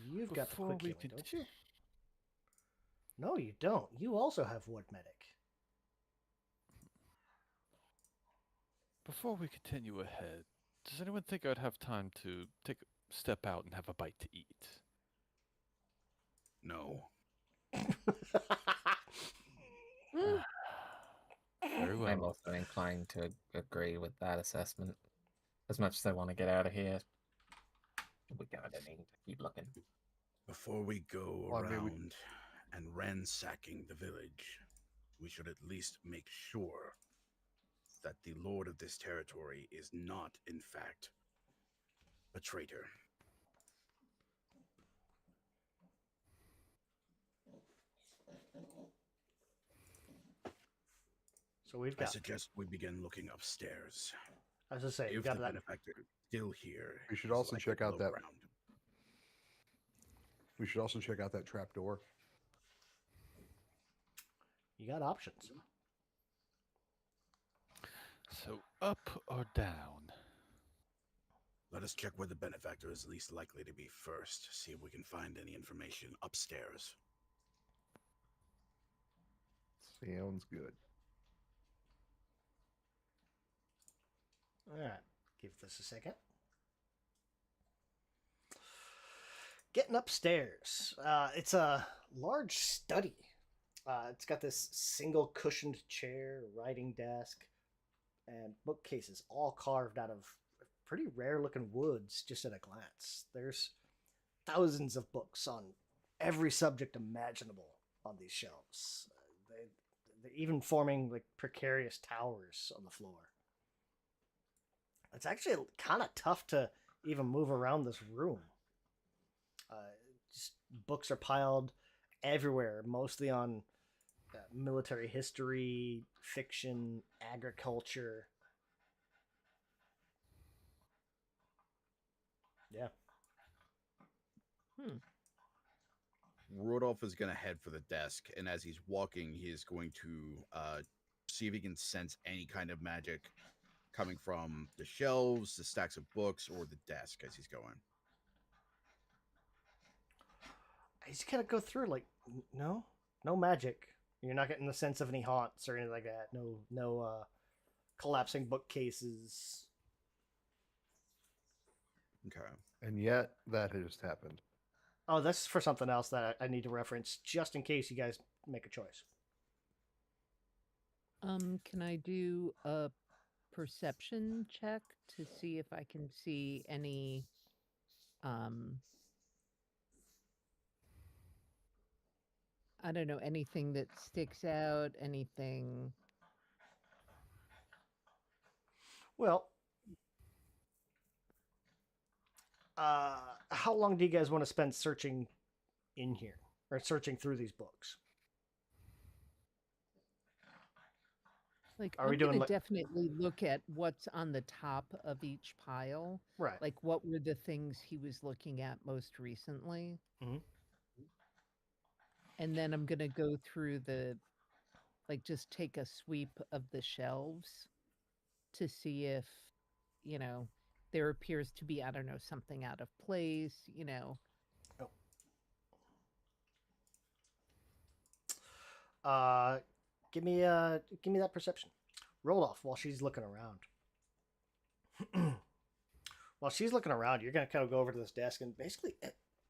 You've got the Before quick we healing, can- don't you? No, you don't. You also have Wood Medic. Before we continue ahead, does anyone think I'd have time to step out and have a bite to eat? No. Very well. I'm also inclined to agree with that assessment. As much as I want to get out of here, we kind of need to keep looking. Before we go Well, I mean, around and ransacking the village, we should at least make sure that the lord of this territory is not, in fact, a traitor. So we've I got. suggest we begin looking upstairs. I was going to say, If you've the got that. benefactor is still here, We should he's also likely check out below that- ground. We should also check out that trap door. You got options. So, up or down? Let us check where the benefactor is least likely to be first. See if we can find any information upstairs. Sounds good. All right. Give this a second. Getting upstairs. It's a large study. It's got this single cushioned chair, writing desk, and bookcases all carved out of pretty rare looking woods just at a glance. There's thousands of books on every subject imaginable on these shelves. They're even forming like precarious towers on the floor. It's actually kind of tough to even move around this room. Just books are piled everywhere, mostly on military history, fiction, agriculture. Yeah. Rodolph is going to head for the desk, and as he's walking, he is going to see if he can sense any kind of magic coming from the shelves, the stacks of books, or the desk as he's going. I just gotta go through like no magic. You're not getting the sense of any haunts or anything like that. No collapsing bookcases. Okay. And yet, that had just happened. Oh, that's for something else that I need to reference just in case you guys make a choice. Can I do a perception check to see if I can see any I don't know, anything that sticks out, anything. Well, how long do you guys want to spend searching in here or searching through these books? Like, Are we I'm doing gonna like definitely look at what's on the top of each pile. right? Like, what were the things he was looking at most recently? Mhm. And then I'm gonna go through like, just take a sweep of the shelves to see if, you know, there appears to be, I don't know, something out of place, you know. Give me that perception. Roll off while she's looking around. While she's looking around, you're gonna kind of go over to this desk and basically,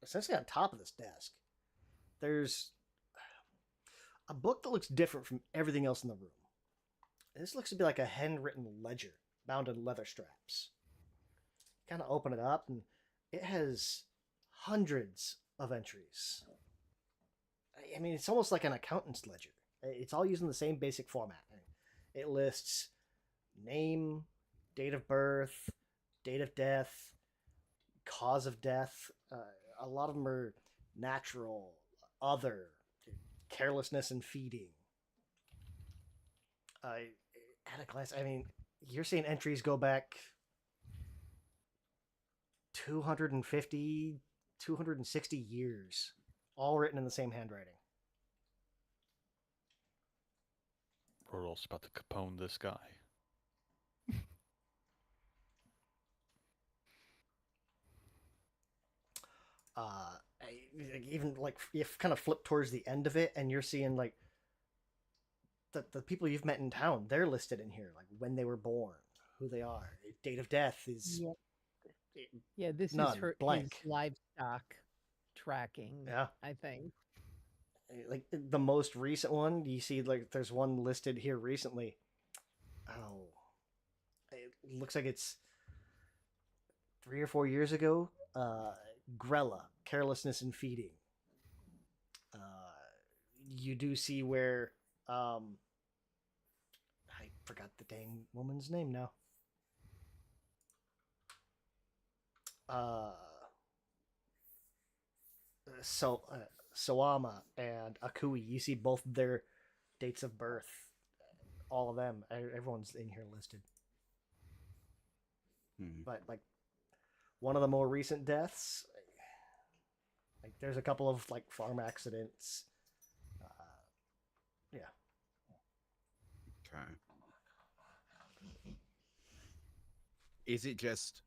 essentially on top of this desk, there's a book that looks different from everything else in the room. This looks to be like a handwritten ledger bound in leather straps. Kind of open it up, and it has hundreds of entries. I mean, it's almost like an accountant's ledger. It's all using the same basic format. It lists name, date of birth, date of death, cause of death. A lot of them are natural, other, carelessness and feeding. At a glance, I mean, you're seeing entries go back 250, 260 years, all written in the same handwriting. Rodolph's about to Capone this guy. Even like you kind of flip towards the end of it, and you're seeing like the people you've met in town. They're listed in here, like when they were born, who they are, date of death is Yeah, this is none, for his blank. livestock tracking, Yeah, I think. like the most recent one you see, like there's one listed here recently. Oh, it looks like it's 3 or 4 years ago. Grella, carelessness in feeding. You do see where I forgot the dang woman's name now. Uh, so Sawama and Akui, you see both their dates of birth. All of them, everyone's in here listed. But like one of the more recent deaths, like there's a couple of like farm accidents. Yeah. Okay. Is it just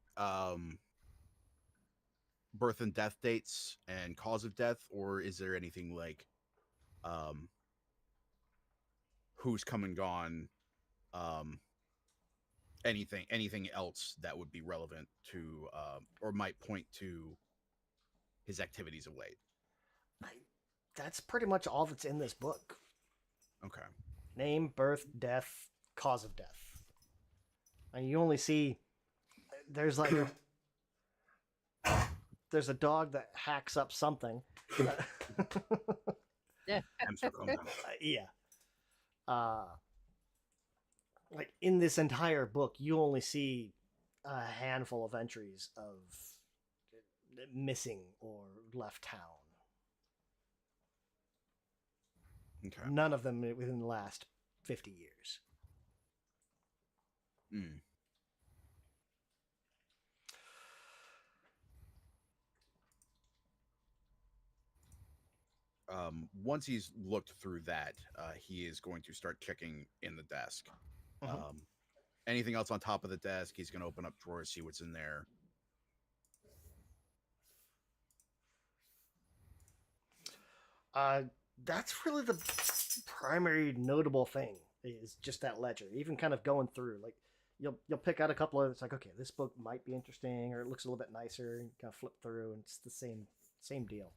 birth and death dates and cause of death, or is there anything like who's come and gone, anything else that would be relevant to or might point to his activities of late? That's pretty much all that's in this book. Okay. Name, birth, death, cause of death. And you only see there's like there's a dog that hacks up something. Yeah. Yeah. Like in this entire book, you only see a handful of entries of missing or left town. Okay. None of them within the last 50 years. Mm. Once he's looked through that, he is going to start checking in the desk. Anything else on top of the desk, he's going to open up drawers, see what's in there. That's really primary notable thing is just that ledger. Even kind of going through, like you'll pick out a couple of it's like, okay, this book might be interesting, or it looks a little bit nicer, and kind of flip through, and it's the same deal.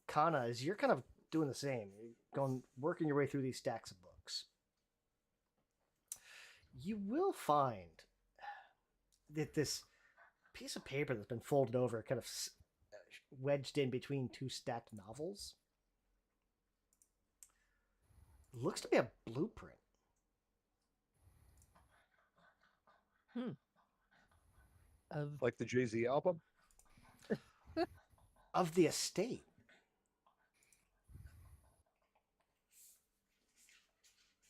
Kana, is you're kind of doing the same. You're going working your way through these stacks of books. You will find that this piece of paper that's been folded over, kind of wedged in between two stacked novels, looks to be a blueprint. Of Like the Jay-Z album? Of the estate.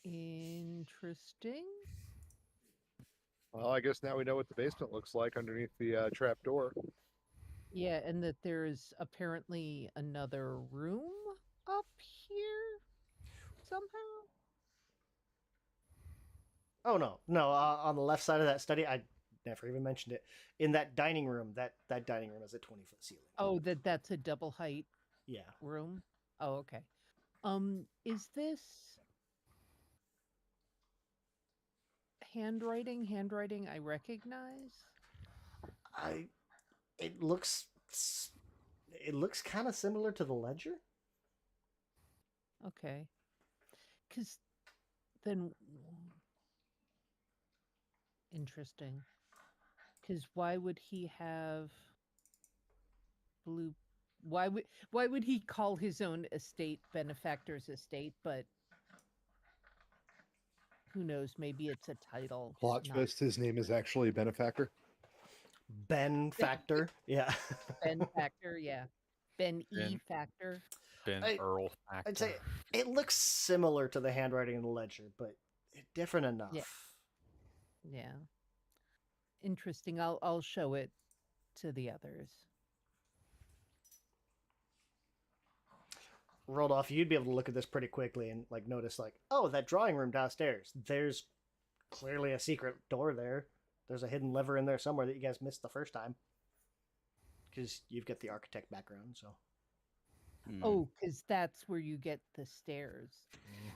interesting. Well, I guess now we know what the basement looks like underneath the trap door. Yeah, and that there's apparently another room up here somehow. Oh no, on the left side of that study, I never even mentioned it. In that dining room, that dining room has a 20-foot ceiling. Oh, that's a double height Yeah. room. Oh, okay. Is this handwriting? Handwriting I recognize. It looks kind of similar to the ledger. Okay. Because then, interesting. Because why would he have blue? Why would he call his own estate benefactor's estate? But who knows? Maybe it's a title. Plot not twist, his name is actually Benefactor. Benefactor. Yeah. benefactor. Yeah, Ben E. Ben- Factor. Ben I- Earl Factor. I'd say it looks similar to the handwriting in the ledger, but different enough. Yeah. Yeah. Interesting. I'll show it to the others. Rolled off, you'd be able to look at this pretty quickly and like notice like, oh, that drawing room downstairs. There's clearly a secret door there. There's a hidden lever in there somewhere that you guys missed the first time. Because you've got the architect background, so. Oh, because that's where you get the stairs.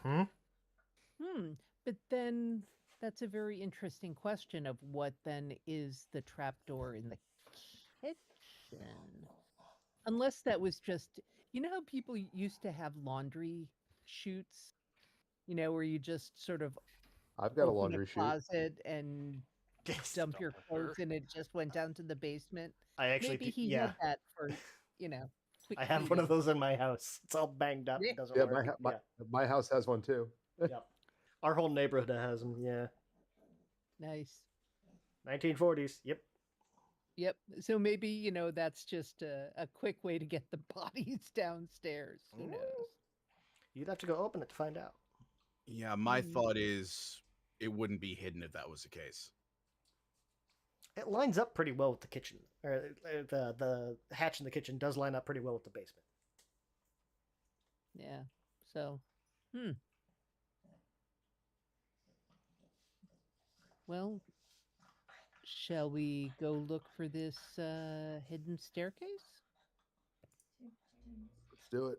Mm-hmm. But then that's a very interesting question of what then is the trapdoor in the kitchen? Unless that was just, you know how people used to have laundry chutes? You know, where you just sort of I've got a open laundry chute. closet and dump your clothes and it just went down to the basement. I actually, Maybe he yeah, had that for, quick I have one of cleaning. those in my house. It's all banged up. Yeah. It doesn't Yeah, work. my house has one too. Yeah. Our whole neighborhood has them. Yeah. Nice. 1940s. Yep. Yep. So maybe, that's just a quick way to get the bodies downstairs. Who Ooh. knows? You'd have to go open it to find out. Yeah, my Mhm. thought is it wouldn't be hidden if that was the case. It lines up pretty well with the kitchen. Or the hatch in the kitchen does line up pretty well with the basement. Yeah. So, well, shall we go look for this hidden staircase? Let's do it.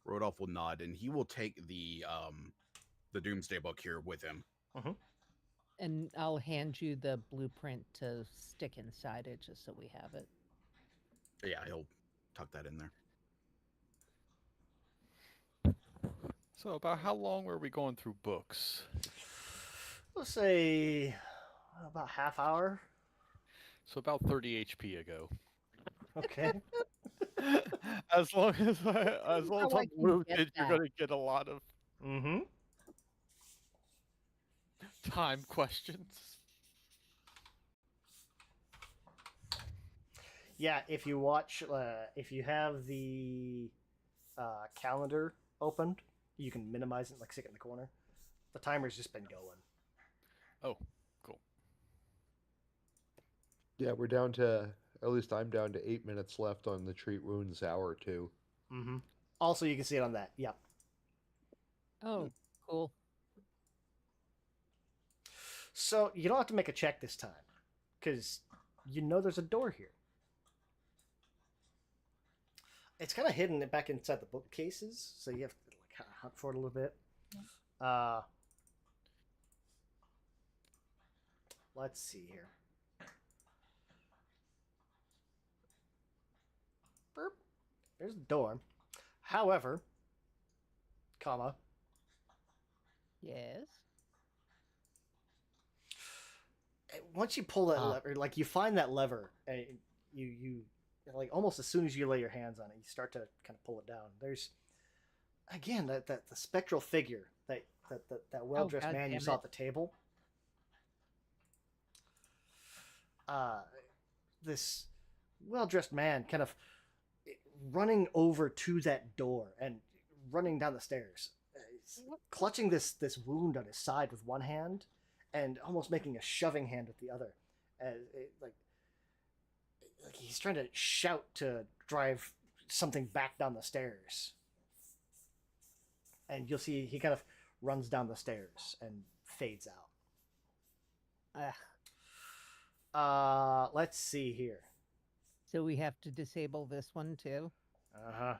Rodolph will nod, and he will take the Doomsday Book here with him. And I'll hand you the blueprint to stick inside it just so we have it. Yeah, he'll tuck that in there. So about how long were we going through books? Let's say about half hour. So about 30 HP ago. Okay. as long as I'm how I can wounded, get you're that. gonna get a lot of Mm-hmm. time questions. Yeah, if you watch, if you have the calendar opened, you can minimize it, like stick it in the corner. The timer's just been going. Oh, cool. Yeah, we're down to, at least I'm down to 8 minutes left on the treat wounds hour too. Mm-hmm. Also, you can see it on that. Yep. Oh, cool. So you don't have to make a check this time, because you know there's a door here. It's kind of hidden back inside the bookcases, so you have to like kind of hunt for it a little bit. Let's see here. Burp. There's the door. However, comma, Yes. once you pull that lever, like you find that lever, and you like almost as soon as you lay your hands on it, you start to kind of pull it down. There's again that the spectral figure that well dressed God man you damn saw it. at the table. This well dressed man kind of running over to that door and running down the stairs, clutching this wound on his side with one hand, and almost making a shoving hand with the other, like he's trying to shout to drive something back down the stairs. And you'll see he kind of runs down the stairs and fades out. Let's see here. So we have to disable this one too. Uh-huh.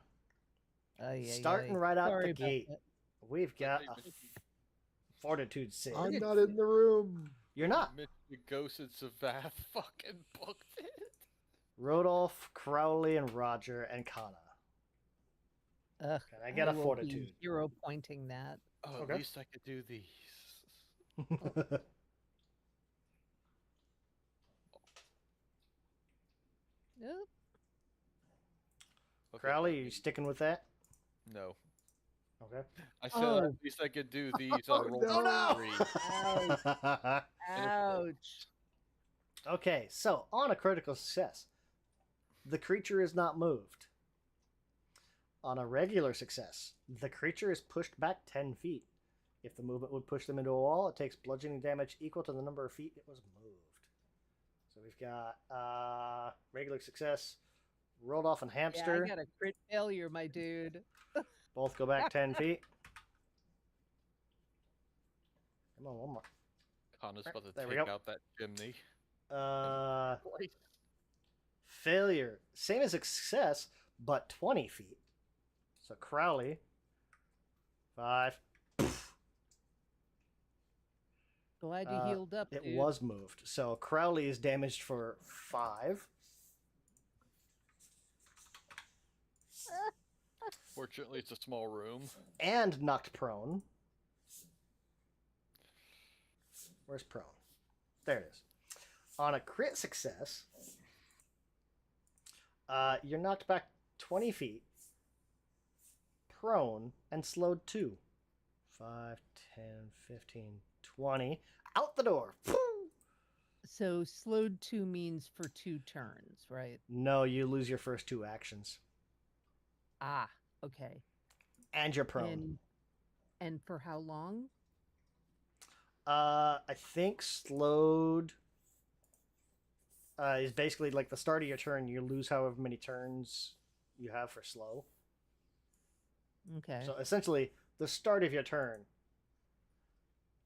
Yeah, Starting right out Sorry the about gate, that. we've got a fortitude save. I'm not in the room. You're not. The Ghost and Savath fucking booked it. Rodolph, Crowley, and Roger, and Kana. Ugh, Can I get a will be fortitude? Hero pointing that. Oh, Okay. at least I could do these. Nope. Okay, Crowley, you sticking with that? No. Okay. I said Oh. at least I could do these on roll Oh, no! 3. Ouch. Okay, so on a critical success, the creature is not moved. On a regular success, the creature is pushed back 10 feet. If the movement would push them into a wall, it takes bludgeoning damage equal to the number of feet it was moved. So we've got regular success, rolled off and Yeah, hamster. I got a crit failure, my dude. Both go back 10 feet. Come on, one more. Kana's about to There we take go. out that chimney. Failure. Same as success, but 20 feet. So Crowley. 5. Glad you healed up, It dude. was moved. So Crowley is damaged for 5. Fortunately, it's a small room. And knocked prone. Where's prone? There it is. On a crit success, you're knocked back 20 feet, prone, and slowed 2. 5, 10, 15, 20. Out the door. So slowed 2 means for 2 turns, right? No, you lose your first 2 actions. Ah, okay. And you're prone. And for how long? I think slowed is basically like the start of your turn. You lose however many turns you have for slow. Okay. So essentially, the start of your turn,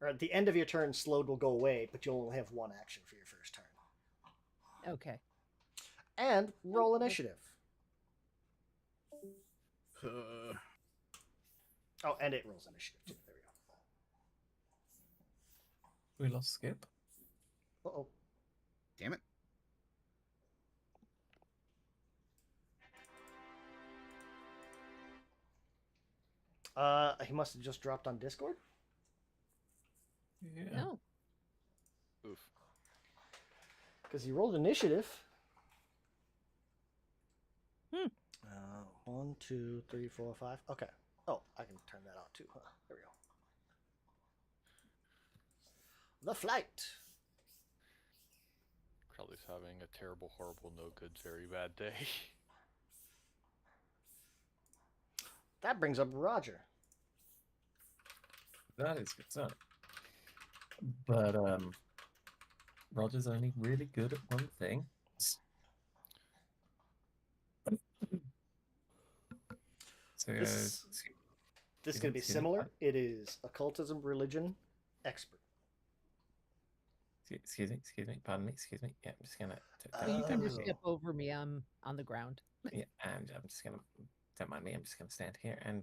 or at the end of your turn, slowed will go away, but you'll only have 1 action for your first turn. Okay. And roll initiative. Oh, and it rolls initiative too. There we We lost Skip. go. Uh-oh. Damn it. He must have just dropped on Discord. Yeah. No. Oof. Because he rolled initiative. Hmm. 1, 2, 3, 4, 5. Okay. Oh, I can turn that out too. Huh? There we go. The flight. Crowley's having a terrible, horrible, no good, very bad day. That brings up Roger. That is good. But Roger's only really good at one thing. So This is going to be excuse me, similar. what? It is occultism, religion, expert. excuse me, pardon me, excuse me. Yeah, I'm just gonna. You can just Oh. step over me. I'm on the ground. Yeah, and I'm just gonna. Don't mind me. I'm just gonna stand here and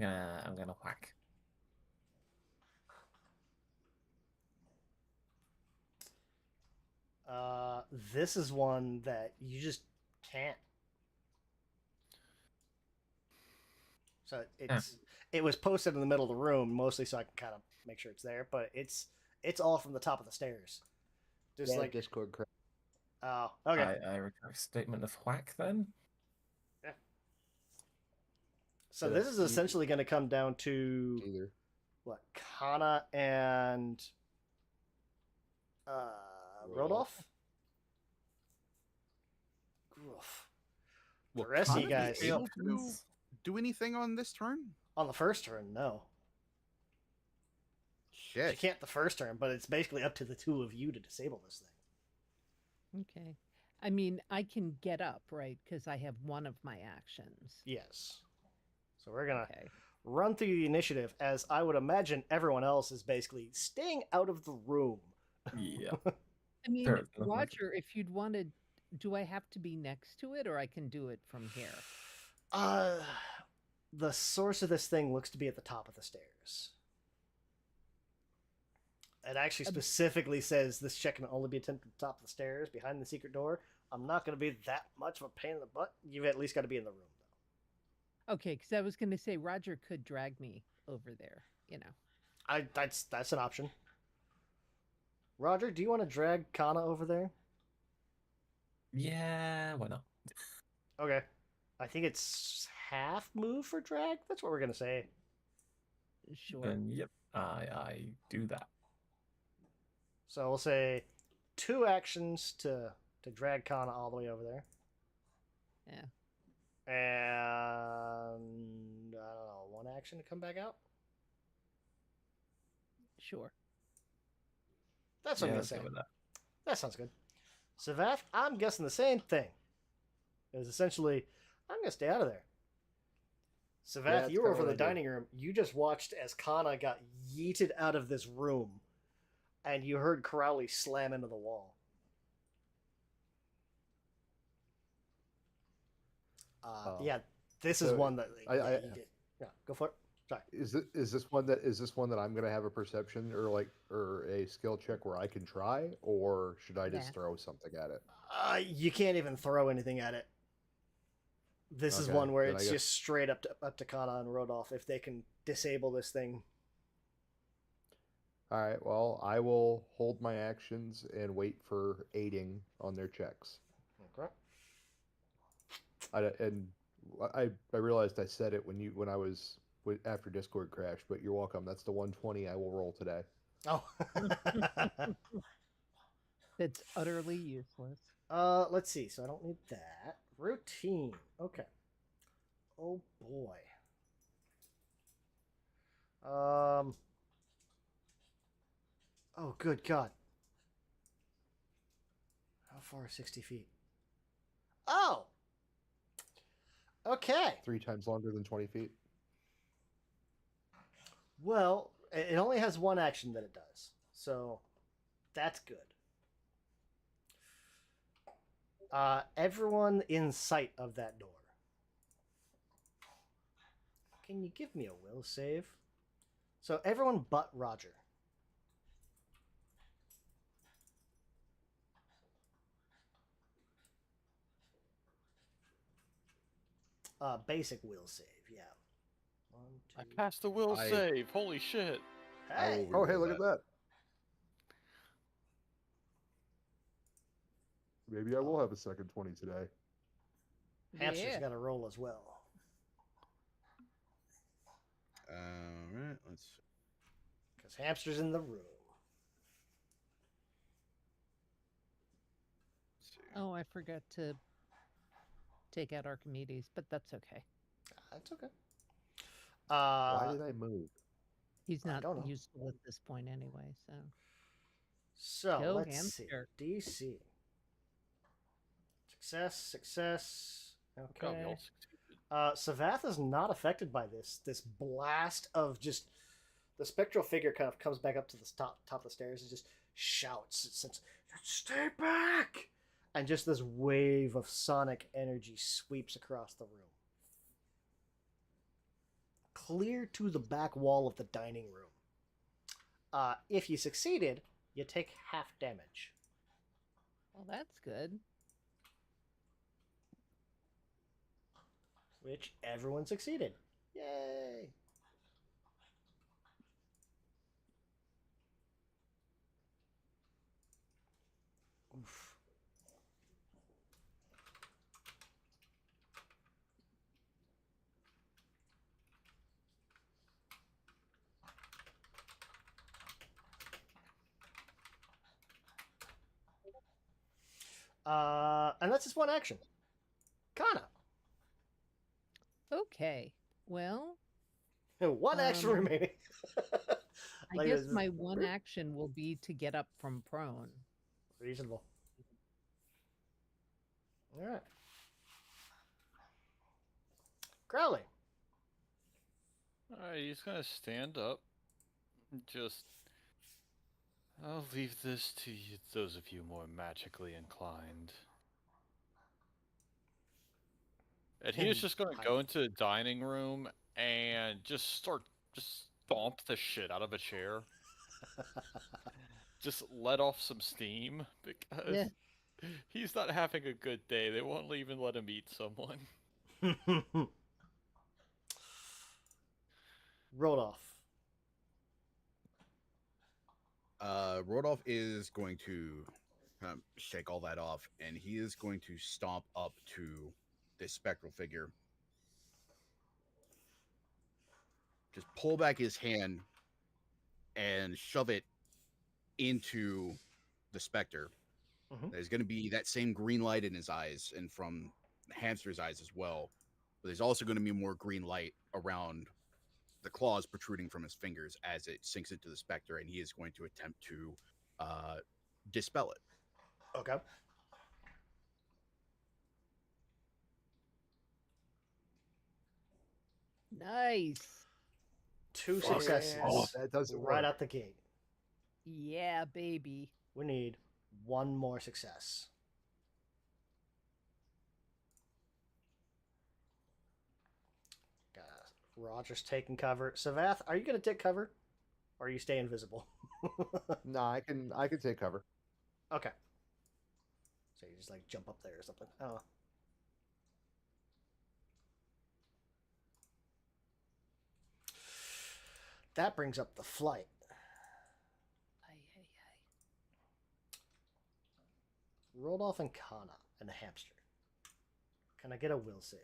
I'm gonna whack. This is one that you just can't. So it was posted in the middle of the room mostly so I can kind of make sure it's there, but it's all from the top of the stairs. Just Yeah, like Discord crash. oh, okay. I request statement of whack then. Yeah. So Yeah, this is essentially going to come down to Either. what Kana and Rodolph. Oof. The Will rest of you Kana be guys able to Options? do anything on this turn? on the first turn, no. Shit. She can't the first turn, but it's basically up to the two of you to disable this thing. Okay. I mean, I can get up, right? Because I have one of my actions. Yes. So we're gonna Okay. run through the initiative as I would imagine everyone else is basically staying out of the room. Yeah. I mean, Fair enough. Roger, if you'd wanted, do I have to be next to it or I can do it from here? The source of this thing looks to be at the top of the stairs. It actually specifically says this check can only be attempted at the top of the stairs behind the secret door. I'm not going to be that much of a pain in the butt. You've at least got to be in the room, though. Okay, because I was going to say Roger could drag me over there, you know. That's an option. Roger, do you want to drag Kana over there? Yeah, why not? Okay. I think it's half move for drag. That's what we're going to say. Sure. Then yep, I do that. So we'll say 2 actions to drag Kana all the way over there. Yeah. And I don't know, 1 action to come back out. Sure. That's what I'm let's gonna go say. with that. That sounds good. Savath, I'm guessing the same thing. It was essentially, I'm gonna stay out of there. Savath, that's you were kinda over in the what I did. dining room. You just watched as Kana got yeeted out of this room, and you heard Crowley slam into the wall. Yeah, this is so one that I- you did. Yeah, go for it. Sorry. Is this one that I'm gonna have a perception or a skill check where I can try, or should I just Yeah. throw something at it? You can't even throw anything at it. This is Okay, one where then I it's guess- just straight up to Kana and Rodolph if they can disable this thing. All right. Well, I will hold my actions and wait for aiding on their checks. Okay. I realized I said it when I was after Discord crashed, but you're welcome. That's the 120 I will roll today. Oh. That's utterly useless. Let's see. So I don't need that. Routine. Okay. Oh boy. Oh, good God. How far is 60 feet? Oh! Okay. 3 times longer than 20 feet. Well, it only has 1 action that it does. So that's good. Everyone in sight of that door. Can you give me a will save? So everyone but Roger. Basic will save, yeah. 1, 2. I passed the will I- save. Holy shit. Hey, Oh, hey, look at that. Maybe I will have a second 20 today. Hamster's Yeah. got a roll as well. All right, let's. Because Hamster's in the room. See. Oh, I forgot to take out Archimedes, but that's okay. That's okay. Why did I move? He's I not don't know. useful at this point anyway, so. So Go let's Hamster. see. DC. Success. God, we Okay. all succeeded. Savath is not affected by this blast of just the spectral figure kind of comes back up to the top of the stairs and just shouts. It says, "Stay back!" And just this wave of sonic energy sweeps across the room. clear to the back wall of the dining room. If you succeeded, you take half damage. Well, that's good. Which everyone succeeded. Yay! Oof. And that's just one action. Kana. Okay. Well, One action remaining. I Like, guess this is my one action will be to get up from prone. reasonable. All right. Crowley. Alright, he's gonna stand up. Just. I'll leave this to you, those of you more magically inclined. And he is just gonna go into the dining room and just stomp the shit out of a chair. Just let off some steam because Yeah. he's not having a good day. They won't even let him eat someone. Rodolph. Rodolph is going to shake all that off, and he is going to stomp up to this spectral figure. Just pull back his hand and shove it into the specter. Mhm. There's going to be that same green light in his eyes, and from the hamster's eyes as well. But there's also going to be more green light around the claws protruding from his fingers as it sinks into the specter, and he is going to attempt to dispel it. Okay. Nice. Two Fuck. successes. Oh, that doesn't right work. out the gate. Yeah, baby. We need one more success. Roger's taking cover. Savath, are you going to take cover? Or are you stay invisible? No, I can take cover. Okay. So you just like jump up there or something. Oh. That brings up the flight. Rodolph and Kana and the hamster. Can I get a will save?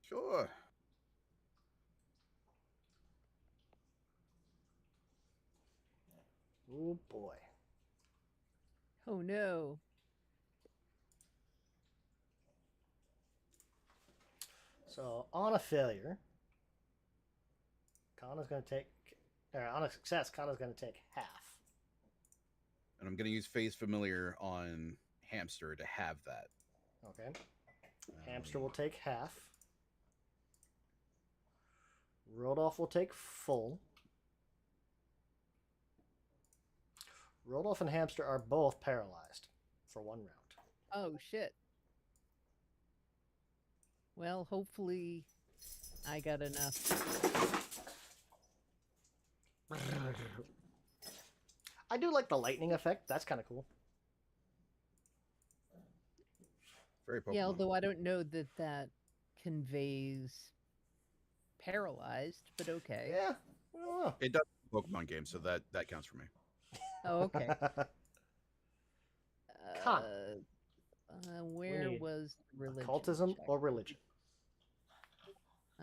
Sure. Oh boy. Oh no. So on a failure, Kana's going to take, or on a success, Kana's going to take half. And I'm going to use Phase Familiar on Hamster to have that. Okay. Hamster will take half. Rodolph will take full. Rodolph and Hamster are both paralyzed for 1 round. Oh shit. Well, hopefully I got enough. I do like the lightning effect. That's kind of cool. Very Pokemon. Yeah, although I don't know that that conveys paralyzed, but okay. Yeah. I don't know. It does Pokemon game, so that counts for me. Oh, okay. Con. Where need was religion? Occultism check? or religion?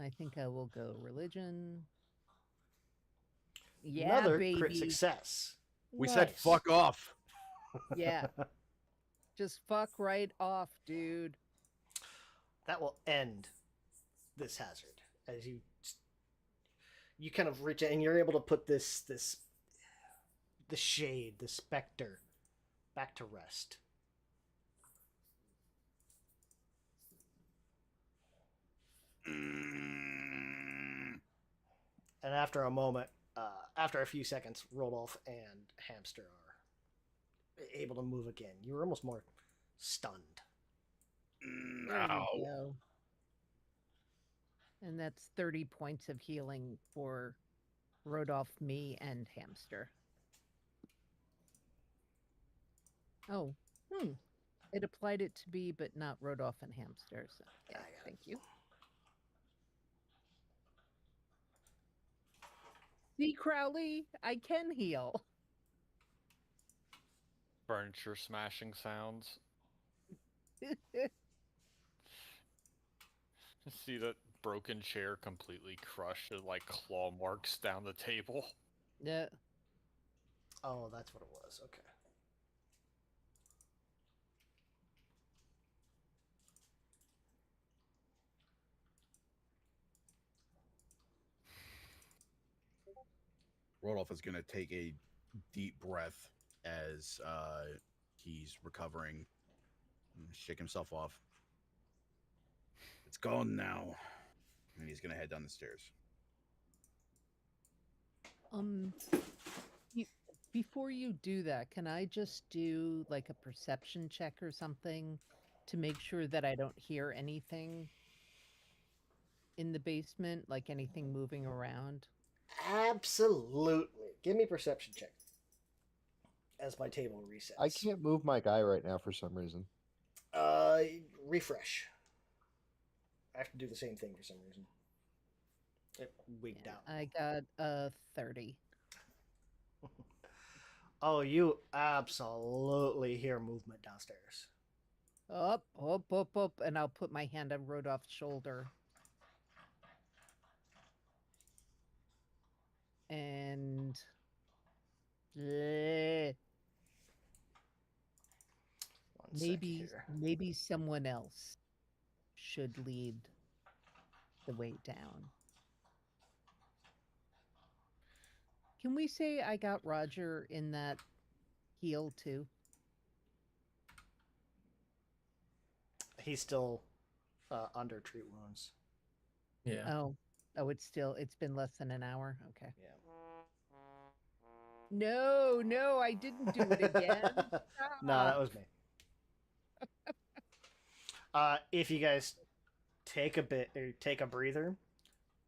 I think I will go religion. Yeah, Another baby. crit success. We said Nice. fuck off. Yeah. Just fuck right off, dude. That will end this hazard as you kind of reach in and you're able to put the shade, the specter, back to rest. And after a moment, after a few seconds, Rodolph and Hamster are able to move again. You were almost more stunned. There you go. And that's 30 points of healing for Rodolph, me, and Hamster. Oh, it applied it to me, but not Rodolph and Hamster. So, I yeah, got it. thank you. See, Crowley, I can heal. Furniture smashing sounds. See that broken chair completely crushed and like claw marks down the table. Yeah. Oh, that's what it was. Okay. Rodolph is going to take a deep breath as he's recovering, shake himself off. It's gone now, and he's going to head down the stairs. Before you do that, can I just do like a perception check or something to make sure that I don't hear anything in the basement, like anything moving around? Absolutely. Give me perception check. As my table resets. I can't move my guy right now for some reason. Refresh. I have to do the same thing for some reason. It wigged out. I got a 30. Oh, you absolutely hear movement downstairs. Up, and I'll put my hand on Rodolph's shoulder. And maybe someone else should lead the way down. Can we say I got Roger in that heal too? He's still under treat wounds. Yeah. Oh, it's been less than an hour. Okay. Yeah. No, I didn't do it again. No, that was me. If you guys take a breather,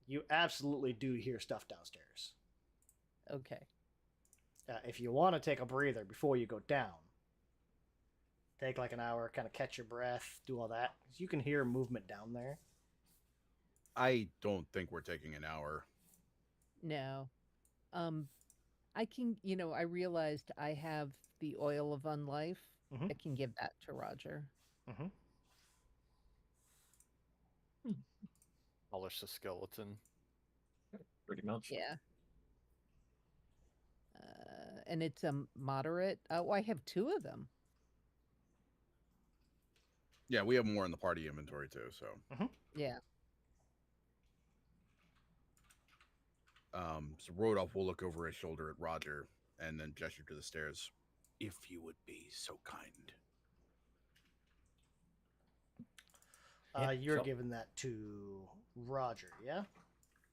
you absolutely do hear stuff downstairs. Okay. If you want to take a breather before you go down, take like an hour, kind of catch your breath, do all that. You can hear movement down there. I don't think we're taking an hour. No. I can, I realized I have the oil of unlife. Mm-hmm. I can give that to Roger. Mm-hmm. Polish the skeleton. Pretty much. Yeah. And it's a moderate. Oh, I have 2 of them. Yeah, we have more in the party inventory too, so. Mm-hmm. Yeah. So Rodolph will look over his shoulder at Roger and then gesture to the stairs. If you would be so kind. You're giving that to Roger, yeah?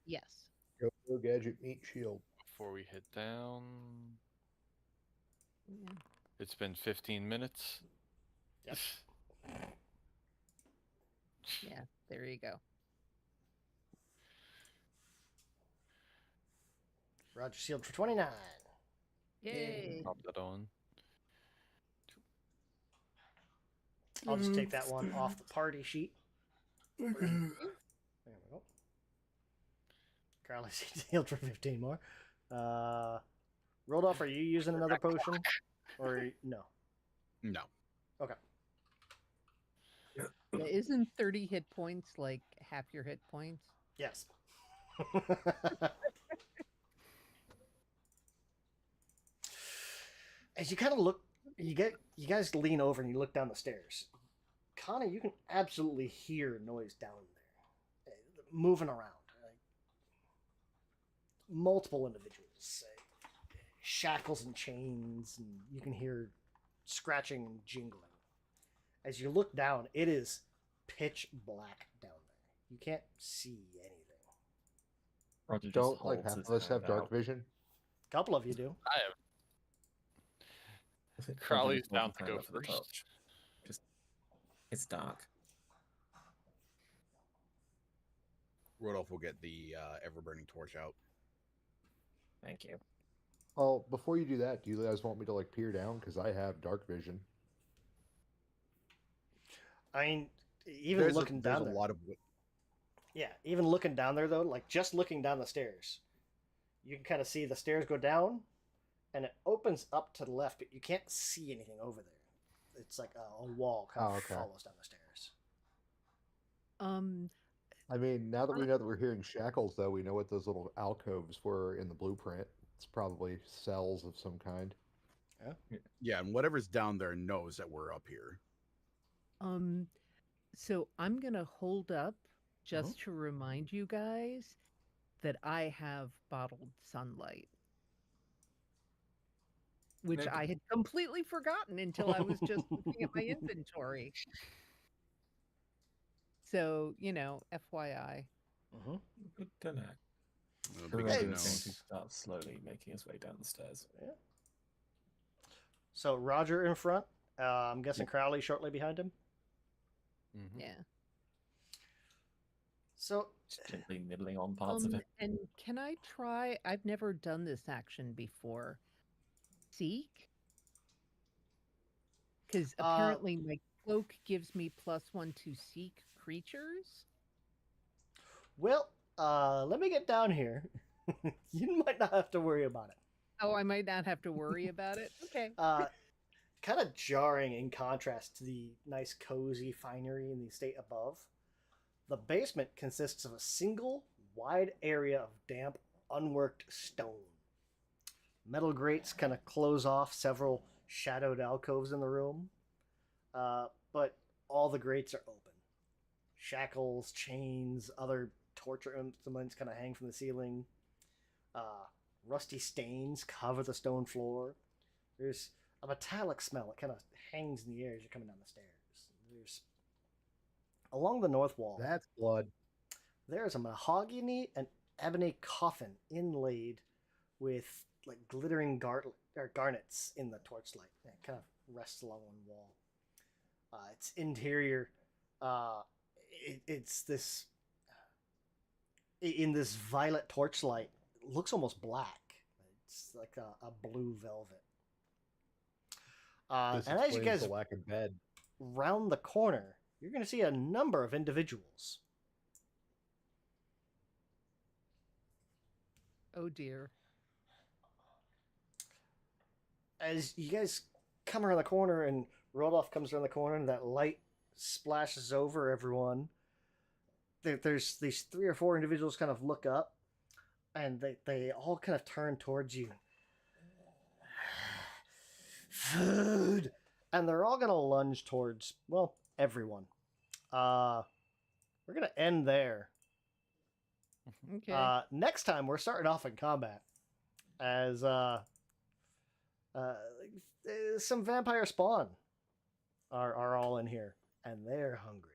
Yes. Go gadget meat shield. Before we head down, Yeah. it's been 15 minutes. Yep. Yeah, there you go. Roger sealed for 29. Yay. Pop that on. I'll just take that one off the party sheet. There we go. Carly's healed for 15 more. Rodolph, are you using another potion? Or no? No. Okay. Yeah, isn't 30 hit points like half your hit points? Yes. As you kind of look, you guys lean over and you look down the stairs. Connor, you can absolutely hear noise down there, moving around. Multiple individuals, shackles and chains, and you can hear scratching and jingling. As you look down, it is pitch black down there. You can't see anything. Roger just Don't like holds half his of us have hand dark out. vision? A couple of you do. I have. Roger Crowley's just holds down his to hand go up for the first. torch. It's dark. Rodolph will get the ever burning torch out. Thank you. Oh, before you do that, do you guys want me to like peer down? Because I have dark vision. I mean, even There's looking there's down a there. lot of Yeah, even looking down there though, like just looking down the stairs, you can kind of see the stairs go down, and it opens up to the left, but you can't see anything over there. It's like a wall kind of follows down the stairs. I mean, now that we know that we're hearing shackles, though, we know what those little alcoves were in the blueprint. It's probably cells of some kind. Yeah, and whatever's down there knows that we're up here. So I'm gonna hold up just to remind you guys that I have bottled sunlight, which I had completely forgotten until I was just looking at my inventory. So, FYI. Good to know. Big Right, to going know. to start slowly making his way down the stairs. Yeah. So Roger in front. I'm guessing Crowley shortly behind him. Mm-hmm. Yeah. So Just gently nibbling on parts of it. And can I try? I've never done this action before. Seek? Because apparently my cloak gives me +1 to seek creatures. well, let me get down here. You might not have to worry about it. Oh, I might not have to worry about it. Okay. Kind of jarring in contrast to the nice cozy finery in the estate above. The basement consists of a single wide area of damp, unworked stone. Metal grates kind of close off several shadowed alcoves in the room, but all the grates are open. Shackles, chains, other torture implements kind of hang from the ceiling. Rusty stains cover the stone floor. There's a metallic smell that kind of hangs in the air as you're coming down the stairs. There's along the north wall. That's blood. There's a mahogany and ebony coffin inlaid with like glittering garnets in the torchlight. It kind of rests along one wall. Its interior, it's this in this violet torchlight. It looks almost black. It's like a blue velvet. This and as you explains guys the lack of bed. round the corner, you're going to see a number of individuals. Oh dear. As you guys come around the corner and Rodolph comes around the corner and that light splashes over everyone, there's these 3 or 4 individuals kind of look up and they all kind of turn towards you. Food! And they're all going to lunge towards, well, everyone. We're going to end there. Okay. Next time, we're starting off in combat as some vampire spawn are all in here, and they're hungry.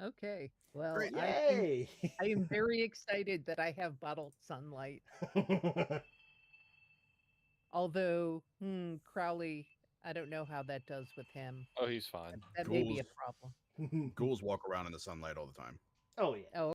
Okay. Well, Great. Yay! I am very excited that I have bottled sunlight. Although, Crowley, I don't know how that does with him. Oh, he's fine. That may be a problem. Ghouls walk around in the sunlight all the time. Oh yeah. Oh,